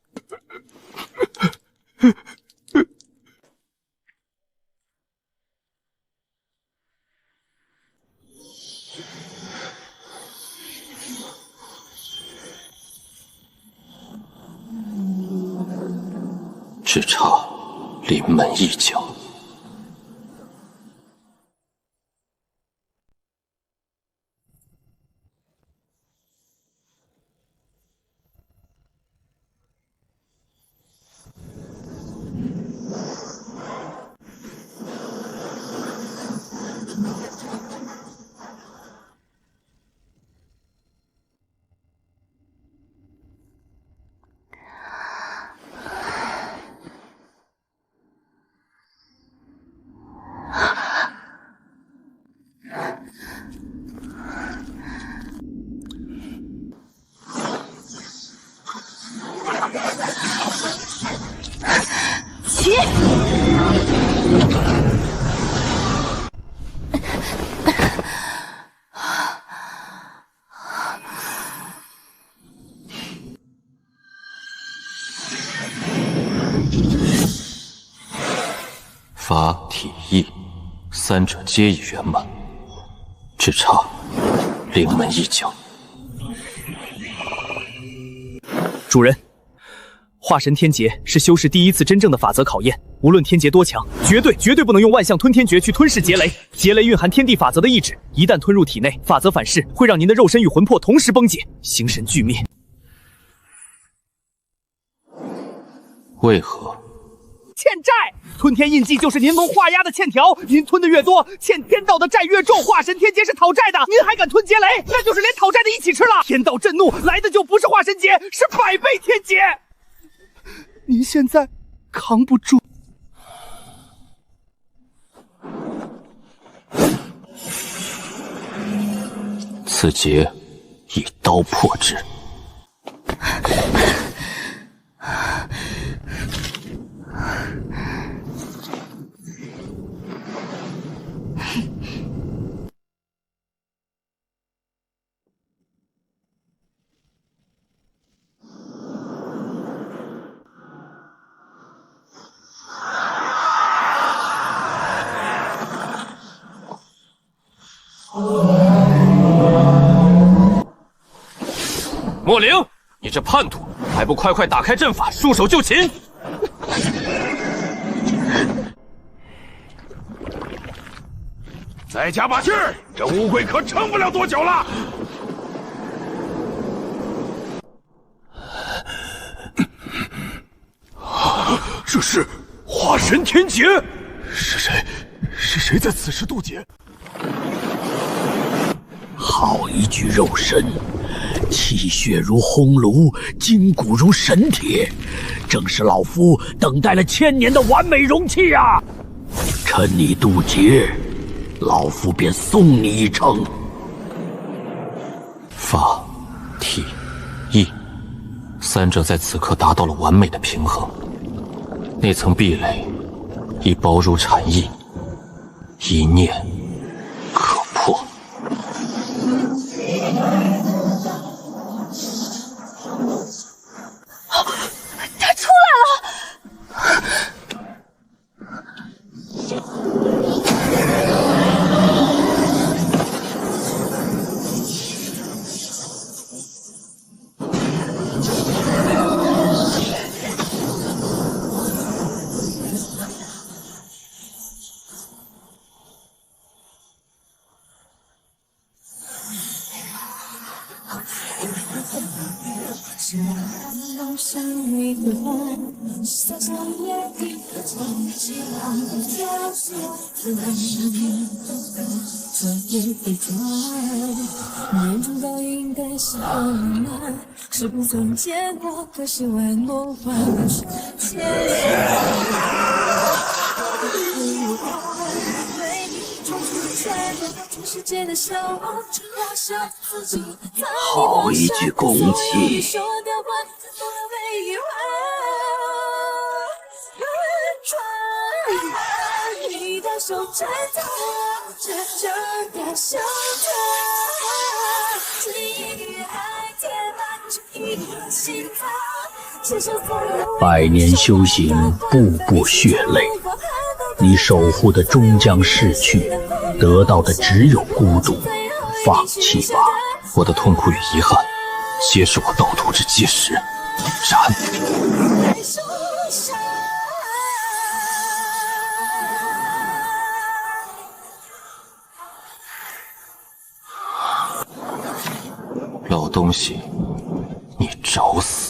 只差临门一脚。
起！
法体意三者皆已圆满，只差临门一脚。
主人，化神天劫是修士第一次真正的法则考验，无论天劫多强，绝对不能用万象吞天诀去吞噬劫雷。劫雷蕴含天地法则的意志，一旦吞入体内，法则反噬会让您的肉身与魂魄同时崩解，形神俱灭。
为何？
欠债，吞天印记就是您能画押的欠条，您吞的越多，欠天道的债越重。化神天劫是讨债的，您还敢吞劫雷，那就是连讨债的一起吃了。天道震怒，来的就不是化神劫，是百倍天劫。您现在扛不住。
此劫以刀破之。
莫灵，你这叛徒，还不快快打开阵法，束手就擒！
再加把劲儿，这乌龟可撑不了多久了。
这是化神天劫，是谁？是谁在此时渡劫？
好一具肉身，气血如烘炉，筋骨如神铁，正是老夫等待了1000年的完美容器啊！趁你渡劫，老夫便送你一程。
法、体、意三者在此刻达到了完美的平衡，那层壁垒已薄如蝉翼，一念可破。
他出来了！
年中早应该是我们，是不曾见过，可是万梦幻的世界。
好一具攻气！百年修行，步步血泪，你守护的终将逝去，得到的只有孤独。放弃吧，
我的痛苦与遗憾，皆是我盗图之基石。然。老东西，你找死！